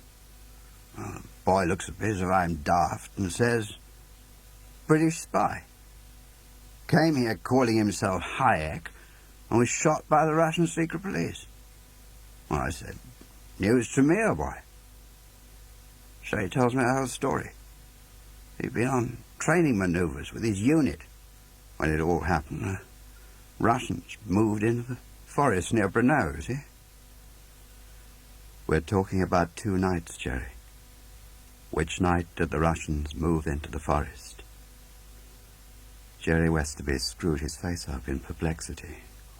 Well, the boy looks a bit as if I'm daft and says, British spy. Came here calling himself Hayek and was shot by the Russian secret police. Well, I said, news to me, oh boy. So he tells me the whole story. He'd been on training manoeuvres with his unit when it all happened. The Russians moved into the forest near Brno, see? We're talking about 2 nights, Jerry. Which night did the Russians move into the forest? Jerry Westerby screwed his face up in perplexity.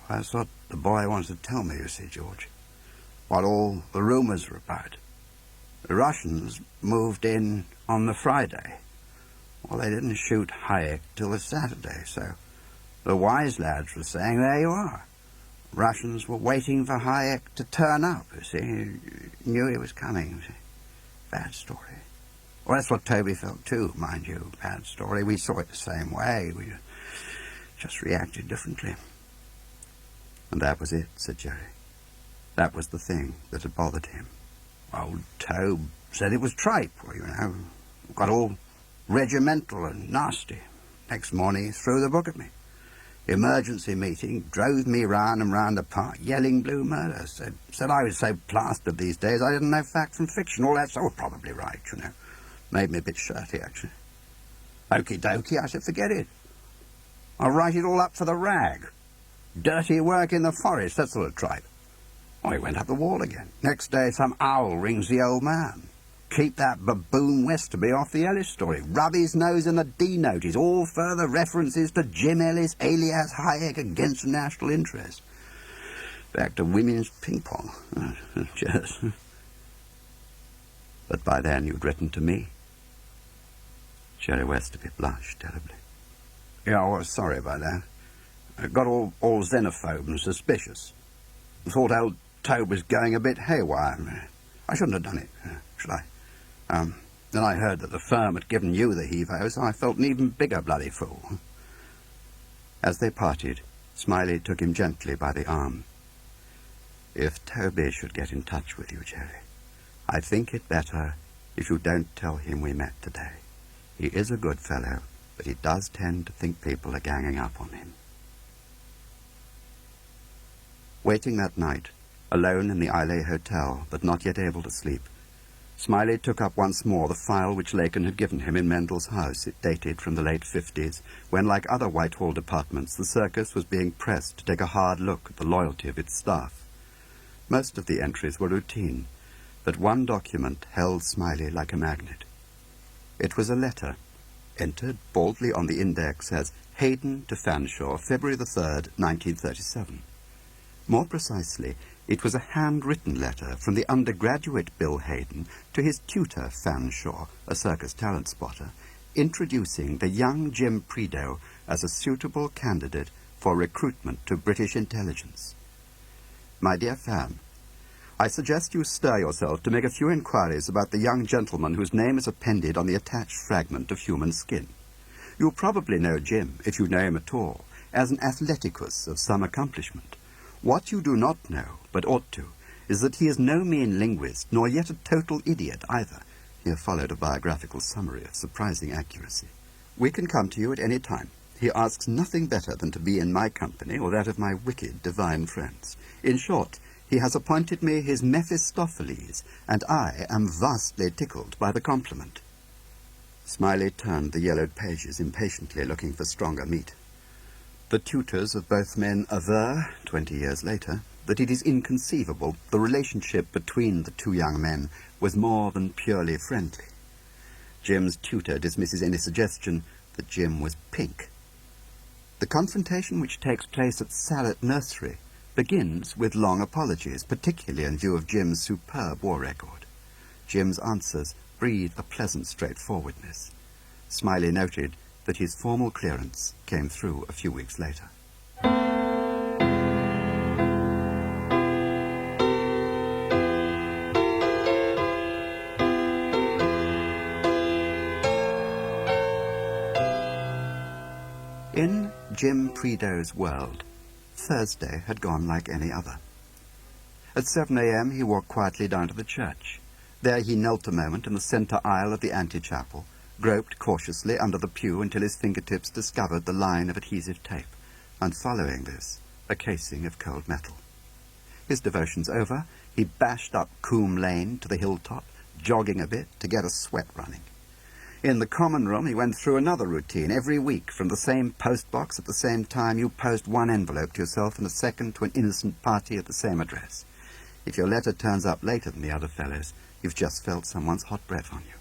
That's what the boy wants to tell me, you see, George. What all the rumours are about. The Russians moved in on the Friday. Well, they didn't shoot Hayek till the Saturday, so the wise lads were saying, there you are. Russians were waiting for Hayek to turn up, you see. Knew he was coming, you see. Bad story. Well, that's what Toby felt too, mind you. Bad story. We saw it the same way. We just reacted differently. And that was it, said Jerry. That was the thing that had bothered him. Old Tobe said it was tripe, got all regimental and nasty. Next morning he threw the book at me. Emergency meeting, drove me round and round the park, yelling blue murder. Said I was so plastered these days I didn't know fact from fiction. All that, so probably right, Made me a bit shirty, actually. Okie dokie, I said, forget it. I'll write it all up for the rag. Dirty work in the forest, that sort of tripe. Oh, he went up the wall again. Next day, some owl rings the old man. Keep that baboon Westerby off the Ellis story. Rub his nose in the D-notice. All further references to Jim Ellis, alias Hayek, against national interest. Back to women's ping-pong. Cheers. But by then you'd written to me. Jerry Westerby blushed terribly. Yeah, I was sorry about that. I got all xenophobe and suspicious. I thought old Tobe was going a bit haywire. I shouldn't have done it, should I? Then I heard that the firm had given you the hevo, so I felt an even bigger bloody fool. As they parted, Smiley took him gently by the arm. If Toby should get in touch with you, Jerry, I think it better if you don't tell him we met today. He is a good fellow, but he does tend to think people are ganging up on him. Waiting that night, alone in the Islay Hotel, but not yet able to sleep, Smiley took up once more the file which Lacan had given him in Mendel's house. It dated from the late 50s, when, like other Whitehall departments, the circus was being pressed to take a hard look at the loyalty of its staff. Most of the entries were routine, but one document held Smiley like a magnet. It was a letter, entered boldly on the index as Hayden to Fanshawe, February the 3rd, 1937. More precisely, it was a handwritten letter from the undergraduate Bill Hayden to his tutor Fanshawe, a circus talent spotter, introducing the young Jim Prideaux as a suitable candidate for recruitment to British intelligence. My dear Fan, I suggest you stir yourself to make a few inquiries about the young gentleman whose name is appended on the attached fragment of human skin. You probably know Jim, if you know him at all, as an athleticus of some accomplishment. What you do not know, but ought to, is that he is no mean linguist, nor yet a total idiot either. Here followed a biographical summary of surprising accuracy. We can come to you at any time. He asks nothing better than to be in my company or that of my wicked divine friends. In short, he has appointed me his Mephistopheles, and I am vastly tickled by the compliment. Smiley turned the yellowed pages impatiently, looking for stronger meat. The tutors of both men aver, 20 years later, that it is inconceivable the relationship between the two young men was more than purely friendly. Jim's tutor dismisses any suggestion that Jim was pink. The confrontation which takes place at Sallet Nursery begins with long apologies, particularly in view of Jim's superb war record. Jim's answers breathed a pleasant straightforwardness. Smiley noted that his formal clearance came through a few weeks later. In Jim Prideaux's world, Thursday had gone like any other. At 7 a.m. he walked quietly down to the church. There he knelt a moment in the centre aisle of the antechapel, groped cautiously under the pew until his fingertips discovered the line of adhesive tape, and following this, a casing of cold metal. His devotions over, he bashed up Coombe Lane to the hilltop, jogging a bit to get a sweat running. In the common room, he went through another routine. Every week, from the same postbox at the same time, you post one envelope to yourself and a second to an innocent party at the same address. If your letter turns up later than the other fellows, you've just felt someone's hot breath on you.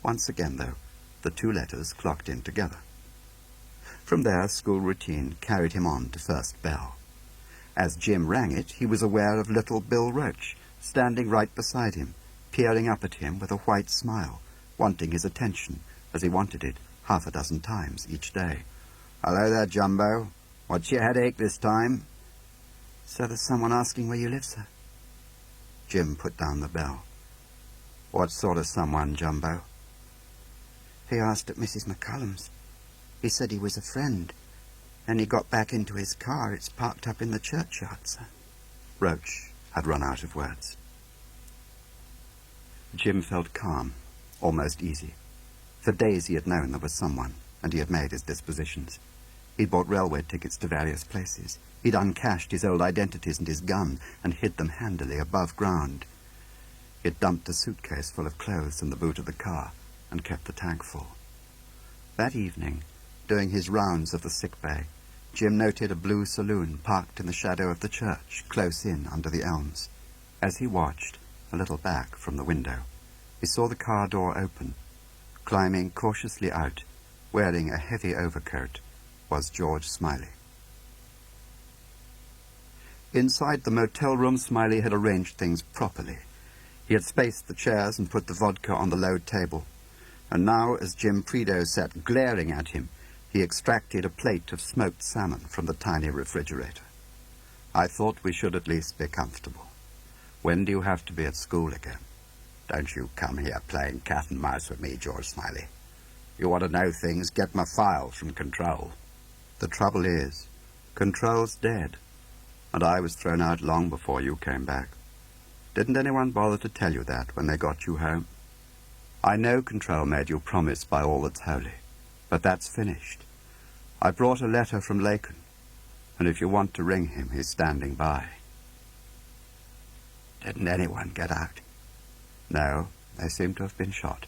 Once again, though, the two letters clocked in together. From there, school routine carried him on to first bell. As Jim rang it, he was aware of little Bill Roach, standing right beside him, peering up at him with a white smile, wanting his attention, as he wanted it half a dozen times each day. "Hello there, Jumbo. What's your headache this time?" "So there's someone asking where you live, sir?" Jim put down the bell. "What sort of someone, Jumbo?" "He asked at Mrs. McCullum's. He said he was a friend. And he got back into his car. It's parked up in the churchyard, sir." Roach had run out of words. Jim felt calm, almost easy. For days he had known there was someone, and he had made his dispositions. He'd bought railway tickets to various places. He'd uncached his old identities and his gun and hid them handily above ground. He'd dumped a suitcase full of clothes in the boot of the car and kept the tank full. That evening, doing his rounds of the sick bay, Jim noted a blue saloon parked in the shadow of the church, close in under the elms. As he watched, a little back from the window, he saw the car door open. Climbing cautiously out, wearing a heavy overcoat, was George Smiley. Inside the motel room, Smiley had arranged things properly. He had spaced the chairs and put the vodka on the low table. And now, as Jim Prideaux sat glaring at him, he extracted a plate of smoked salmon from the tiny refrigerator. "I thought we should at least be comfortable. When do you have to be at school again?" "Don't you come here playing cat and mouse with me, George Smiley. You want to know things, get my files from Control." "The trouble is, Control's dead, and I was thrown out long before you came back. Didn't anyone bother to tell you that when they got you home? I know Control made you promise by all that's holy, but that's finished. I brought a letter from Lacan, and if you want to ring him, he's standing by." "Didn't anyone get out?" "No, they seem to have been shot."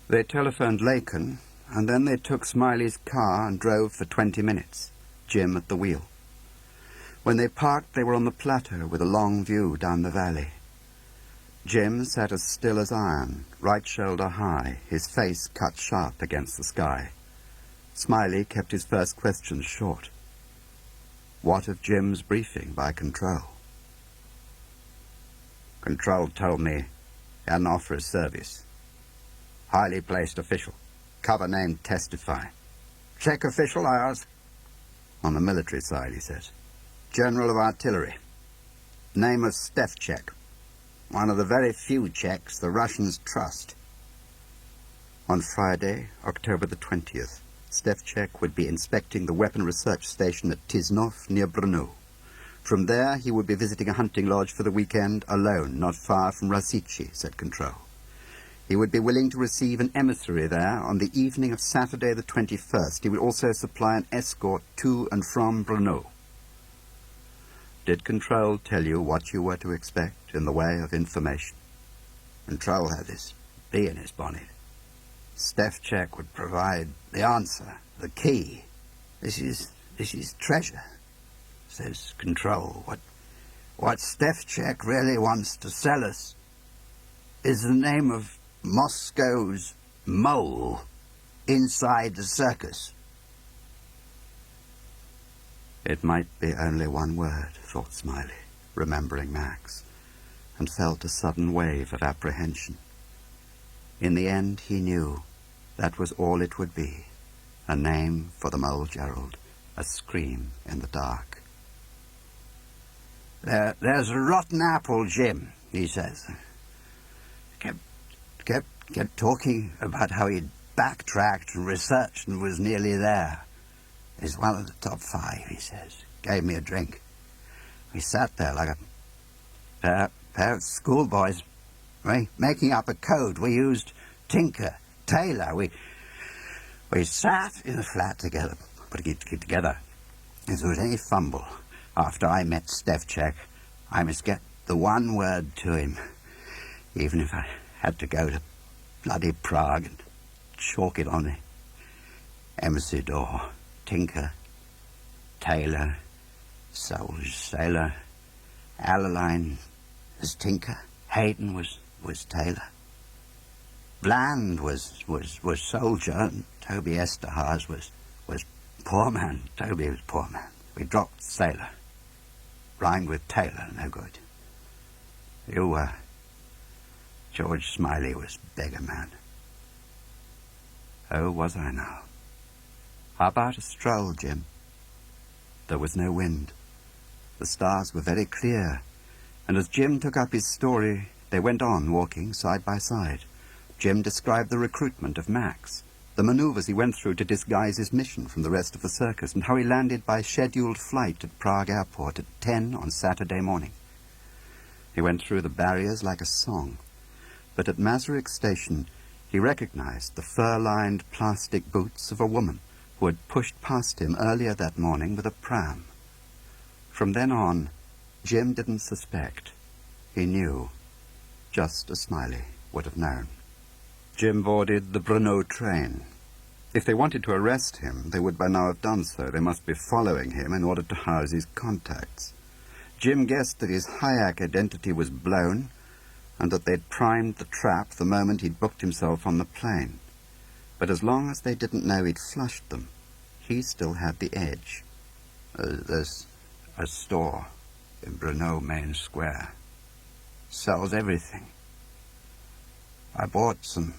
They telephoned Lacan, and then they took Smiley's car and drove for 20 minutes, Jim at the wheel. When they parked, they were on the plateau with a long view down the valley. Jim sat as still as iron, right shoulder high, his face cut sharp against the sky. Smiley kept his first questions short. What of Jim's briefing by Control? "Control told me he had an offer of service. Highly placed official. Cover name testify." "Check official?" I asked. "On the military side," he said. "General of Artillery. Name of Stefchek. One of the very few Czechs the Russians trust." On Friday, October the 20th, Stefchek would be inspecting the weapon research station at Tiznov near Brno. From there, he would be visiting a hunting lodge for the weekend, alone, not far from Rasici, said Control. He would be willing to receive an emissary there on the evening of Saturday the 21st. He would also supply an escort to and from Brno. Did Control tell you what you were to expect in the way of information? Control had this bee in his bonnet. Stefchek would provide the answer, the key. This is treasure, says Control. What Stefchek really wants to sell us is the name of Moscow's mole inside the circus. It might be only one word, thought Smiley, remembering Max, and felt a sudden wave of apprehension. In the end, he knew that was all it would be, a name for the Mole Gerald, a scream in the dark. There's a rotten apple, Jim, he says. Kept talking about how he'd backtracked and researched and was nearly there. He's one of the top 5, he says. Gave me a drink. We sat there like a pair of schoolboys, making up a code. We used Tinker, Taylor. We sat in a flat together, putting it together. If there was any fumble after I met Stefchek, I must get the one word to him, even if I had to go to bloody Prague and chalk it on the embassy door. Tinker, Taylor, Sailor, Alaline was Tinker, Hayden was Taylor. Bland was soldier, and Toby Esterhaz was poor man. Toby was poor man. We dropped Sailor. Rhymed with Taylor, no good. George Smiley was beggar man. Oh, was I now? How about a stroll, Jim? There was no wind. The stars were very clear, and as Jim took up his story, they went on walking side by side. Jim described the recruitment of Max, the maneuvers he went through to disguise his mission from the rest of the circus, and how he landed by scheduled flight at Prague Airport at 10 on Saturday morning. He went through the barriers like a song, but at Masaryk Station he recognized the fur-lined plastic boots of a woman who had pushed past him earlier that morning with a pram. From then on, Jim didn't suspect. He knew, just as Smiley would have known. Jim boarded the Brno train. If they wanted to arrest him, they would by now have done so. They must be following him in order to house his contacts. Jim guessed that his Hayek identity was blown and that they'd primed the trap the moment he'd booked himself on the plane. But as long as they didn't know he'd flushed them, he still had the edge. There's a store in Brno Main Square. Sells everything. I bought some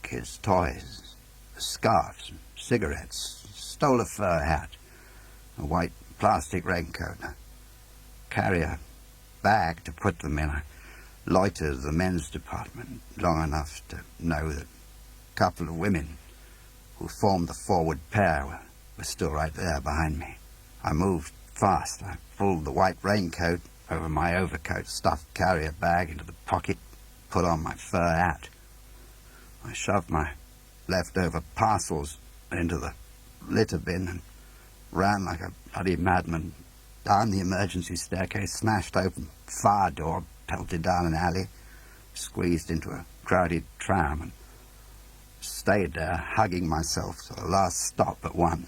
kids' toys, scarves, cigarettes, stole a fur hat, a white plastic raincoat, a carrier bag to put them in. I loitered the men's department long enough to know that a couple of women who formed the forward pair were still right there behind me. I moved fast. I pulled the white raincoat over my overcoat, stuffed carrier bag into the pocket, put on my fur hat. I shoved my leftover parcels into the litter bin and ran like a bloody madman down the emergency staircase, smashed open fire door, pelted down an alley, squeezed into a crowded tram, and stayed there, hugging myself to the last stop but one.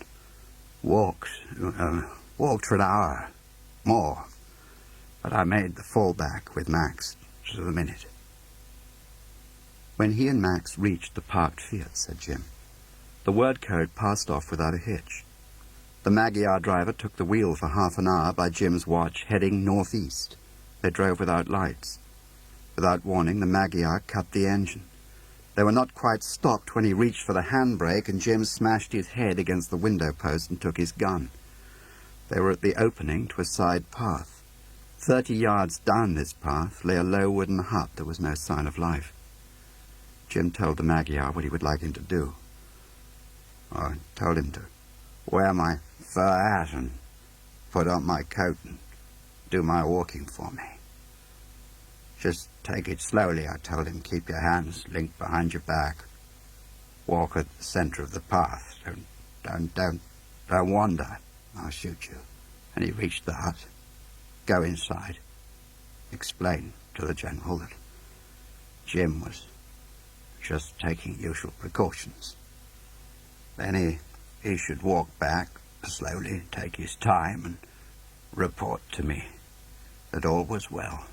Walked for an hour, more, but I made the fall back with Max to the minute. When he and Max reached the parked Fiat, said Jim, the word code passed off without a hitch. The Magyar driver took the wheel for half an hour by Jim's watch, heading northeast. They drove without lights. Without warning, the Magyar cut the engine. They were not quite stopped when he reached for the handbrake, and Jim smashed his head against the window post and took his gun. They were at the opening to a side path. 30 yards down this path lay a low wooden hut. There was no sign of life. Jim told the Magyar what he would like him to do. I told him to wear my fur hat and put on my coat and do my walking for me. Just take it slowly, I told him. Keep your hands linked behind your back. Walk at the center of the path. Don't wander. I'll shoot you. And he reached the hut. Go inside. Explain to the general that Jim was just taking usual precautions. Then he should walk back slowly, take his time, and report to me that all was well,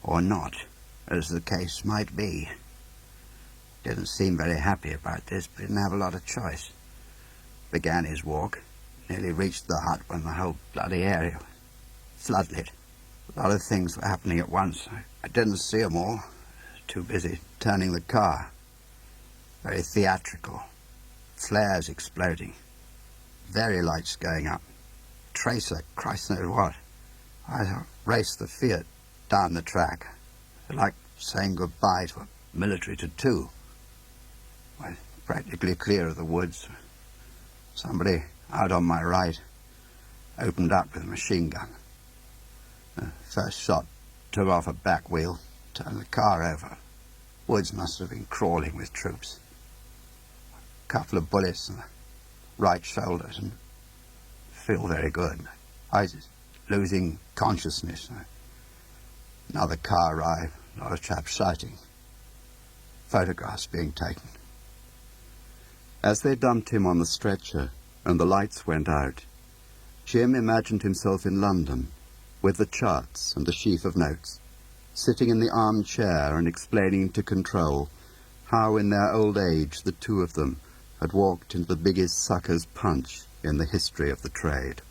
or not, as the case might be. Didn't seem very happy about this, but didn't have a lot of choice. Began his walk, nearly reached the hut when the whole bloody area was floodlit. A lot of things were happening at once. I didn't see them all. Too busy turning the car. Very theatrical. Flares exploding. Very lights going up. Tracer, Christ knows what. I raced the Fiat down the track. Like saying goodbye to a military tattoo. We're practically clear of the woods. Somebody out on my right opened up with a machine gun. The first shot took off a back wheel, turned the car over. Woods must have been crawling with troops. A couple of bullets in the right shoulder, and feel very good. I was losing consciousness. Another car arrived, a lot of chaps shouting. Photographs being taken. As they dumped him on the stretcher and the lights went out, Jim imagined himself in London, with the charts and the sheaf of notes, sitting in the armchair and explaining to Control how in their old age the two of them had walked into the biggest sucker's punch in the history of the trade.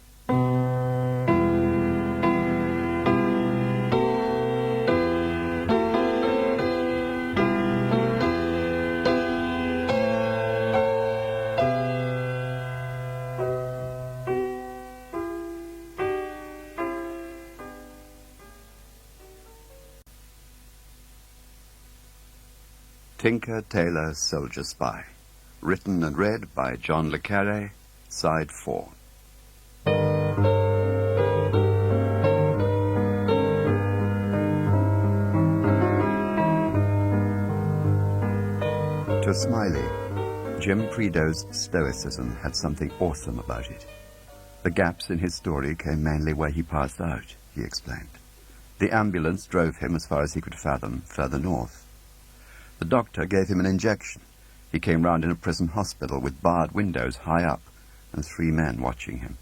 Tinker, Tailor, Soldier, Spy. Written and read by John Le Carre, Side 4. To Smiley, Jim Prideaux's stoicism had something awesome about it. The gaps in his story came mainly where he passed out, he explained. The ambulance drove him as far as he could fathom, further north. The doctor gave him an injection. He came round in a prison hospital with barred windows high up and 3 men watching him.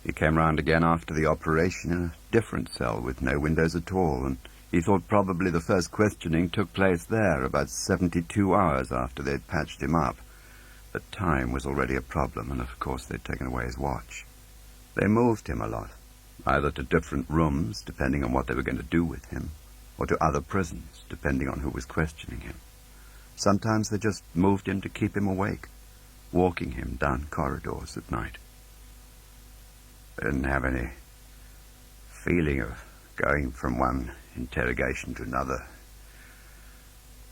He came round again after the operation in a different cell with no windows at all, and he thought probably the first questioning took place there about 72 hours after they'd patched him up. But time was already a problem, and of course they'd taken away his watch. They moved him a lot, either to different rooms, depending on what they were going to do with him, or to other prisons, depending on who was questioning him. Sometimes they just moved him to keep him awake, walking him down corridors at night. I didn't have any feeling of going from one interrogation to another.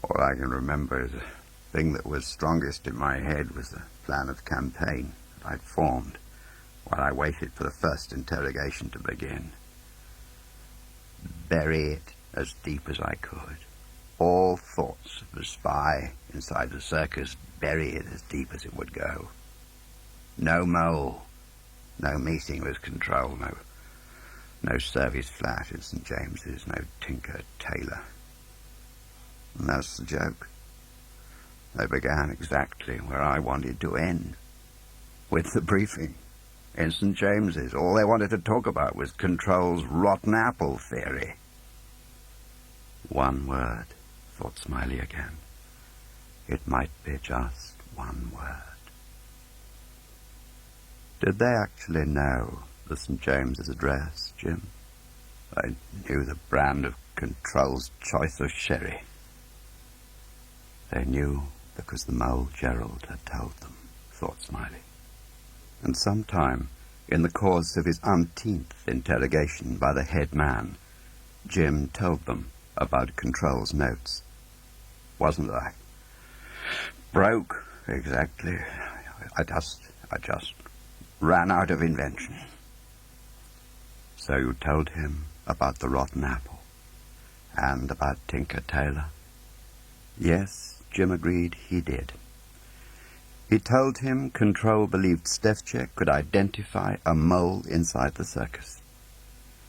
All I can remember is the thing that was strongest in my head was the plan of campaign that I'd formed while I waited for the first interrogation to begin. Bury it as deep as I could. All thoughts of the spy inside the circus, bury it as deep as it would go. No mole, no meeting with Control, no service flat in St. James's, no Tinker, Tailor. And that's the joke. They began exactly where I wanted to end, with the briefing. In St. James's, all they wanted to talk about was Control's rotten apple theory. One word, thought Smiley again. It might be just one word. Did they actually know the St. James's address, Jim? They knew the brand of Control's choice of sherry. They knew because the mole Gerald had told them, thought Smiley. And sometime, in the course of his umpteenth interrogation by the head man, Jim told them about Control's notes. Wasn't I? Broke, exactly. I just ran out of invention. So you told him about the rotten apple and about Tinker Tailor? Yes, Jim agreed he did. He told him Control believed Stefchek could identify a mole inside the circus.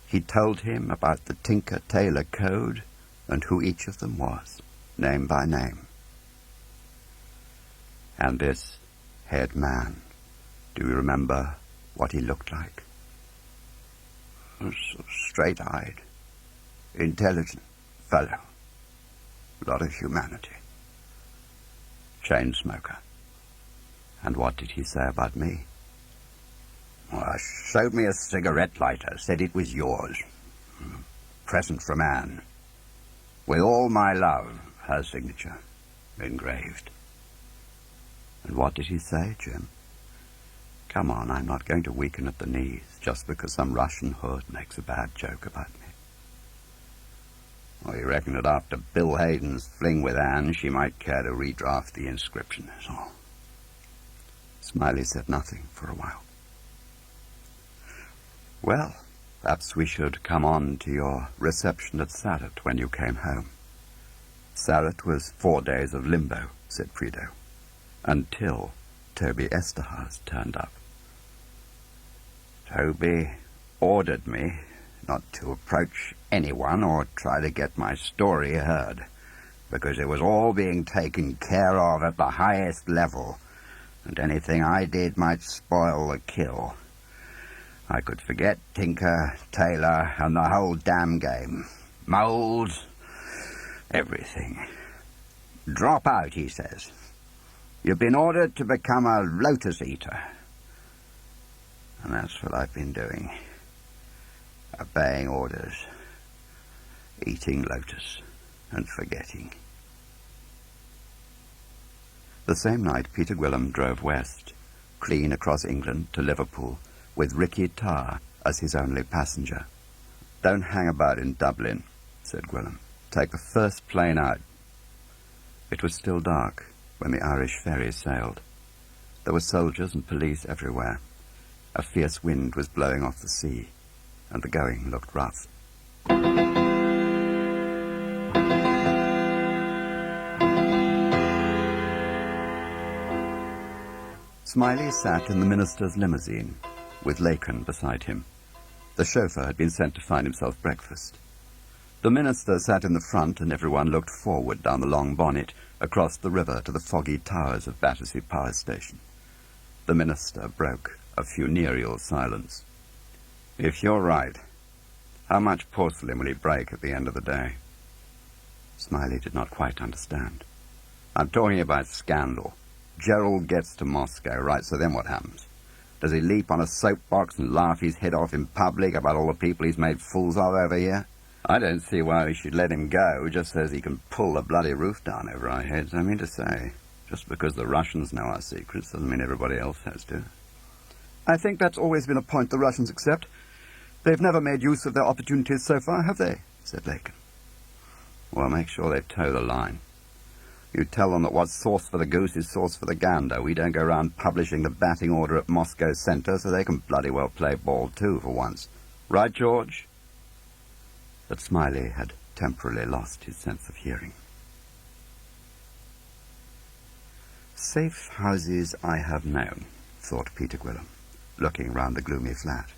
He told him about the Tinker Tailor code and who each of them was, name by name. And this head man, do you remember what he looked like? Straight-eyed, intelligent fellow, a lot of humanity. Chain smoker. And what did he say about me? Well, showed me a cigarette lighter, said it was yours. Present from Anne. With all my love, her signature, engraved. And what did he say, Jim? Come on, I'm not going to weaken at the knees just because some Russian hood makes a bad joke about me. Well, you reckon that after Bill Hayden's fling with Anne, she might care to redraft the inscription, is all. Smiley said nothing for a while. Well, perhaps we should come on to your reception at Sarrat when you came home. Sarrat was 4 days of limbo, said Prideaux, until Toby Esterhazy turned up. Toby ordered me not to approach anyone or try to get my story heard, because it was all being taken care of at the highest level, and anything I did might spoil the kill. I could forget Tinker, Taylor, and the whole damn game. Moles, everything. Drop out, he says. You've been ordered to become a lotus eater. And that's what I've been doing. Obeying orders. Eating lotus and forgetting. The same night, Peter Gwilym drove west, clean across England to Liverpool, with Ricky Tarr as his only passenger. Don't hang about in Dublin, said Gwilym. Take the first plane out. It was still dark when the Irish ferry sailed. There were soldiers and police everywhere. A fierce wind was blowing off the sea, and the going looked rough. Smiley sat in the minister's limousine, with Lacan beside him. The chauffeur had been sent to find himself breakfast. The minister sat in the front, and everyone looked forward down the long bonnet, across the river to the foggy towers of Battersea Power Station. The minister broke a funereal silence. If you're right, how much porcelain will he break at the end of the day? Smiley did not quite understand. I'm talking about scandal. Gerald gets to Moscow, right, so then what happens? Does he leap on a soapbox and laugh his head off in public about all the people he's made fools of over here? I don't see why we should let him go just so he can pull the bloody roof down over our heads. I mean to say, just because the Russians know our secrets doesn't mean everybody else has to. I think that's always been a point the Russians accept. They've never made use of their opportunities so far, have they? Said Lacan. Well, make sure they toe the line. You tell them that what's sauce for the goose is sauce for the gander. We don't go round publishing the batting order at Moscow Centre, so they can bloody well play ball too for once. Right, George? But Smiley had temporarily lost his sense of hearing. Safe houses I have known, thought Peter Gwilym, looking round the gloomy flat.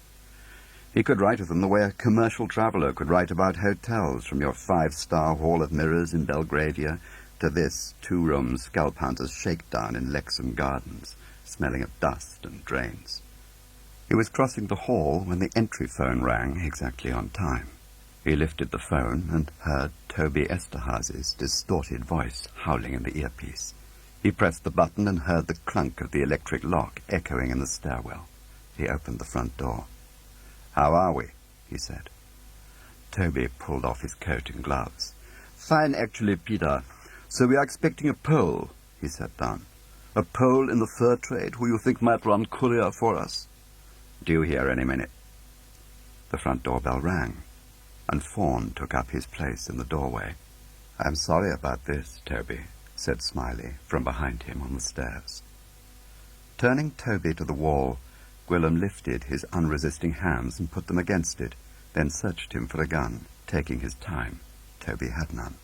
He could write of them the way a commercial traveller could write about hotels, from your 5-star Hall of Mirrors in Belgravia to this 2-room scalp hunter's shakedown in Lexham Gardens, smelling of dust and drains. He was crossing the hall when the entry phone rang exactly on time. He lifted the phone and heard Toby Esterhazy's distorted voice howling in the earpiece. He pressed the button and heard the clunk of the electric lock echoing in the stairwell. He opened the front door. How are we? He said. Toby pulled off his coat and gloves. Fine, actually, Peter. So we are expecting a Pole, he sat down. A Pole in the fur trade who you think might run courier for us. Due here any minute. The front doorbell rang, and Fawn took up his place in the doorway. I'm sorry about this, Toby, said Smiley from behind him on the stairs. Turning Toby to the wall, Gwilym lifted his unresisting hands and put them against it, then searched him for a gun, taking his time. Toby had none.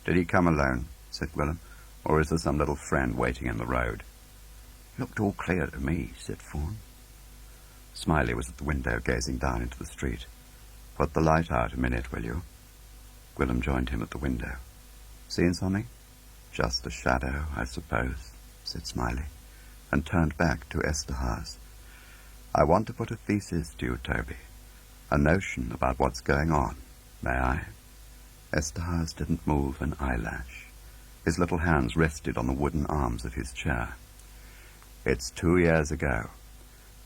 Did he come alone? Said Gwilym. Or is there some little friend waiting in the road? Looked all clear to me, said Fawn. Smiley was at the window gazing down into the street. Put the light out a minute, will you? Gwilym joined him at the window. Seen something? Just a shadow, I suppose, said Smiley, and turned back to Esterhazy. I want to put a thesis to you, Toby. A notion about what's going on. May I? Esterhazy didn't move an eyelash. His little hands rested on the wooden arms of his chair. It's 2 years ago.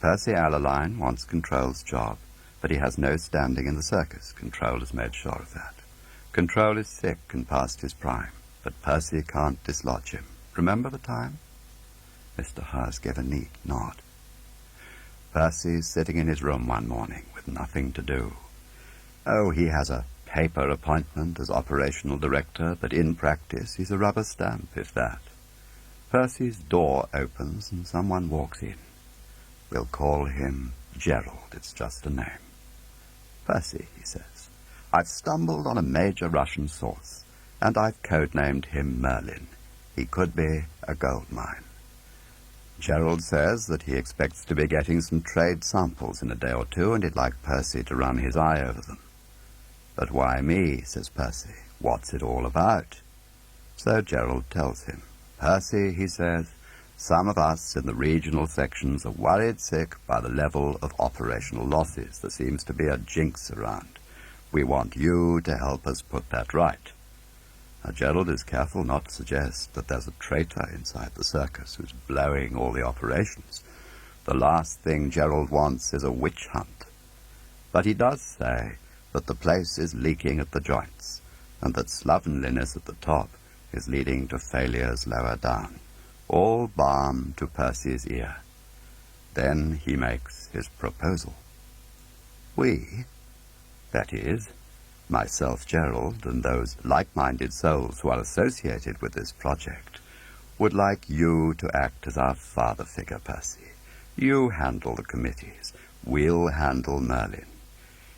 Percy Allerline wants Control's job, but he has no standing in the circus. Control has made sure of that. Control is sick and past his prime, but Percy can't dislodge him. Remember the time? Mr. Hawes gave a neat nod. Percy's sitting in his room one morning with nothing to do. Oh, he has a paper appointment as operational director, but in practice he's a rubber stamp, if that. Percy's door opens and someone walks in. We'll call him Gerald. It's just a name. Percy, he says, I've stumbled on a major Russian source, and I've codenamed him Merlin. He could be a gold mine. Gerald says that he expects to be getting some trade samples in a day or two, and he'd like Percy to run his eye over them. But why me, says Percy. What's it all about? So Gerald tells him. Percy, he says, some of us in the regional sections are worried sick by the level of operational losses. There seems to be a jinx around. We want you to help us put that right. Now, Gerald is careful not to suggest that there's a traitor inside the circus who's blowing all the operations. The last thing Gerald wants is a witch hunt. But he does say that the place is leaking at the joints, and that slovenliness at the top is leading to failures lower down. All balm to Percy's ear. Then he makes his proposal. We, that is, myself, Gerald, and those like-minded souls who are associated with this project, would like you to act as our father figure, Percy. You handle the committees. We'll handle Merlin.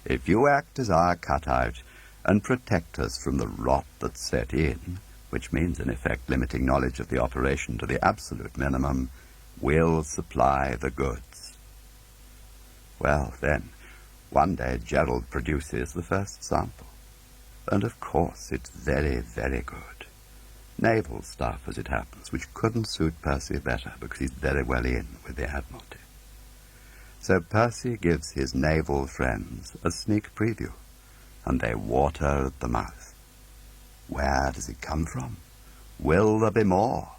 If you act as our cutout and protect us from the rot that's set in, which means, in effect, limiting knowledge of the operation to the absolute minimum, we'll supply the goods. Well, then, one day Gerald produces the first sample. And of course it's very, very good. Naval stuff, as it happens, which couldn't suit Percy better because he's very well in with the Admiralty. So Percy gives his naval friends a sneak preview, and they water at the mouth. Where does it come from? Will there be more?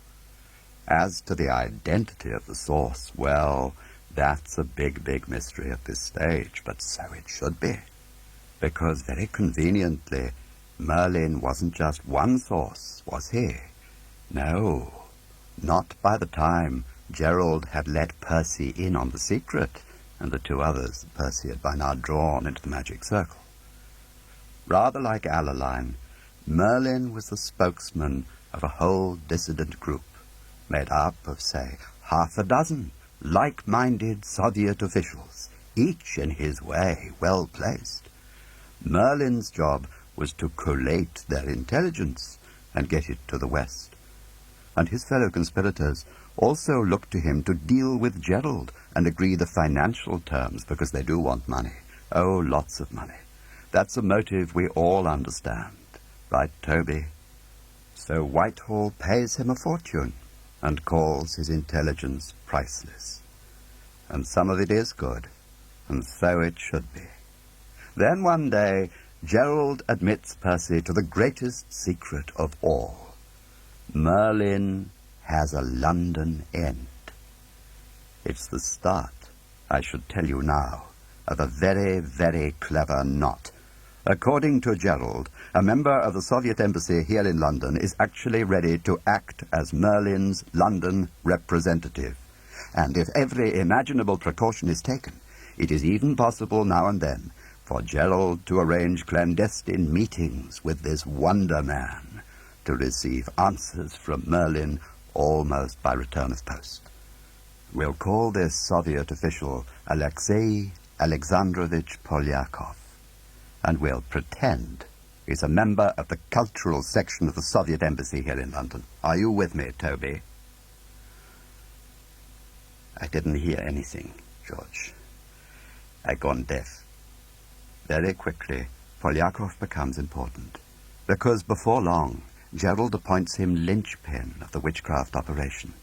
As to the identity of the source, well, that's a big, big mystery at this stage, but so it should be. Because very conveniently, Merlin wasn't just one source, was he? No, not by the time Gerald had let Percy in on the secret, and the two others Percy had by now drawn into the magic circle. Rather like Alaline, Merlin was the spokesman of a whole dissident group, made up of, say, 6 like-minded Soviet officials, each in his way well-placed. Merlin's job was to collate their intelligence and get it to the West. And his fellow conspirators also looked to him to deal with Gerald and agree the financial terms, because they do want money. Oh, lots of money. That's a motive we all understand. Right, Toby? So Whitehall pays him a fortune and calls his intelligence priceless. And some of it is good, and so it should be. Then one day, Gerald admits Percy to the greatest secret of all. Merlin has a London end. It's the start, I should tell you now, of a very, very clever knot. According to Gerald, a member of the Soviet embassy here in London is actually ready to act as Merlin's London representative. And if every imaginable precaution is taken, it is even possible now and then for Gerald to arrange clandestine meetings with this wonder man to receive answers from Merlin almost by return of post. We'll call this Soviet official Alexei Alexandrovich Polyakov, and we'll pretend he's a member of the cultural section of the Soviet embassy here in London. Are you with me, Toby? I didn't hear anything, George. I'd gone deaf. Very quickly, Polyakov becomes important, because before long, Gerald appoints him linchpin of the witchcraft operation.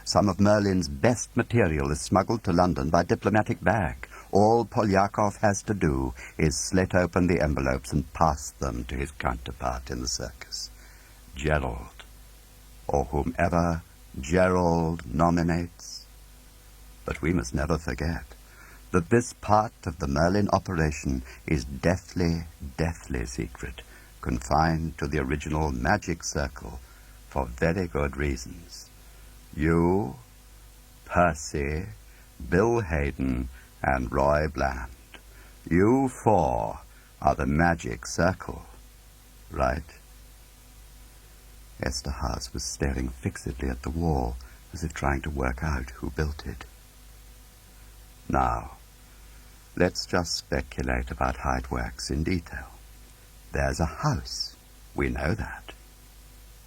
Some of Merlin's best material is smuggled to London by diplomatic bag. All Polyakov has to do is slit open the envelopes and pass them to his counterpart in the circus, Gerald, or whomever Gerald nominates. But we must never forget that this part of the Merlin operation is deathly, deathly secret, confined to the original magic circle for very good reasons. You Percy, Bill Hayden, and Roy Bland. You four are the magic circle, right? Esterhazy was staring fixedly at the wall, as if trying to work out who built it. Now, let's just speculate about how it works in detail. There's a house. We know that.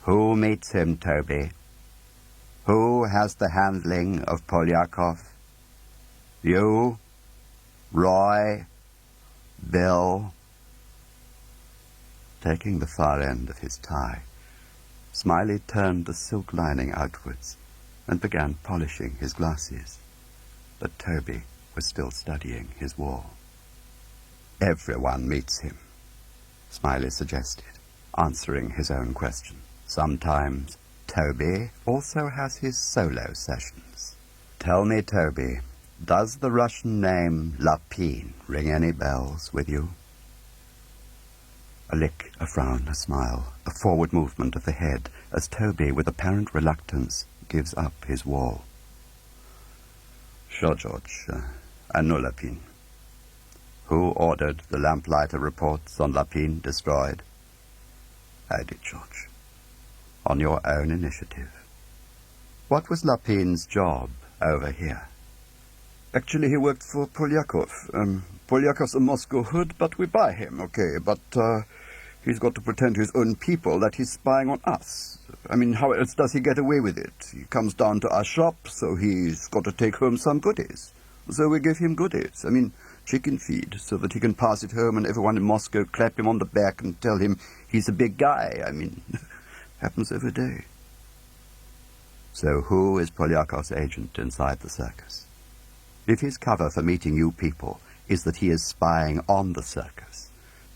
Who meets him, Toby? Who has the handling of Polyakov? You? Roy? Bill? Taking the far end of his tie, Smiley turned the silk lining outwards and began polishing his glasses. But Toby was still studying his wall. Everyone meets him, Smiley suggested, answering his own question. Sometimes Toby also has his solo sessions. Tell me, Toby, does the Russian name Lapine ring any bells with you? A lick, a frown, a smile, a forward movement of the head, as Toby, with apparent reluctance, gives up his wall. Sure, George. I know Lapine. Who ordered the lamplighter reports on Lapine destroyed? I did, George. On your own initiative. What was Lapine's job over here? Actually, he worked for Polyakov. Polyakov's a Moscow hood, but we buy him, okay? But he's got to pretend to his own people that he's spying on us. I mean, how else does he get away with it? He comes down to our shop, so he's got to take home some goodies. So we give him goodies. I mean, chicken feed, so that he can pass it home and everyone in Moscow clap him on the back and tell him he's a big guy. I mean, happens every day. So who is Polyakov's agent inside the circus? If his cover for meeting you people is that he is spying on the circus,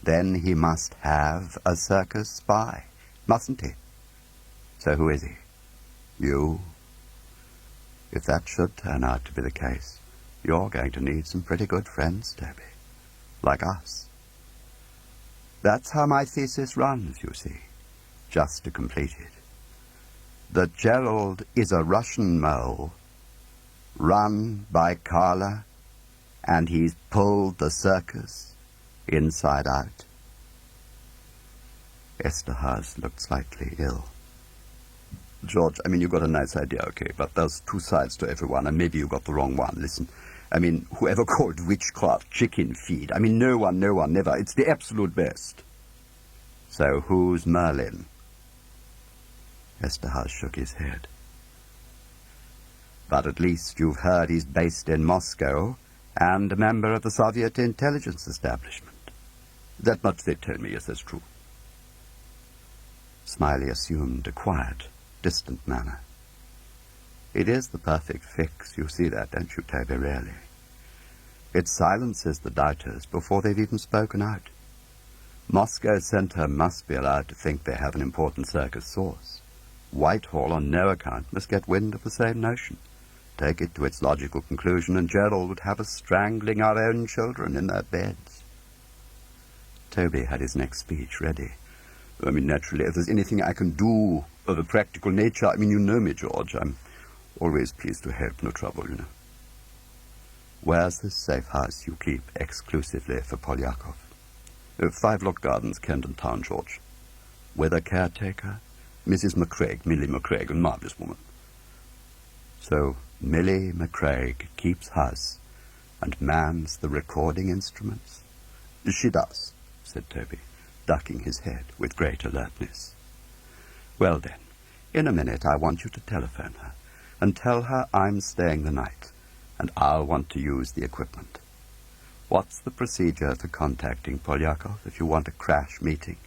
then he must have a circus spy, mustn't he? So who is he? You? If that should turn out to be the case, you're going to need some pretty good friends, Toby. Like us. That's how my thesis runs, you see. Just to complete it. That Gerald is a Russian mole, run by Carla, and he's pulled the circus inside out. Esterhazy looked slightly ill. George, I mean, you got a nice idea, okay, but there's two sides to everyone, and maybe you got the wrong one. Listen, I mean, whoever called witchcraft chicken feed, I mean, no one, never. It's the absolute best. So who's Merlin? Esterhazy shook his head. But at least you've heard he's based in Moscow and a member of the Soviet intelligence establishment. That much they tell me, yes, that's true. Smiley assumed a quiet, distant manner. It is the perfect fix, you see that, don't you, Toby, really? It silences the doubters before they've even spoken out. Moscow Center must be allowed to think they have an important circus source. Whitehall, on no account, must get wind of the same notion. Take it to its logical conclusion, and Gerald would have us strangling our own children in their beds. Toby had his next speech ready. I mean, naturally, if there's anything I can do of a practical nature, I mean, you know me, George. I'm always pleased to help, no trouble, you know. Where's this safe house you keep exclusively for Polyakov? 5 Lock Gardens, Camden Town, George. With a caretaker? Mrs. McCraig, Millie McCraig, a marvelous woman. So Millie McCraig keeps house and mans the recording instruments? She does, said Toby, ducking his head with great alertness. Well then, in a minute I want you to telephone her and tell her I'm staying the night and I'll want to use the equipment. What's the procedure for contacting Polyakov if you want a crash meeting?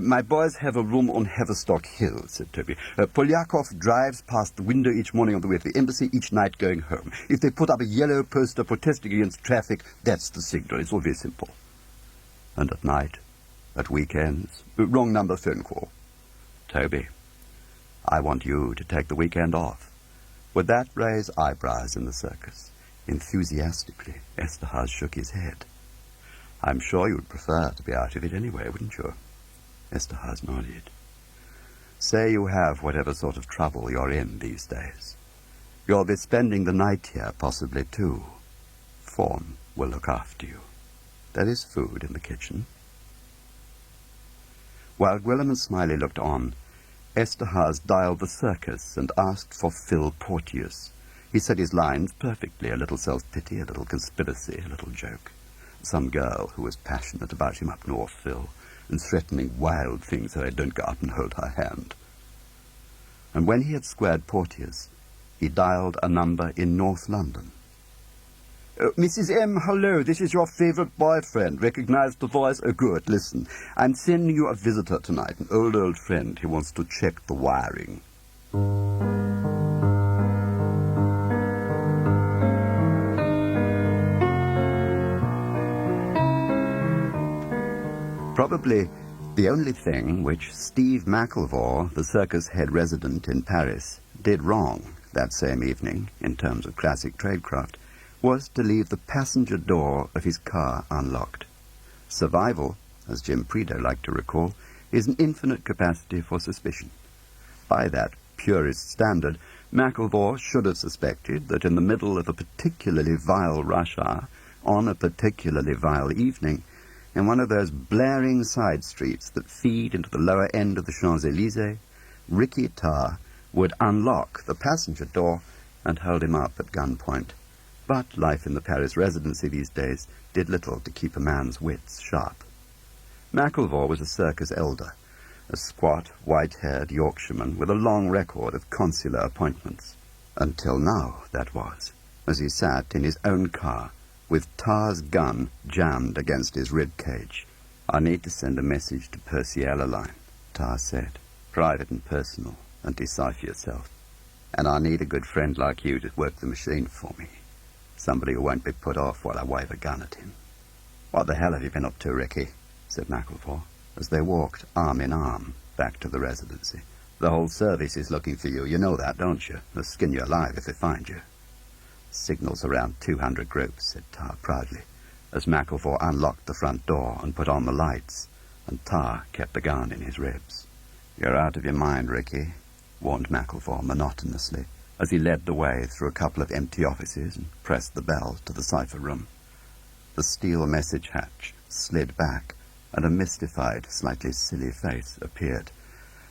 My boys have a room on Haverstock Hill, said Toby. Polyakov drives past the window each morning on the way to the embassy, each night going home. If they put up a yellow poster protesting against traffic, that's the signal. It's all very simple. And at night? At weekends? Wrong number phone call. Toby, I want you to take the weekend off. Would that raise eyebrows in the circus? Enthusiastically, Esterhazy shook his head. I'm sure you'd prefer to be out of it anyway, wouldn't you? Esterhazy nodded. Say you have whatever sort of trouble you're in these days. You'll be spending the night here, possibly, too. Fawn will look after you. There is food in the kitchen. While Gwilym and Smiley looked on, Esterhazy dialed the circus and asked for Phil Porteous. He said his lines perfectly, a little self-pity, a little conspiracy, a little joke. Some girl who was passionate about him up north, Phil, and threatening wild things so I don't go up and hold her hand. And when he had squared Porteous, he dialed a number in North London. Mrs. M, hello, this is your favorite boyfriend. Recognize the voice? Oh, good. Listen, I'm sending you a visitor tonight, an old friend. He wants to check the wiring. Probably the only thing which Steve McIlvore, the circus head resident in Paris, did wrong that same evening, in terms of classic tradecraft, was to leave the passenger door of his car unlocked. Survival, as Jim Prideaux liked to recall, is an infinite capacity for suspicion. By that purist standard, McIlvore should have suspected that in the middle of a particularly vile rush hour, on a particularly vile evening, in one of those blaring side streets that feed into the lower end of the Champs-Élysées, Ricky Tarr would unlock the passenger door and hold him up at gunpoint. But life in the Paris residency these days did little to keep a man's wits sharp. McIlvore was a circus elder, a squat, white-haired Yorkshireman with a long record of consular appointments. Until now, that was, as he sat in his own car, with Tarr's gun jammed against his rib cage. "I need to send a message to Percy Line," Tarr said. "Private and personal, and decipher yourself. And I need a good friend like you to work the machine for me. Somebody who won't be put off while I wave a gun at him." "What the hell have you been up to, Ricky?" said McIlvore, as they walked arm in arm back to the residency. "The whole service is looking for you. You know that, don't you? They'll skin you alive if they find you." "Signals around 200 groups," said Tarr proudly, as McIlvore unlocked the front door and put on the lights, and Tarr kept the gun in his ribs. "You're out of your mind, Ricky," warned McIlvore monotonously, as he led the way through a couple of empty offices and pressed the bell to the cipher room. The steel message hatch slid back, and a mystified, slightly silly face appeared.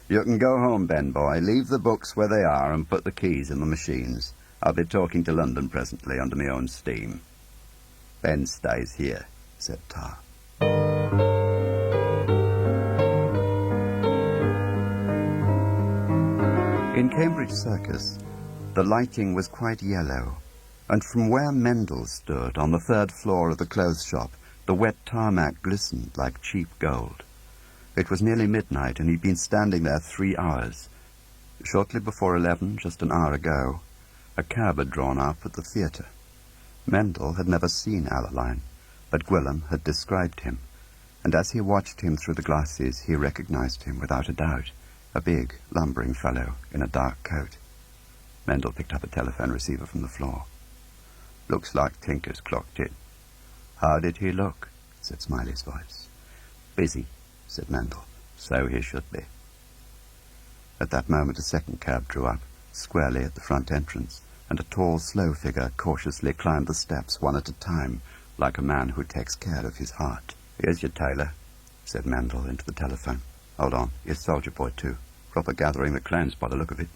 "You can go home, Ben boy. Leave the books where they are and put the keys in the machines. I'll be talking to London presently under my own steam." "Ben stays here," said Tarr. In Cambridge Circus, the lighting was quite yellow, and from where Mendel stood on the third floor of the clothes shop, the wet tarmac glistened like cheap gold. It was nearly midnight, and he'd been standing there 3 hours. Shortly before 11, just an hour ago, a cab had drawn up at the theatre. Mendel had never seen Alaline, but Gwilym had described him, and as he watched him through the glasses, he recognized him without a doubt, a big, lumbering fellow in a dark coat. Mendel picked up a telephone receiver from the floor. "Looks like Clinker's clocked in." "How did he look?" said Smiley's voice. "Busy," said Mendel. "So he should be." At that moment a second cab drew up, squarely at the front entrance, and a tall, slow figure cautiously climbed the steps one at a time, like a man who takes care of his heart. "Here's your tailor," said Mendel into the telephone. "Hold on, here's Soldier Boy too. Proper gathering the clans by the look of it."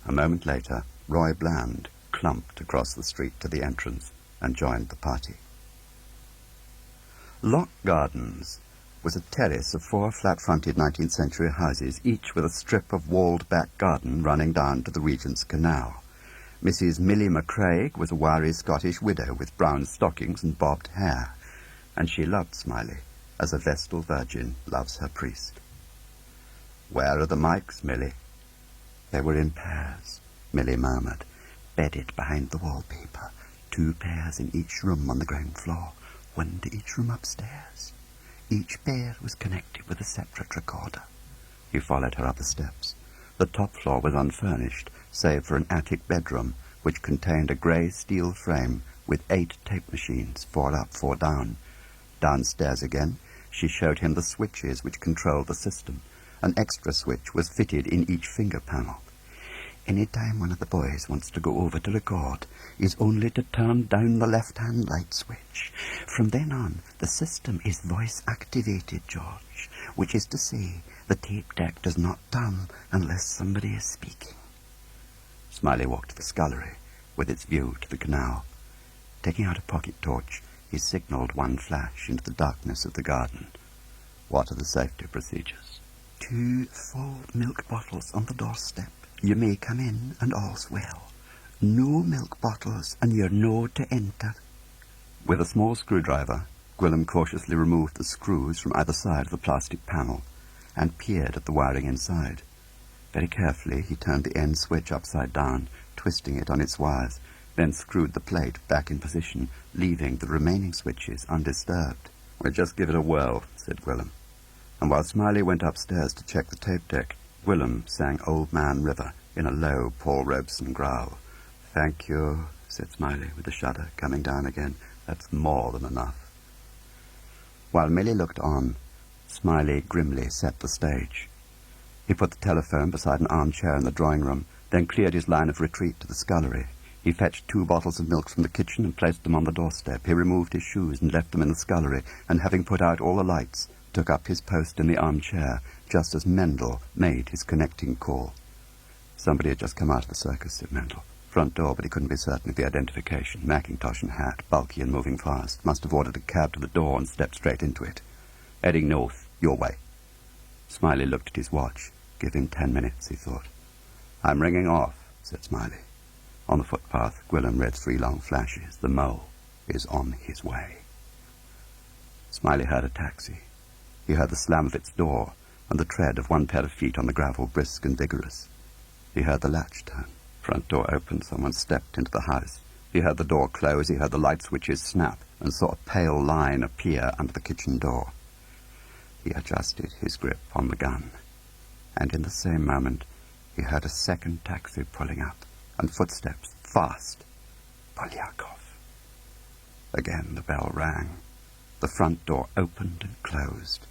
A moment later, Roy Bland clumped across the street to the entrance and joined the party. Lock Gardens was a terrace of 4 flat-fronted 19th century houses, each with a strip of walled back garden running down to the Regent's Canal. Mrs. Millie McCraig was a wiry Scottish widow with brown stockings and bobbed hair, and she loved Smiley, as a Vestal Virgin loves her priest. "Where are the mics, Millie?" "They were in pairs," Millie murmured, "bedded behind the wallpaper, 2 pairs in each room on the ground floor, 1 to each room upstairs. Each pair was connected with a separate recorder." He followed her up the steps. The top floor was unfurnished, save for an attic bedroom, which contained a grey steel frame with 8 tape machines, 4 up, 4 down. Downstairs again, she showed him the switches which controlled the system. An extra switch was fitted in each finger panel. Any time one of the boys wants to go over to record, is only to turn down the left-hand light switch. From then on, the system is voice-activated, George, which is to say, the tape deck does not turn unless somebody is speaking. Smiley walked to the scullery, with its view to the canal. Taking out a pocket torch, he signalled one flash into the darkness of the garden. What are the safety procedures? 2 full milk bottles on the doorstep. You may come in, and all's well. No milk bottles, and you're no to enter. With a small screwdriver, Gwilym cautiously removed the screws from either side of the plastic panel and peered at the wiring inside. Very carefully, he turned the end switch upside down, twisting it on its wires, then screwed the plate back in position, leaving the remaining switches undisturbed. "We'll just give it a whirl," said Gwilym. And while Smiley went upstairs to check the tape deck, Gwilym sang Old Man River in a low Paul Robeson growl. "Thank you," said Smiley with a shudder, coming down again. "That's more than enough." While Millie looked on, Smiley grimly set the stage. He put the telephone beside an armchair in the drawing-room, then cleared his line of retreat to the scullery. He fetched 2 bottles of milk from the kitchen and placed them on the doorstep. He removed his shoes and left them in the scullery, and having put out all the lights, took up his post in the armchair, just as Mendel made his connecting call. Somebody had just come out of the circus, said Mendel. Front door, but he couldn't be certain of the identification. Mackintosh and hat, bulky and moving fast. Must have ordered a cab to the door and stepped straight into it. Heading north, your way. Smiley looked at his watch. Give him 10 minutes, he thought. "I'm ringing off," said Smiley. On the footpath, Gwilym read 3 long flashes. The mole is on his way. Smiley heard a taxi. He heard the slam of its door and the tread of one pair of feet on the gravel, brisk and vigorous. He heard the latch turn. Front door opened. Someone stepped into the house. He heard the door close. He heard the light switches snap and saw a pale line appear under the kitchen door. He adjusted his grip on the gun. And in the same moment, he heard a second taxi pulling up, and footsteps, fast. Polyakov. Again the bell rang. The front door opened and closed,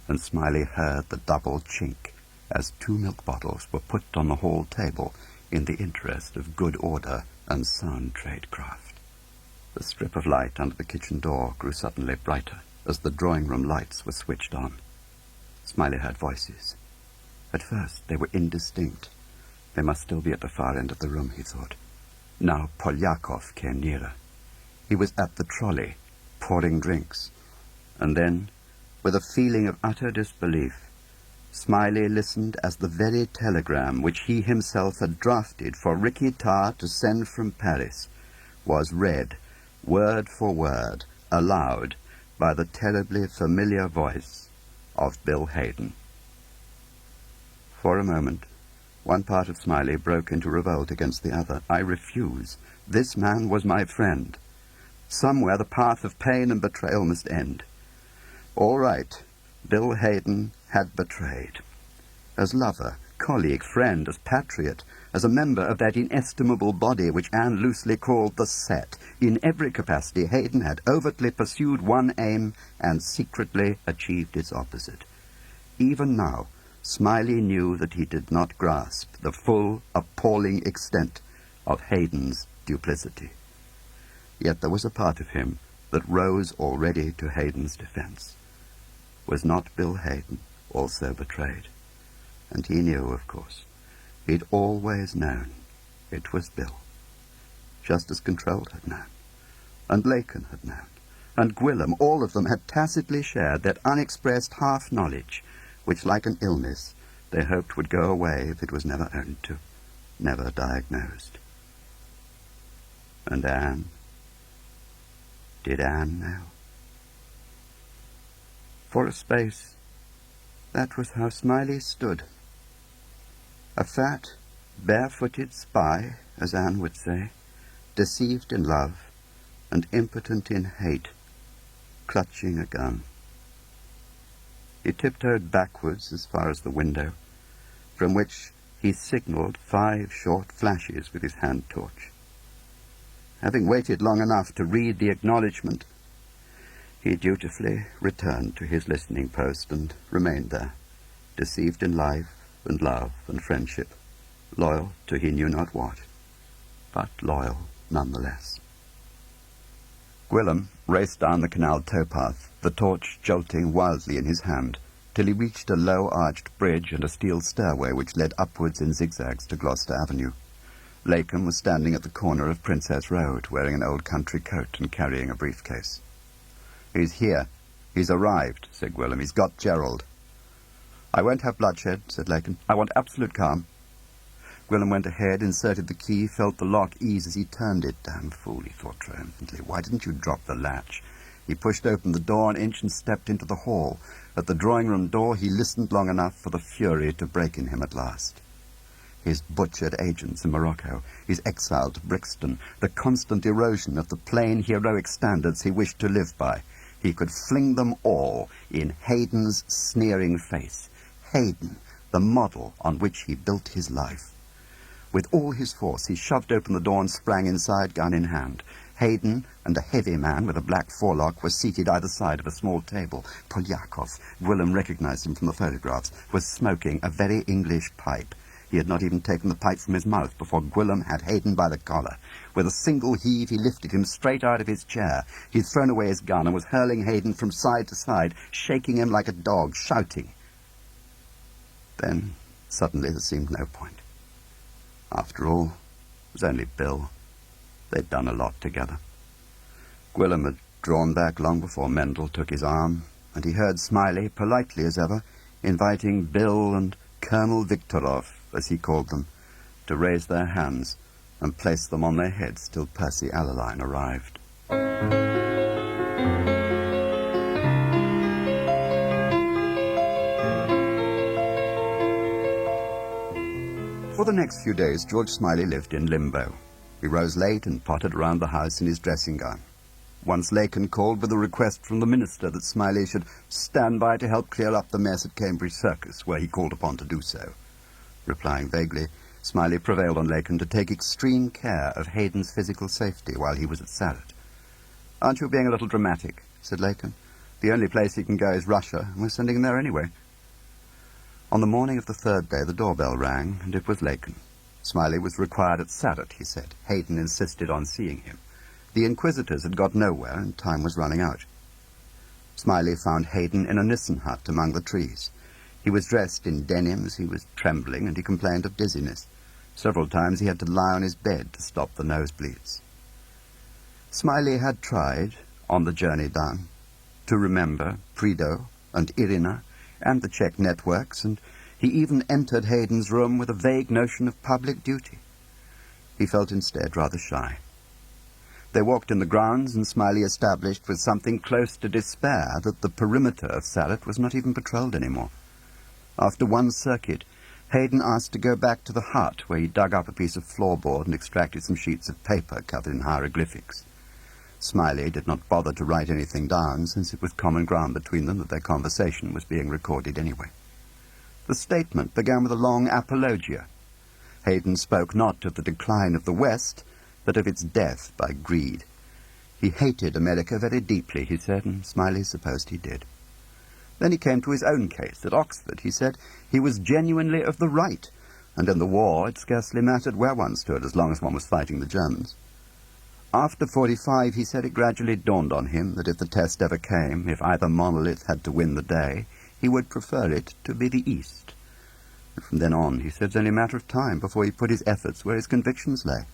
and Smiley heard the double chink as 2 milk bottles were put on the hall table in the interest of good order and sound tradecraft. The strip of light under the kitchen door grew suddenly brighter as the drawing-room lights were switched on. Smiley heard voices. At first they were indistinct. They must still be at the far end of the room, he thought. Now Polyakov came nearer. He was at the trolley, pouring drinks. And then, with a feeling of utter disbelief, Smiley listened as the very telegram which he himself had drafted for Ricky Tarr to send from Paris was read, word for word, aloud, by the terribly familiar voice of Bill Hayden. For a moment, one part of Smiley broke into revolt against the other. I refuse. This man was my friend. Somewhere the path of pain and betrayal must end. All right, Bill Hayden had betrayed. As lover, colleague, friend, as patriot, as a member of that inestimable body which Anne loosely called the Set, in every capacity Hayden had overtly pursued one aim and secretly achieved its opposite. Even now, Smiley knew that he did not grasp the full, appalling extent of Hayden's duplicity. Yet there was a part of him that rose already to Hayden's defense. Was not Bill Hayden also betrayed? And he knew, of course. He'd always known it was Bill. Just as Controlled had known, and Lacan had known, and Gwilym, all of them had tacitly shared that unexpressed half-knowledge, which, like an illness, they hoped would go away if it was never owned to, never diagnosed. And Anne? Did Anne know? For a space, that was how Smiley stood. A fat, barefooted spy, as Anne would say, deceived in love and impotent in hate, clutching a gun. He tiptoed backwards as far as the window, from which he signalled 5 short flashes with his hand torch. Having waited long enough to read the acknowledgment, he dutifully returned to his listening post and remained there, deceived in life and love and friendship, loyal to he knew not what, but loyal nonetheless. Gwillem raced down the canal towpath, the torch jolting wildly in his hand, till he reached a low-arched bridge and a steel stairway which led upwards in zigzags to Gloucester Avenue. Laken was standing at the corner of Princess Road, wearing an old country coat and carrying a briefcase. "He's here. He's arrived," said Gwillem. "He's got Gerald." "I won't have bloodshed," said Laken. "I want absolute calm." Gwillem went ahead, inserted the key, felt the lock ease as he turned it. Damn fool, he thought triumphantly. Why didn't you drop the latch? He pushed open the door an inch and stepped into the hall. At the drawing-room door he listened long enough for the fury to break in him at last. His butchered agents in Morocco, his exile to Brixton, the constant erosion of the plain heroic standards he wished to live by. He could fling them all in Hayden's sneering face. Hayden, the model on which he built his life. With all his force he shoved open the door and sprang inside, gun in hand. Hayden and a heavy man with a black forelock were seated either side of a small table. Polyakov, Gwillem recognized him from the photographs, was smoking a very English pipe. He had not even taken the pipe from his mouth before Gwillem had Hayden by the collar. With a single heave he lifted him straight out of his chair. He had thrown away his gun and was hurling Hayden from side to side, shaking him like a dog, shouting. Then, suddenly, there seemed no point. After all, it was only Bill. They'd done a lot together. Gwillem had drawn back long before Mendel took his arm, and he heard Smiley, politely as ever, inviting Bill and Colonel Viktorov, as he called them, to raise their hands and place them on their heads till Percy Alleline arrived. For the next few days, George Smiley lived in limbo. He rose late and pottered around the house in his dressing gown. Once Laken called with a request from the minister that Smiley should stand by to help clear up the mess at Cambridge Circus, where he called upon to do so. Replying vaguely, Smiley prevailed on Laken to take extreme care of Hayden's physical safety while he was at Sarat. "Aren't you being a little dramatic?" said Laken. "The only place he can go is Russia, and we're sending him there anyway." On the morning of the third day, the doorbell rang, and it was Laken. Smiley was required at Sarat, he said. Hayden insisted on seeing him. The inquisitors had got nowhere, and time was running out. Smiley found Hayden in a Nissen hut among the trees. He was dressed in denims, he was trembling, and he complained of dizziness. Several times he had to lie on his bed to stop the nosebleeds. Smiley had tried, on the journey down, to remember Prideaux and Irina and the Czech networks, and he even entered Hayden's room with a vague notion of public duty. He felt instead rather shy. They walked in the grounds, and Smiley established with something close to despair that the perimeter of Sarat was not even patrolled anymore. After one circuit, Hayden asked to go back to the hut, where he dug up a piece of floorboard and extracted some sheets of paper covered in hieroglyphics. Smiley did not bother to write anything down, since it was common ground between them that their conversation was being recorded anyway. The statement began with a long apologia. Hayden spoke not of the decline of the West, but of its death by greed. He hated America very deeply, he said, and Smiley supposed he did. Then he came to his own case. At Oxford, he said, he was genuinely of the right, and in the war it scarcely mattered where one stood as long as one was fighting the Germans. After 45, he said, it gradually dawned on him that if the test ever came, if either monolith had to win the day, he would prefer it to be the East. And from then on, he said, it's only a matter of time before he put his efforts where his convictions lay.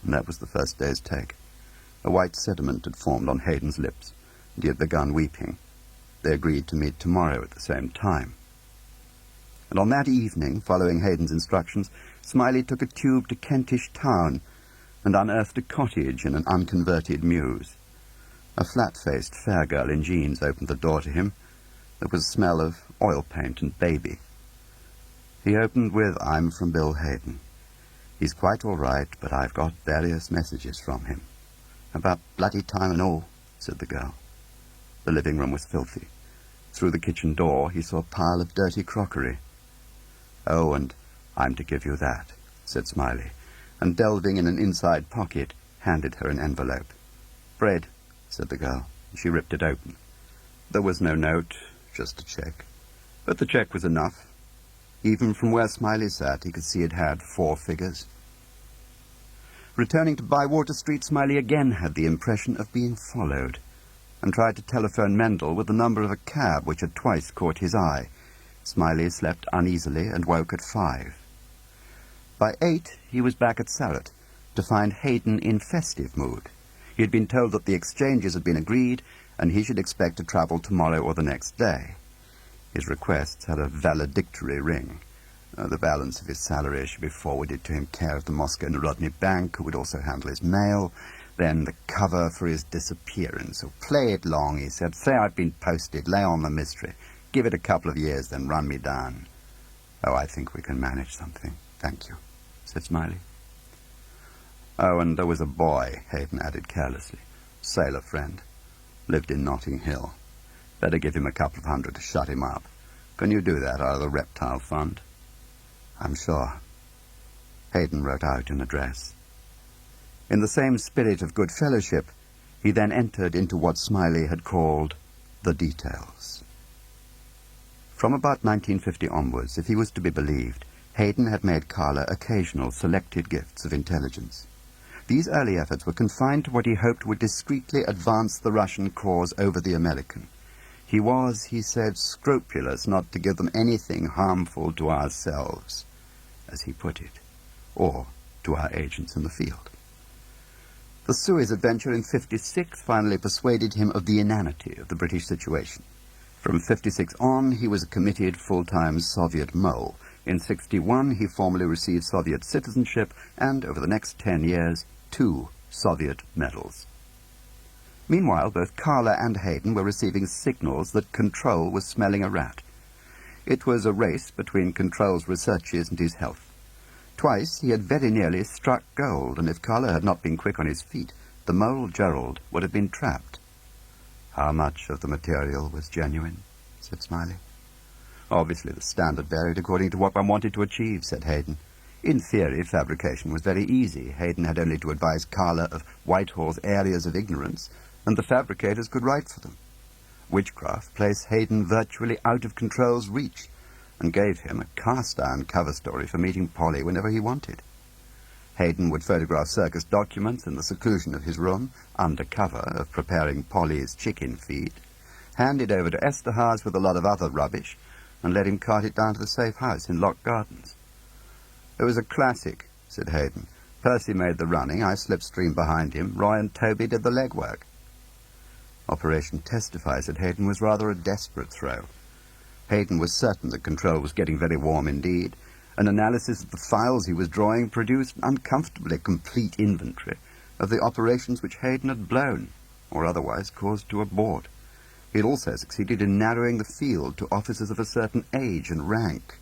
And that was the first day's take. A white sediment had formed on Hayden's lips, and he had begun weeping. They agreed to meet tomorrow at the same time. And on that evening, following Hayden's instructions, Smiley took a tube to Kentish Town and unearthed a cottage in an unconverted mews. A flat-faced fair girl in jeans opened the door to him. There was a smell of oil paint and baby. He opened with, I'm from Bill Hayden. He's quite all right, but I've got various messages from him. About bloody time and all, said the girl. The living room was filthy. Through the kitchen door he saw a pile of dirty crockery. Oh, and I'm to give you that, said Smiley, and delving in an inside pocket, handed her an envelope. Bread, said the girl. She ripped it open. There was no note, just a cheque. But the cheque was enough. Even from where Smiley sat, he could see it had 4 figures. Returning to Bywater Street, Smiley again had the impression of being followed, and tried to telephone Mendel with the number of a cab which had twice caught his eye. Smiley slept uneasily and woke at 5. By 8, he was back at Sarrett, to find Hayden in festive mood. He had been told that the exchanges had been agreed, and he should expect to travel tomorrow or the next day. His requests had a valedictory ring. The balance of his salary should be forwarded to him care of the Moscow Narodny Bank, who would also handle his mail. Then the cover for his disappearance. So play it long, he said. Say I've been posted, lay on the mystery. Give it a couple of years, then run me down. Oh, I think we can manage something. Thank you, said Smiley. Oh, and there was a boy, Hayden added carelessly. Sailor friend. Lived in Notting Hill. Better give him a couple of hundred to shut him up. Can you do that out of the reptile fund? I'm sure. Hayden wrote out an address. In the same spirit of good fellowship, he then entered into what Smiley had called the details. From about 1950 onwards, if he was to be believed, Hayden had made Carla occasional selected gifts of intelligence. These early efforts were confined to what he hoped would discreetly advance the Russian cause over the American. He was, he said, scrupulous not to give them anything harmful to ourselves, as he put it, or to our agents in the field. The Suez adventure in 56 finally persuaded him of the inanity of the British situation. From 56 on, he was a committed full-time Soviet mole. In 61, he formally received Soviet citizenship, and over the next 10 years, 2 Soviet medals. Meanwhile, both Carla and Hayden were receiving signals that Control was smelling a rat. It was a race between Control's researches and his health. Twice he had very nearly struck gold, and if Carla had not been quick on his feet, the mole Gerald would have been trapped. How much of the material was genuine? Said Smiley. Obviously the standard varied according to what one wanted to achieve, said Hayden. In theory, fabrication was very easy. Hayden had only to advise Carla of Whitehall's areas of ignorance, and the fabricators could write for them. Witchcraft placed Hayden virtually out of Control's reach, and gave him a cast-iron cover story for meeting Polly whenever he wanted. Hayden would photograph circus documents in the seclusion of his room, under cover of preparing Polly's chicken feed, hand it over to Esterhaz with a lot of other rubbish, and let him cart it down to the safe house in Lock Gardens. It was a classic, said Hayden. Percy made the running, I slipstreamed behind him, Roy and Toby did the legwork. Operation Testify, said Hayden, was rather a desperate throw. Hayden was certain that Control was getting very warm indeed. An analysis of the files he was drawing produced an uncomfortably complete inventory of the operations which Hayden had blown, or otherwise caused to abort. He had also succeeded in narrowing the field to officers of a certain age and rank.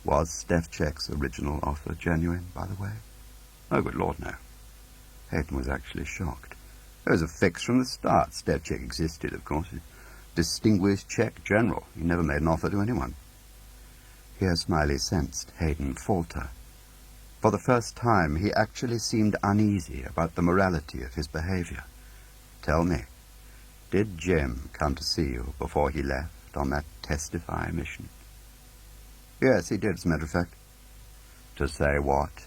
Was Stefchek's original offer genuine, by the way? Oh, good Lord, no. Hayden was actually shocked. There was a fix from the start. Stefchek existed, of course. A distinguished Czech general. He never made an offer to anyone. Here Smiley sensed Hayden falter. For the first time, he actually seemed uneasy about the morality of his behavior. Tell me, did Jim come to see you before he left on that Testify mission? Yes, he did, as a matter of fact. To say what?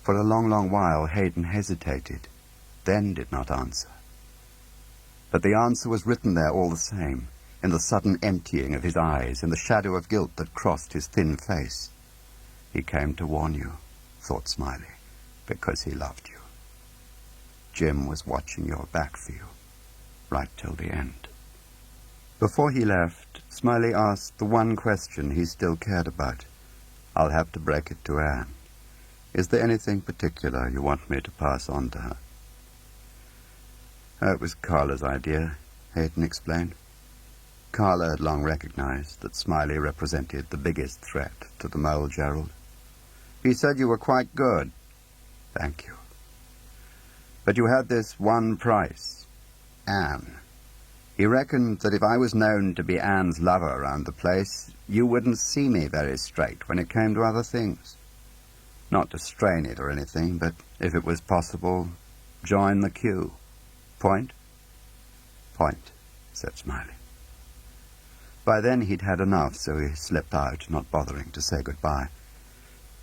For a long, long while, Hayden hesitated, then did not answer. But the answer was written there all the same, in the sudden emptying of his eyes, in the shadow of guilt that crossed his thin face. He came to warn you, thought Smiley, because he loved you. Jim was watching your back for you, right till the end. Before he left, Smiley asked the one question he still cared about. I'll have to break it to Anne. Is there anything particular you want me to pass on to her? It was Carla's idea, Hayden explained. Carla had long recognized that Smiley represented the biggest threat to the mole Gerald. He said you were quite good. Thank you. But you had this one price, Anne. He reckoned that if I was known to be Anne's lover around the place, you wouldn't see me very straight when it came to other things. Not to strain it or anything, but if it was possible, join the queue. Point? Point, said Smiley. By then he'd had enough, so he slipped out, not bothering to say goodbye.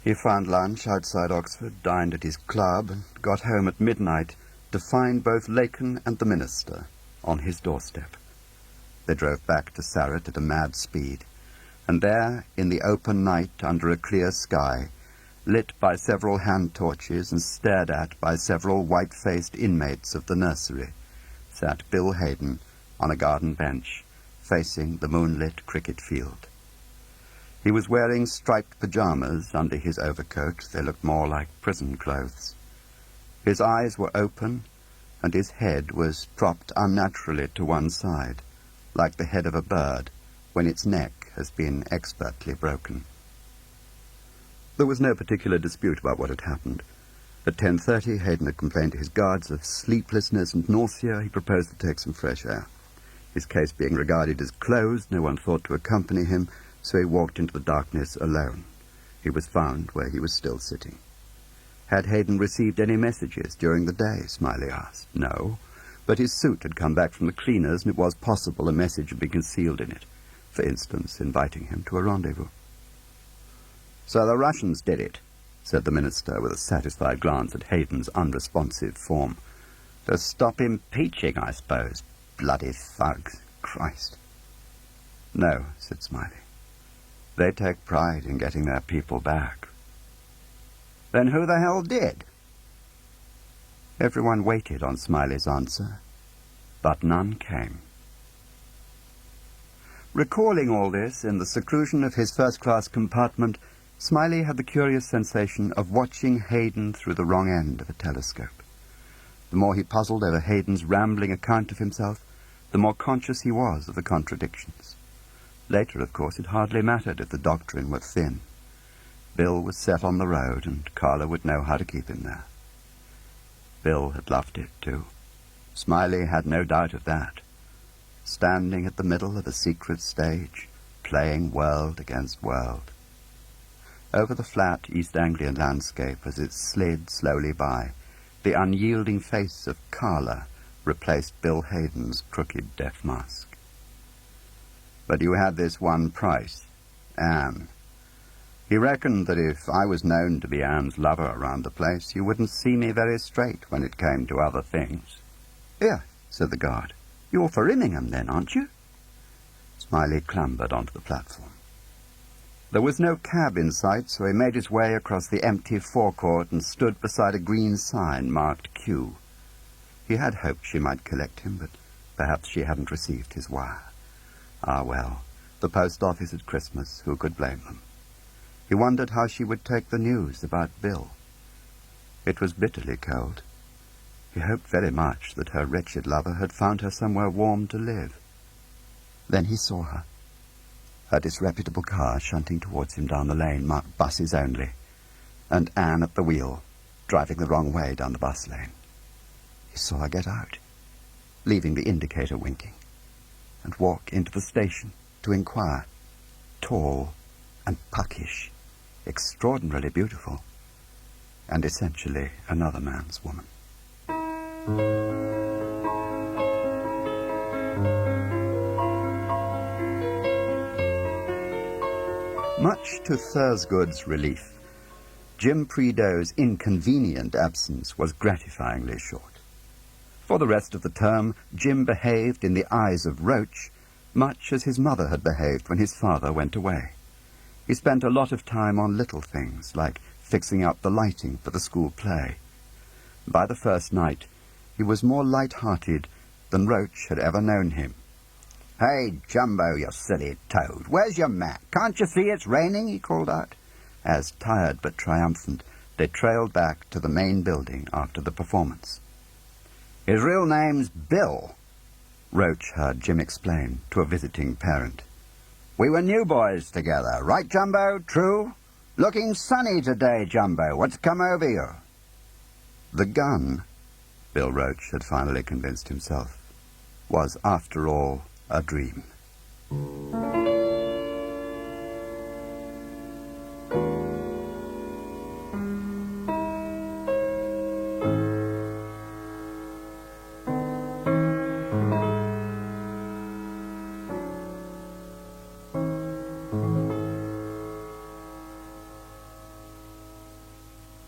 He found lunch outside Oxford, dined at his club, and got home at midnight to find both Lacan and the minister on his doorstep. They drove back to Sarratt at a mad speed, and there, in the open night under a clear sky, lit by several hand torches and stared at by several white-faced inmates of the nursery, sat Bill Hayden on a garden bench, facing the moonlit cricket field. He was wearing striped pyjamas under his overcoat. They looked more like prison clothes. His eyes were open, and his head was propped unnaturally to one side, like the head of a bird when its neck has been expertly broken. There was no particular dispute about what had happened. At 10:30, Hayden had complained to his guards of sleeplessness and nausea. He proposed to take some fresh air. His case being regarded as closed, no one thought to accompany him, so he walked into the darkness alone. He was found where he was still sitting. Had Hayden received any messages during the day? Smiley asked. No, but his suit had come back from the cleaners, and it was possible a message had been concealed in it, for instance, inviting him to a rendezvous. "So the Russians did it," said the minister with a satisfied glance at Hayden's unresponsive form. "To stop impeaching, I suppose. Bloody thugs. Christ." "No," said Smiley. "They take pride in getting their people back." "Then who the hell did?" Everyone waited on Smiley's answer, but none came. Recalling all this in the seclusion of his first-class compartment, Smiley had the curious sensation of watching Hayden through the wrong end of a telescope. The more he puzzled over Hayden's rambling account of himself, the more conscious he was of the contradictions. Later, of course, it hardly mattered if the doctrine were thin. Bill was set on the road, and Carla would know how to keep him there. Bill had loved it, too. Smiley had no doubt of that. Standing at the middle of a secret stage, playing world against world. Over the flat East Anglian landscape, as it slid slowly by, the unyielding face of Carla replaced Bill Hayden's crooked death mask. "But you had this one price, Anne. He reckoned that if I was known to be Anne's lover around the place, you wouldn't see me very straight when it came to other things." "Here," said the guard. "You're for Immingham, then, aren't you?" Smiley clambered onto the platform. There was no cab in sight, so he made his way across the empty forecourt and stood beside a green sign marked Q. He had hoped she might collect him, but perhaps she hadn't received his wire. Ah, well, the post office at Christmas, who could blame them? He wondered how she would take the news about Bill. It was bitterly cold. He hoped very much that her wretched lover had found her somewhere warm to live. Then he saw her. Her disreputable car shunting towards him down the lane marked buses only, and Anne at the wheel, driving the wrong way down the bus lane. He saw her get out, leaving the indicator winking, and walk into the station to inquire. Tall and puckish, extraordinarily beautiful, and essentially another man's woman. Much to Thursgood's relief, Jim Prideaux's inconvenient absence was gratifyingly short. For the rest of the term, Jim behaved in the eyes of Roach much as his mother had behaved when his father went away. He spent a lot of time on little things, like fixing up the lighting for the school play. By the first night, he was more light-hearted than Roach had ever known him. "Hey, Jumbo, you silly toad, where's your mat? Can't you see it's raining?" he called out, as, tired but triumphant, they trailed back to the main building after the performance. "His real name's Bill," Roach heard Jim explain to a visiting parent. "We were new boys together, right, Jumbo? True? Looking sunny today, Jumbo. What's come over you?" The gun, Bill Roach had finally convinced himself, was, after all, a dream.